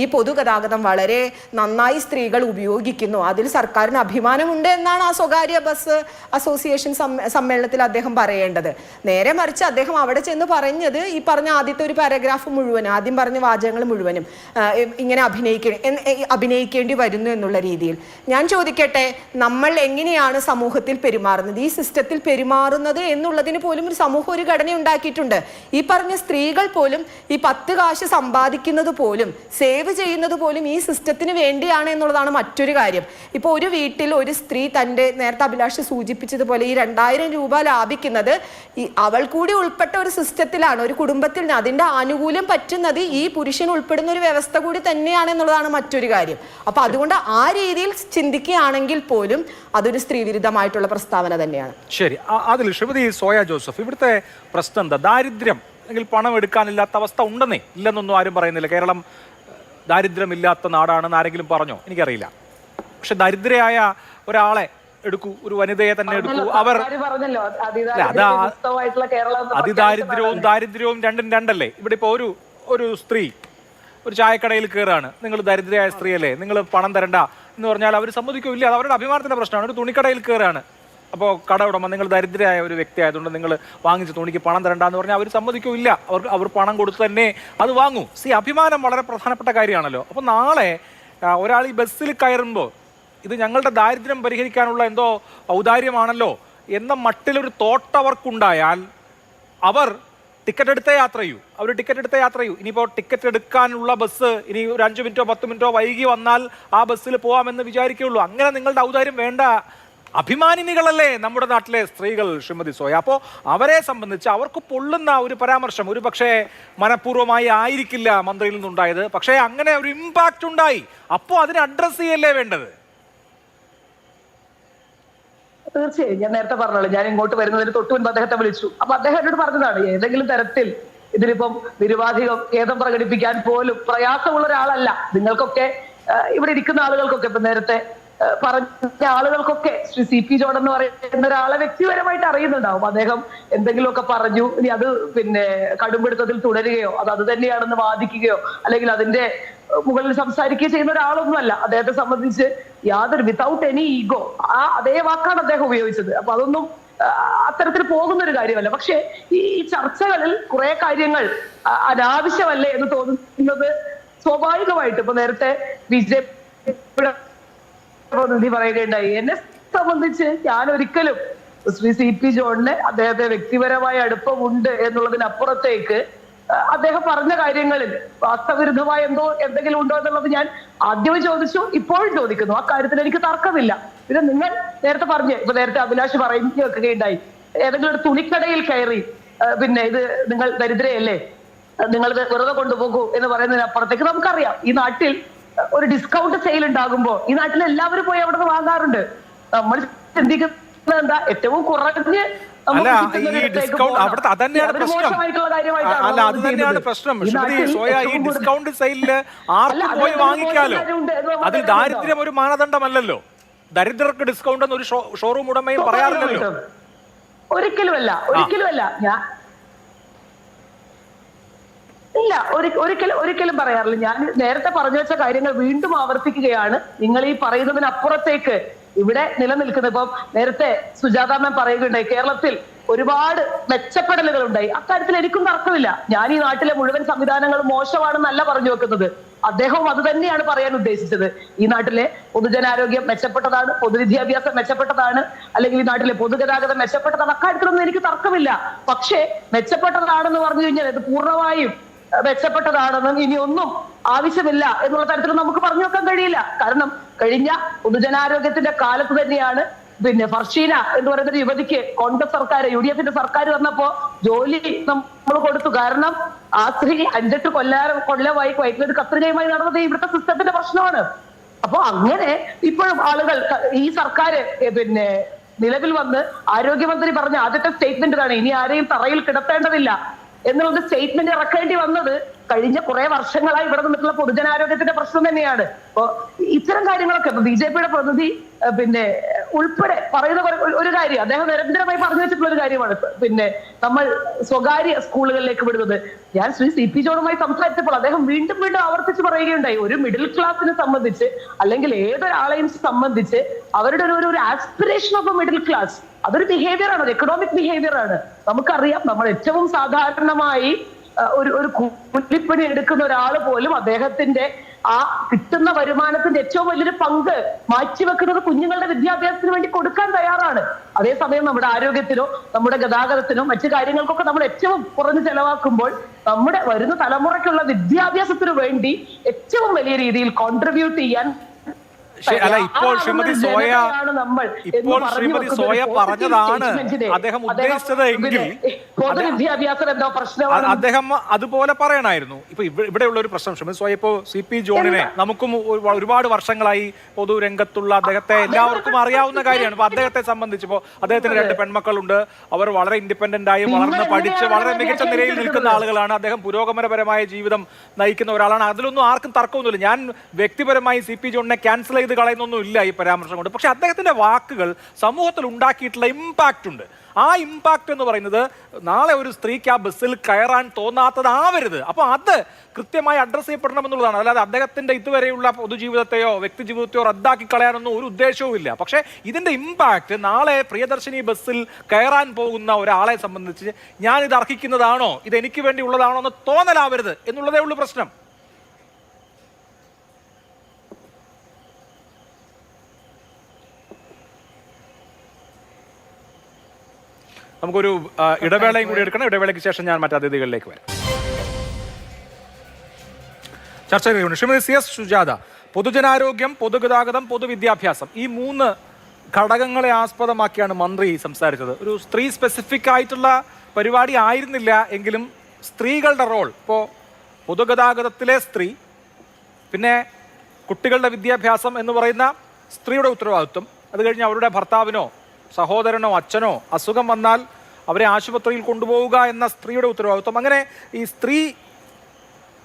ഈ പൊതുഗതാഗതം വളരെ നന്നായി സ്ത്രീകൾ ഉപയോഗിക്കുന്നു, അതിൽ സർക്കാരിന് അഭിമാനമുണ്ട് എന്നാണ് ആ സ്വകാര്യ ബസ് അസോസിയേഷൻ സമ്മേളനത്തിൽ അദ്ദേഹം പറയേണ്ടത്. നേരെ മറിച്ച് അദ്ദേഹം അവിടെ ചെന്ന് പറഞ്ഞത് ഈ പറഞ്ഞ ആദ്യത്തെ ഒരു പാരഗ്രാഫ് മുഴുവനും, ആദ്യം പറഞ്ഞ വാചകങ്ങൾ മുഴുവനും ഇങ്ങനെ അഭിനയിക്കേണ്ടി വരുന്നു എന്നുള്ള രീതിയിൽ. ഞാൻ ചോദിക്കട്ടെ, നമ്മൾ എങ്ങനെയാണ് സമൂഹത്തിൽ പെരുമാറുന്നത്, ഈ സിസ്റ്റത്തിൽ പെരുമാറുന്നത് എന്നുള്ളതിന് പോലും ഒരു സമൂഹം ഒരു ഘടന ഉണ്ടാക്കിയിട്ടുണ്ട്. ഈ പറഞ്ഞ സ്ത്രീകൾ പോലും ഈ 10 കാശ് സമ്പാദിക്കുന്നത് പോലും സേവ് ചെയ്യുന്നത് പോലും ഈ സിസ്റ്റത്തിന് വേണ്ടിയാണ് എന്നുള്ളതാണ് മറ്റൊരു കാര്യം. ഇപ്പോൾ ഒരു വീട്ടിൽ ഒരു സ്ത്രീ തൻ്റെ, നേരത്തെ അഭിലാഷ് സൂചിപ്പിച്ചതുപോലെ, ഈ 2000 രൂപ ലാഭിക്കുന്നത് അവൾ കൂടി ഉൾപ്പെട്ട ഒരു സിസ്റ്റത്തിലാണ്, ഒരു കുടുംബത്തിൽ. അതിൻ്റെ ആനുകൂല്യം പറ്റുന്നത് ഈ പുരുഷൻ ഉൾപ്പെടുന്ന ഒരു വ്യവസ്ഥ കൂടി തന്നെയാണ് എന്നുള്ളതാണ് മറ്റൊരു കാര്യം. അപ്പൊ അതുകൊണ്ട് ആ രീതിയിൽ ചിന്തിക്കുകയാണെങ്കിൽ പോലും അതൊരു സ്ത്രീവിരുദ്ധമായിട്ടുള്ള പ്രസ്താവന തന്നെയാണ്. ശരി, അതിൽ ശ്രീമതി സോയ ജോസഫ്, ഇവിടുത്തെ പ്രശ്നം എന്താ? ദാരിദ്ര്യം അല്ലെങ്കിൽ പണം എടുക്കാനില്ലാത്ത അവസ്ഥ ഉണ്ടെന്നേ, ഇല്ലെന്നൊന്നും ആരും പറയുന്നില്ല. കേരളം ദാരിദ്ര്യമില്ലാത്ത നാടാണെന്ന് ആരെങ്കിലും പറഞ്ഞോ? എനിക്കറിയില്ല. പക്ഷെ ദരിദ്രയായ ഒരാളെ എടുക്കൂ, ഒരു വനിതയെ തന്നെ എടുക്കൂ, അവർ ദാരിദ്ര്യവും രണ്ടും രണ്ടല്ലേ? ഇവിടെ ഇപ്പോൾ ഒരു സ്ത്രീ ഒരു ചായക്കടയിൽ കയറാണ്, നിങ്ങൾ ദരിദ്രയായ സ്ത്രീയല്ലേ, നിങ്ങൾ പണം തരണ്ട എന്ന് പറഞ്ഞാൽ അവർ സമ്മതിക്കില്ല. അത് അവരുടെ അഭിമാനത്തിന്റെ പ്രശ്നമാണ്. ഒരു തുണിക്കടയിൽ കയറാണ്, അപ്പോൾ കട ഉടമ നിങ്ങൾ ദരിദ്രയായ ഒരു വ്യക്തി ആയതുകൊണ്ട് നിങ്ങൾ വാങ്ങിച്ച തുണിക്ക് പണം തരണ്ട എന്ന് പറഞ്ഞാൽ അവർ സമ്മതിക്കില്ല. അവർ പണം കൊടുത്ത് തന്നെ അത് വാങ്ങൂ. അഭിമാനം വളരെ പ്രധാനപ്പെട്ട കാര്യമാണല്ലോ. അപ്പോൾ നാളെ ഒരാൾ ഈ ബസ്സിൽ കയറുമ്പോൾ ഇത് ഞങ്ങളുടെ ദാരിദ്ര്യം പരിഹരിക്കാനുള്ള എന്തോ ഔദാര്യമാണല്ലോ എന്ന മട്ടിലൊരു തോട്ട് അവർക്കുണ്ടായാൽ അവർ ടിക്കറ്റ് എടുത്തേ യാത്ര ചെയ്യൂ, അവർ ടിക്കറ്റ് എടുത്തേ യാത്ര ചെയ്യൂ. ഇനിയിപ്പോൾ ടിക്കറ്റ് എടുക്കാനുള്ള ബസ് ഇനി ഒരു 5 മിനിറ്റോ 10 മിനിറ്റോ വൈകി വന്നാൽ ആ ബസ്സിൽ പോകാമെന്ന് വിചാരിക്കുകയുള്ളൂ. അങ്ങനെ നിങ്ങളുടെ ഔദാര്യം വേണ്ട. അഭിമാനിനികളല്ലേ നമ്മുടെ നാട്ടിലെ സ്ത്രീകൾ ശ്രീമതി സോയ. അപ്പോൾ അവരെ സംബന്ധിച്ച് അവർക്ക് പൊള്ളുന്ന ഒരു പരാമർശം ഒരു പക്ഷേ മനഃപൂർവ്വമായി ആയിരിക്കില്ല മന്ത്രിയിൽ നിന്നുണ്ടായത്, പക്ഷേ അങ്ങനെ ഒരു ഇമ്പാക്റ്റ് ഉണ്ടായി. അപ്പോൾ അതിനെ അഡ്രസ് ചെയ്യല്ലേ വേണ്ടത്? തീർച്ചയായും ഞാൻ നേരത്തെ പറഞ്ഞല്ലോ, ഞാൻ ഇങ്ങോട്ട് വരുന്നതിന് തൊട്ട് മുൻപ് അദ്ദേഹത്തെ വിളിച്ചു. അപ്പൊ അദ്ദേഹം എന്നോട് പറഞ്ഞതാണ്, ഏതെങ്കിലും തരത്തിൽ ഇതിലിപ്പം നിരുപാധികം ഖേദം പ്രകടിപ്പിക്കാൻ പോലും പ്രയാസമുള്ള ഒരാളല്ല. നിങ്ങൾക്കൊക്കെ ഇവിടെ ഇരിക്കുന്ന ആളുകൾക്കൊക്കെ ഇപ്പൊ നേരത്തെ പറഞ്ഞ ആളുകൾക്കൊക്കെ ശ്രീ സി പി ജോൺ എന്ന് പറയുന്ന ഒരാളെ വ്യക്തിപരമായിട്ട് അറിയുന്നുണ്ടാവും. അദ്ദേഹം എന്തെങ്കിലുമൊക്കെ പറഞ്ഞു, ഇനി അത് പിന്നെ കടുംപിടുത്തത്തിൽ തുടരുകയോ അത് തന്നെയാണെന്ന് വാദിക്കുകയോ അല്ലെങ്കിൽ അതിന്റെ മുകളിൽ സംസാരിക്കുകയോ ചെയ്യുന്ന ഒരാളൊന്നുമല്ല. അദ്ദേഹത്തെ സംബന്ധിച്ച് യാതൊരു വിതൗട്ട് എനി ഈഗോ, അതേ വാക്കാണ് അദ്ദേഹം ഉപയോഗിച്ചത്. അപ്പൊ അതൊന്നും അത്തരത്തിൽ പോകുന്ന ഒരു കാര്യമല്ല. പക്ഷെ ഈ ചർച്ചകളിൽ കുറെ കാര്യങ്ങൾ അനാവശ്യമല്ലേ എന്ന് തോന്നുന്നത് സ്വാഭാവികമായിട്ട്. ഇപ്പൊ നേരത്തെ ബിജെപി പ്രതിനിധി പറയുകയുണ്ടായി, എന്നെ സംബന്ധിച്ച് ഞാൻ ഒരിക്കലും ശ്രീ സി പി ജോണിന് അദ്ദേഹത്തെ വ്യക്തിപരമായ അടുപ്പമുണ്ട് എന്നുള്ളതിനപ്പുറത്തേക്ക് അദ്ദേഹം പറഞ്ഞ കാര്യങ്ങളിൽ വാസ്തവിരുദ്ധമായ എന്തെങ്കിലും ഉണ്ടോ എന്നുള്ളത് ഞാൻ ആദ്യമേ ചോദിച്ചു, ഇപ്പോഴും ചോദിക്കുന്നു. ആ കാര്യത്തിൽ എനിക്ക് തർക്കമില്ല. പിന്നെ നിങ്ങൾ നേരത്തെ പറഞ്ഞു, ഇപ്പൊ നേരത്തെ അഭിലാഷ് പറഞ്ഞു വെക്കുകയുണ്ടായി, ഏതെങ്കിലും ഒരു തുണിക്കടയിൽ കയറി പിന്നെ ഇത് നിങ്ങൾ ദരിദ്രയല്ലേ, നിങ്ങൾ വെറുതെ കൊണ്ടുപോകൂ എന്ന് പറയുന്നതിനപ്പുറത്തേക്ക് നമുക്കറിയാം ഈ നാട്ടിൽ ഒരു ഡിസ്കൗണ്ട് സെയിൽ ഉണ്ടാകുമ്പോൾ ഈ നാട്ടിൽ എല്ലാവരും പോയി അവിടെ നിന്ന് വാങ്ങാറുണ്ട്. നമ്മൾ ചിന്തിക്കുന്നത് എന്താ, ഏറ്റവും കുറഞ്ഞ് അല്ല ഈ ഡിസ്കൗണ്ട് അവിടുത്തെ അതന്നെയാണ് പ്രശ്നം. അല്ല അത് തന്നെയാണ് പ്രശ്നം ശ്രീമതി സോയ. ഈ ഡിസ്കൗണ്ട് സെയിലില് ആർക്കും പോയി വാങ്ങിക്കാലോ, അതിൽ ദാരിദ്ര്യം ഒരു മാനദണ്ഡമല്ലല്ലോ. ദരിദ്രർക്ക് ഡിസ്കൗണ്ട് എന്ന് ഒരു ഷോറൂം ഉടമയും പറയാറില്ലല്ലോ. ഒരിക്കലുമല്ല, ഒരിക്കലുമല്ല. ഇല്ല, ഒരിക്കലും പറയാറില്ല. ഞാൻ നേരത്തെ പറഞ്ഞു വെച്ച കാര്യങ്ങൾ വീണ്ടും ആവർത്തിക്കുകയാണ്. നിങ്ങൾ ഈ പറയുന്നതിനപ്പുറത്തേക്ക് ഇവിടെ നിലനിൽക്കുന്നത്, ഇപ്പം നേരത്തെ സുജാത മാം പറയുകയുണ്ടായി, കേരളത്തിൽ ഒരുപാട് മെച്ചപ്പെടലുകൾ ഉണ്ടായി. അക്കാര്യത്തിൽ എനിക്കും തർക്കമില്ല. ഞാൻ ഈ നാട്ടിലെ മുഴുവൻ സംവിധാനങ്ങളും മോശമാണെന്നല്ല പറഞ്ഞു വെക്കുന്നത്. അദ്ദേഹവും അത് തന്നെയാണ് പറയാൻ ഉദ്ദേശിച്ചത്. ഈ നാട്ടിലെ പൊതുജനാരോഗ്യം മെച്ചപ്പെട്ടതാണ്, പൊതുവിദ്യാഭ്യാസം മെച്ചപ്പെട്ടതാണ്, അല്ലെങ്കിൽ ഈ നാട്ടിലെ പൊതുഗതാഗതം മെച്ചപ്പെട്ടതാണ്. അക്കാര്യത്തിലൊന്നും എനിക്ക് തർക്കമില്ല. പക്ഷേ മെച്ചപ്പെട്ടതാണെന്ന് പറഞ്ഞു കഴിഞ്ഞാൽ ഇത് പൂർണ്ണമായും മെച്ചപ്പെട്ടതാണെന്നും ഇനി ഒന്നും ആവശ്യമില്ല എന്നുള്ള തരത്തിൽ നമുക്ക് പറഞ്ഞു വെക്കാൻ കഴിയില്ല. കാരണം കഴിഞ്ഞ പൊതുജനാരോഗ്യത്തിന്റെ കാലത്ത് തന്നെയാണ് പിന്നെ ഫർഷീന എന്ന് പറയുന്ന യുവതിക്ക് കോൺഗ്രസ് സർക്കാർ UDF-ന്റെ സർക്കാർ വന്നപ്പോ ജോലി നമ്മൾ കൊടുത്തു. കാരണം ആ സ്ത്രീ 5-8 കൊല്ലമായി വൈദ്യുതി കത്രികയുമായി നടന്നത് ഇവിടുത്തെ സിസ്റ്റത്തിന്റെ പ്രശ്നമാണ്. അപ്പൊ അങ്ങനെ ഇപ്പോഴും ആളുകൾ ഈ സർക്കാർ പിന്നെ നിലവിൽ വന്ന് ആരോഗ്യമന്ത്രി പറഞ്ഞ ആദ്യത്തെ സ്റ്റേറ്റ്മെന്റ് ഇതാണ്, ഇനി ആരെയും തറയിൽ കിടത്തേണ്ടതില്ല എന്നുള്ളത് സ്റ്റേറ്റ്മെന്റ് ഇറക്കേണ്ടി വന്നത് കഴിഞ്ഞ കുറെ വർഷങ്ങളായി ഇവിടെ നിന്നിട്ടുള്ള പൊതുജനാരോഗ്യത്തിന്റെ പ്രശ്നം തന്നെയാണ്. അപ്പൊ ഇത്തരം കാര്യങ്ങളൊക്കെ BJP-യുടെ പ്രതിനിധി പിന്നെ ഉൾപ്പെടെ പറയുന്ന ഒരു കാര്യം അദ്ദേഹം നിരന്തരമായി പറഞ്ഞു വെച്ചിട്ടുള്ള ഒരു കാര്യമാണ്, പിന്നെ നമ്മൾ സ്വകാര്യ സ്കൂളുകളിലേക്ക് വിടുന്നത്. ഞാൻ ശ്രീ സി പി ജോണുമായി സംസാരിച്ചപ്പോൾ അദ്ദേഹം വീണ്ടും ആവർത്തിച്ച് പറയുകയുണ്ടായി, ഒരു മിഡിൽ ക്ലാസിനെ സംബന്ധിച്ച് അല്ലെങ്കിൽ ഏതൊരാളെയും സംബന്ധിച്ച് അവരുടെ ഒരു aspiration of A middle class അതൊരു ബിഹേവിയർ ആണ്, ഒരു എക്കണോമിക് ബിഹേവിയർ ആണ്. നമുക്കറിയാം, നമ്മൾ ഏറ്റവും സാധാരണമായി ഒരു കൂലിപ്പണി എടുക്കുന്ന ഒരാൾ പോലും അദ്ദേഹത്തിന്റെ ആ കിട്ടുന്ന വരുമാനത്തിന്റെ ഏറ്റവും വലിയൊരു പങ്ക് മാറ്റിവെക്കുന്നത് കുഞ്ഞുങ്ങളുടെ വിദ്യാഭ്യാസത്തിന് വേണ്ടി കൊടുക്കാൻ തയ്യാറാണ്. അതേസമയം നമ്മുടെ ആരോഗ്യത്തിനോ നമ്മുടെ ഗതാഗതത്തിനോ മറ്റു കാര്യങ്ങൾക്കൊക്കെ നമ്മൾ ഏറ്റവും കുറഞ്ഞ് ചെലവാക്കുമ്പോൾ നമ്മുടെ വരുന്ന തലമുറയ്ക്കുള്ള വിദ്യാഭ്യാസത്തിന് വേണ്ടി ഏറ്റവും വലിയ രീതിയിൽ കോൺട്രിബ്യൂട്ട് ചെയ്യാൻ അല്ല ഇപ്പോൾ ശ്രീമതി സോയ പറഞ്ഞതാണ് അദ്ദേഹം ഉദ്ദേശിച്ചത് എങ്കിൽ അദ്ദേഹം അതുപോലെ പറയണമായിരുന്നു. ഇപ്പൊ ഇവിടെയുള്ള ഒരു പ്രശ്നം ശ്രീമതി സോയ, ഇപ്പോ CP ജോണിനെ നമുക്കും ഒരുപാട് വർഷങ്ങളായി പൊതുരംഗത്തുള്ള അദ്ദേഹത്തെ എല്ലാവർക്കും അറിയാവുന്ന കാര്യമാണ്. ഇപ്പൊ അദ്ദേഹത്തെ സംബന്ധിച്ചപ്പോ അദ്ദേഹത്തിന് 2 പെൺമക്കളുണ്ട്. അവർ വളരെ ഇൻഡിപെൻഡന്റ് ആയി വളർന്ന് പഠിച്ച് വളരെ മികച്ച നിലയിൽ നിൽക്കുന്ന ആളുകളാണ്. അദ്ദേഹം പുരോഗമനപരമായ ജീവിതം നയിക്കുന്ന ഒരാളാണ്. അതിലൊന്നും ആർക്കും തർക്കമൊന്നുമില്ല. ഞാൻ വ്യക്തിപരമായി CP ജോണിനെ ക്യാൻസൽ ചെയ്ത് കളയുന്നൊന്നും ഇല്ല ഈ പരാമർശം കൊണ്ട്. പക്ഷെ അദ്ദേഹത്തിന്റെ വാക്കുകൾ സമൂഹത്തിൽ ഉണ്ടാക്കിയിട്ടുള്ള ഇമ്പാക്റ്റ് ഉണ്ട്. ആ ഇമ്പാക്റ്റ് എന്ന് പറയുന്നത് നാളെ ഒരു സ്ത്രീക്ക് ആ ബസ്സിൽ കയറാൻ തോന്നാത്തതാവരുത്. അപ്പോൾ അത് കൃത്യമായി അഡ്രസ്സ് ചെയ്യപ്പെടണമെന്നുള്ളതാണ്. അല്ലാതെ അദ്ദേഹത്തിന്റെ ഇതുവരെയുള്ള പൊതുജീവിതത്തെയോ വ്യക്തി ജീവിതത്തെയോ റദ്ദാക്കി കളയാനൊന്നും ഒരു ഉദ്ദേശവും ഇല്ല. പക്ഷേ ഇതിന്റെ ഇമ്പാക്റ്റ് നാളെ പ്രിയദർശിനി ബസ്സിൽ കയറാൻ പോകുന്ന ഒരാളെ സംബന്ധിച്ച് ഞാൻ ഇത് അർഹിക്കുന്നതാണോ, ഇത് എനിക്ക് വേണ്ടി ഉള്ളതാണോ എന്ന് തോന്നലാവരുത് എന്നുള്ളതേ ഉള്ളൂ പ്രശ്നം. നമുക്കൊരു ഇടവേളയും കൂടി എടുക്കണം. ഇടവേളയ്ക്ക് ശേഷം ഞാൻ മറ്റ് അതിഥികളിലേക്ക് വരാം. ചർച്ച ചെയ്യുന്നു. ശ്രീമതി CS സുജാത, പൊതുജനാരോഗ്യം, പൊതുഗതാഗതം, പൊതുവിദ്യാഭ്യാസം, ഈ 3 ഘടകങ്ങളെ ആസ്പദമാക്കിയാണ് മന്ത്രി സംസാരിച്ചത്. ഒരു സ്ത്രീ സ്പെസിഫിക് ആയിട്ടുള്ള പരിപാടി ആയിരുന്നില്ല എങ്കിലും സ്ത്രീകളുടെ റോൾ, ഇപ്പോൾ പൊതുഗതാഗതത്തിലെ സ്ത്രീ, പിന്നെ കുട്ടികളുടെ വിദ്യാഭ്യാസം എന്ന് പറയുന്ന സ്ത്രീയുടെ ഉത്തരവാദിത്വം, അത് കഴിഞ്ഞ് അവരുടെ ഭർത്താവിനോ സഹോദരനോ അച്ഛനോ അസുഖം വന്നാൽ അവരെ ആശുപത്രിയിൽ കൊണ്ടുപോവുക എന്ന സ്ത്രീയുടെ ഉത്തരവാദിത്വം, അങ്ങനെ ഈ സ്ത്രീ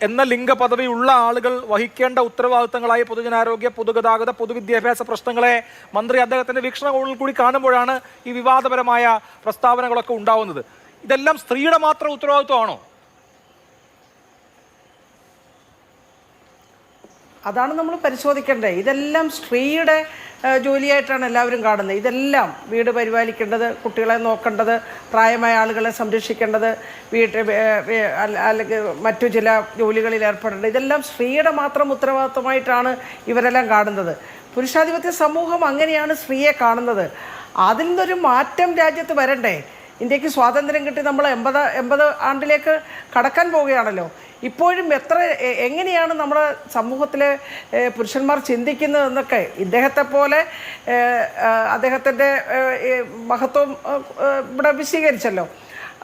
എന്ന ലിംഗ പദവിയുള്ള ആളുകൾ വഹിക്കേണ്ട ഉത്തരവാദിത്തങ്ങളായി പൊതുജനാരോഗ്യ, പൊതുഗതാഗത, പൊതുവിദ്യാഭ്യാസ പ്രശ്നങ്ങളെ മന്ത്രി അദ്ദേഹത്തിന്റെ വീക്ഷണകോണിൽ കൂടി കാണുമ്പോഴാണ് ഈ വിവാദപരമായ പ്രസ്താവനകളൊക്കെ ഉണ്ടാവുന്നത്. ഇതെല്ലാം സ്ത്രീയുടെ മാത്രം ഉത്തരവാദിത്വമാണോ? അതാണ് നമ്മൾ പരിശോധിക്കേണ്ടത്. ഇതെല്ലാം സ്ത്രീയുടെ ജോലിയായിട്ടാണ് എല്ലാവരും കാണുന്നത്. ഇതെല്ലാം വീട് പരിപാലിക്കേണ്ടത്, കുട്ടികളെ നോക്കേണ്ടത്, പ്രായമായ ആളുകളെ സംരക്ഷിക്കേണ്ടത്, അല്ലെങ്കിൽ മറ്റു ചില ജോലികളിൽ ഏർപ്പെടേണ്ടത്, ഇതെല്ലാം സ്ത്രീയുടെ മാത്രം ഉത്തരവാദിത്വമായിട്ടാണ് ഇവരെല്ലാം കാണുന്നത്. പുരുഷാധിപത്യ സമൂഹം അങ്ങനെയാണ് സ്ത്രീയെ കാണുന്നത്. അതിൽ നിന്നൊരു മാറ്റം രാജ്യത്ത് വരണ്ടേ? ഇന്ത്യക്ക് സ്വാതന്ത്ര്യം കിട്ടി നമ്മൾ 80 ആണ്ടിലേക്ക് കടക്കാൻ പോവുകയാണല്ലോ. ഇപ്പോഴും എങ്ങനെയാണ് നമ്മുടെ സമൂഹത്തിലെ പുരുഷന്മാർ ചിന്തിക്കുന്നതെന്നൊക്കെ ഇദ്ദേഹത്തെ പോലെ അദ്ദേഹത്തിൻ്റെ മഹത്വം ഇവിടെ വിശദീകരിച്ചല്ലോ.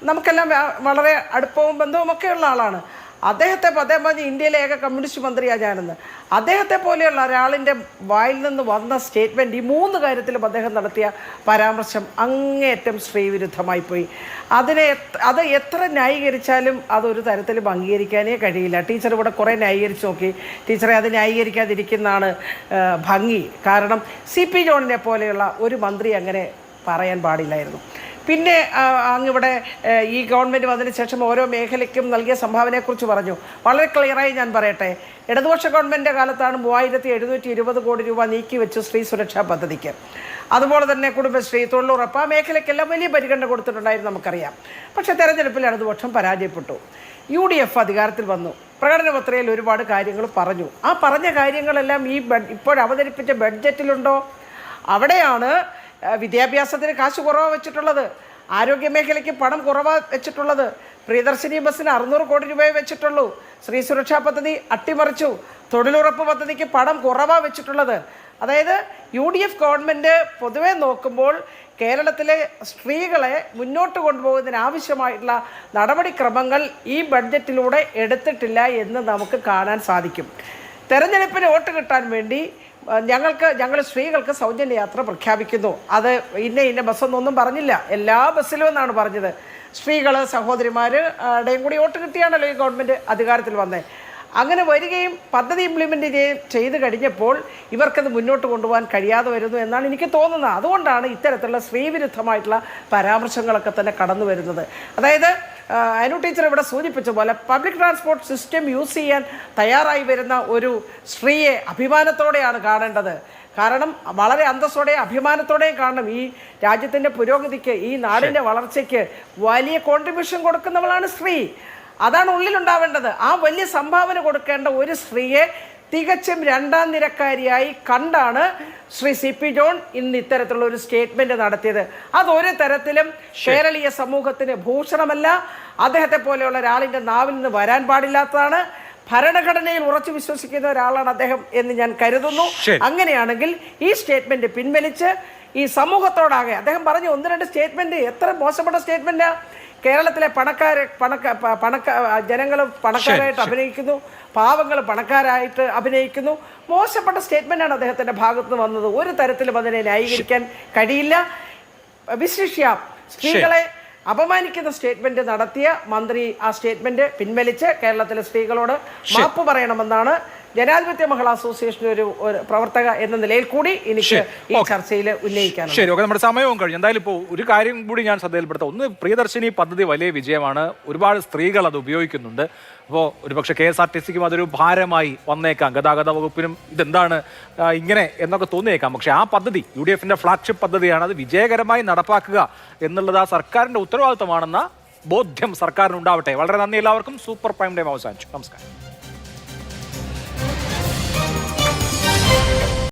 നമുക്കെല്ലാം വളരെ അടുപ്പവും ബന്ധവും ഒക്കെയുള്ള ആളാണ്. അദ്ദേഹം പറഞ്ഞ് ഇന്ത്യയിലെ ഏക കമ്മ്യൂണിസ്റ്റ് മന്ത്രിയാണ് ഞാനെന്ന്. അദ്ദേഹത്തെ പോലെയുള്ള ഒരാളിൻ്റെ വായിൽ നിന്ന് വന്ന സ്റ്റേറ്റ്മെൻറ്റ്, ഈ 3 കാര്യത്തിലും അദ്ദേഹം നടത്തിയ പരാമർശം അങ്ങേയറ്റം സ്ത്രീവിരുദ്ധമായി പോയി. അത് എത്ര ന്യായീകരിച്ചാലും അതൊരു തരത്തിലും അംഗീകരിക്കാനേ കഴിയില്ല. ടീച്ചർ ഇവിടെ കുറേ ന്യായീകരിച്ച് നോക്കി. ടീച്ചറെ അത് ന്യായീകരിക്കാതിരിക്കുന്നതാണ് ഭംഗി. കാരണം CP ജോണിനെ പോലെയുള്ള ഒരു മന്ത്രി അങ്ങനെ പറയാൻ പാടില്ലായിരുന്നു. പിന്നെ അങ്ങിവിടെ ഈ ഗവൺമെൻറ് വന്നതിന് ശേഷം ഓരോ മേഖലയ്ക്കും നൽകിയ സംഭാവനയെക്കുറിച്ച് പറഞ്ഞു. വളരെ ക്ലിയറായി ഞാൻ പറയട്ടെ, ഇടതുപക്ഷ ഗവൺമെൻറ്റിൻ്റെ കാലത്താണ് 3720 കോടി രൂപ നീക്കി വെച്ച് സ്ത്രീ സുരക്ഷാ പദ്ധതിക്ക്. അതുപോലെ തന്നെ കുടുംബശ്രീ, തൊഴിലുറപ്പ്, ആ മേഖലയ്ക്കെല്ലാം വലിയ പരിഗണന കൊടുത്തിട്ടുണ്ടായിരുന്നു, നമുക്കറിയാം. പക്ഷേ തെരഞ്ഞെടുപ്പിൽ ഇടതുപക്ഷം പരാജയപ്പെട്ടു. UDF അധികാരത്തിൽ വന്നു. പ്രകടന പത്രികയിൽ ഒരുപാട് കാര്യങ്ങൾ പറഞ്ഞു. ആ പറഞ്ഞ കാര്യങ്ങളെല്ലാം ഈ ഇപ്പോഴവതരിപ്പിച്ച ബഡ്ജറ്റിലുണ്ടോ? അവിടെയാണ് വിദ്യാഭ്യാസത്തിന് കാശ് കുറവാണ് വെച്ചിട്ടുള്ളത്, ആരോഗ്യമേഖലയ്ക്ക് പണം കുറവാണ് വെച്ചിട്ടുള്ളത്, പ്രിയദർശിനി ബസ്സിന് 600 കോടി രൂപയെ വെച്ചിട്ടുള്ളൂ, സ്ത്രീ സുരക്ഷാ പദ്ധതി അട്ടിമറിച്ചു, തൊഴിലുറപ്പ് പദ്ധതിക്ക് പണം കുറവാണ് വെച്ചിട്ടുള്ളത്. അതായത് UDF ഗവൺമെൻറ് പൊതുവെ നോക്കുമ്പോൾ കേരളത്തിലെ സ്ത്രീകളെ മുന്നോട്ട് കൊണ്ടുപോകുന്നതിനാവശ്യമായിട്ടുള്ള നടപടിക്രമങ്ങൾ ഈ ബഡ്ജറ്റിലൂടെ എടുത്തിട്ടില്ല എന്ന് നമുക്ക് കാണാൻ സാധിക്കും. തെരഞ്ഞെടുപ്പിന് വോട്ട് കിട്ടാൻ വേണ്ടി ഞങ്ങൾ സ്ത്രീകൾക്ക് സൗജന്യ യാത്ര പ്രഖ്യാപിക്കുന്നു. അത് ഇന്ന ബസ്സൊന്നും പറഞ്ഞില്ല, എല്ലാ ബസ്സിലും എന്നാണ് പറഞ്ഞത്. സ്ത്രീകൾ, സഹോദരിമാരുടെയും കൂടി വോട്ട് കിട്ടിയാണല്ലോ ഈ ഗവൺമെൻറ് അധികാരത്തിൽ വന്നത്. അങ്ങനെ വരികയും പദ്ധതി ഇംപ്ലിമെൻ്റ് ചെയ്ത് കഴിഞ്ഞപ്പോൾ ഇവർക്കത് മുന്നോട്ട് കൊണ്ടുപോകാൻ കഴിയാതെ വരുന്നു എന്നാണ് എനിക്ക് തോന്നുന്നത്. അതുകൊണ്ടാണ് ഇത്തരത്തിലുള്ള സ്ത്രീവിരുദ്ധമായിട്ടുള്ള പരാമർശങ്ങളൊക്കെ തന്നെ കടന്നു വരുന്നത്. അതായത് അനു ടീച്ചർ ഇവിടെ സൂചിപ്പിച്ച പോലെ പബ്ലിക് ട്രാൻസ്പോർട്ട് സിസ്റ്റം യൂസ് ചെയ്യാൻ തയ്യാറായി വരുന്ന ഒരു സ്ത്രീയെ അഭിമാനത്തോടെയാണ് കാണേണ്ടത്. കാരണം വളരെ അന്തസ്സോടെയും അഭിമാനത്തോടെയും കാണണം. ഈ രാജ്യത്തിൻ്റെ പുരോഗതിക്ക്, ഈ നാടിൻ്റെ വളർച്ചയ്ക്ക് വലിയ കോൺട്രിബ്യൂഷൻ കൊടുക്കുന്നവളാണ് സ്ത്രീ. അതാണ് ഉള്ളിലുണ്ടാവേണ്ടത്. ആ വലിയ സംഭാവന കൊടുക്കേണ്ട ഒരു സ്ത്രീയെ തികച്ചും 2ാം നിരക്കാരിയായി കണ്ടാണ് ശ്രീ CP ജോൺ ഇന്ന് ഇത്തരത്തിലുള്ള ഒരു സ്റ്റേറ്റ്മെന്റ് നടത്തിയത്. അതൊരു തരത്തിലും കേരളീയ സമൂഹത്തിന് ഭൂഷണമല്ല. അദ്ദേഹത്തെ പോലെയുള്ള ഒരാളിൻ്റെ നാവിൽ നിന്ന് വരാൻ പാടില്ലാത്തതാണ്. ഭരണഘടനയിൽ ഉറച്ചു വിശ്വസിക്കുന്ന ഒരാളാണ് അദ്ദേഹം എന്ന് ഞാൻ കരുതുന്നു. അങ്ങനെയാണെങ്കിൽ ഈ സ്റ്റേറ്റ്മെന്റ് പിൻവലിച്ച് ഈ സമൂഹത്തോടാകെ അദ്ദേഹം പറഞ്ഞു 1-2 സ്റ്റേറ്റ്മെന്റ് എത്ര മോശപ്പെട്ട സ്റ്റേറ്റ്മെന്റാ. കേരളത്തിലെ ജനങ്ങൾ പണക്കാരായിട്ട് അഭിനയിക്കുന്നു, പാവങ്ങൾ പണക്കാരായിട്ട് അഭിനയിക്കുന്നു. മോശപ്പെട്ട സ്റ്റേറ്റ്മെന്റാണ് അദ്ദേഹത്തിന്റെ ഭാഗത്ത് നിന്ന് വന്നത്. ഒരു തരത്തിലും അതിനെ ന്യായീകരിക്കാൻ കഴിയില്ല. വിശിഷ്യ സ്ത്രീകളെ അപമാനിക്കുന്ന സ്റ്റേറ്റ്മെന്റ് നടത്തിയ മന്ത്രി ആ സ്റ്റേറ്റ്മെന്റ് പിൻവലിച്ച് കേരളത്തിലെ സ്ത്രീകളോട് മാപ്പ് പറയണമെന്നാണ് ജനാധിപത്യ മഹിളാ അസോസിയേഷൻ്റെ ഒരു പ്രവർത്തക എന്ന നിലയിൽ കൂടി എനിക്ക് ഈ ചർച്ചയിൽ ഉന്നയിക്കാനുണ്ട്. ശരി, ഓക്കെ, നമ്മുടെ സമയവും കഴിഞ്ഞു. എന്തായാലും ഇപ്പോൾ ഒരു കാര്യം കൂടി ഞാൻ ശ്രദ്ധയിൽപ്പെടുത്താം. ഒന്ന്, പ്രിയദർശിനി പദ്ധതി വലിയ വിജയമാണ്, ഒരുപാട് സ്ത്രീകൾ അത് ഉപയോഗിക്കുന്നുണ്ട്. അപ്പോൾ ഒരുപക്ഷെ KSRTCക്കും അതൊരു ഭാരമായി വന്നേക്കാം, ഗതാഗത വകുപ്പിനും ഇതെന്താണ് ഇങ്ങനെ എന്നൊക്കെ തോന്നിയേക്കാം. പക്ഷേ ആ പദ്ധതി UDFൻ്റെ ഫ്ലാഗ്ഷിപ്പ് പദ്ധതിയാണ്, അത് വിജയകരമായി നടപ്പാക്കുക എന്നുള്ളത് ആ സർക്കാരിൻ്റെ ഉത്തരവാദിത്തമാണെന്ന ബോധ്യം സർക്കാരിനുണ്ടാവട്ടെ. വളരെ നന്ദി എല്ലാവർക്കും. സൂപ്പർ പ്രൈം ടൈം അവസാനിച്ചു. നമസ്കാരം.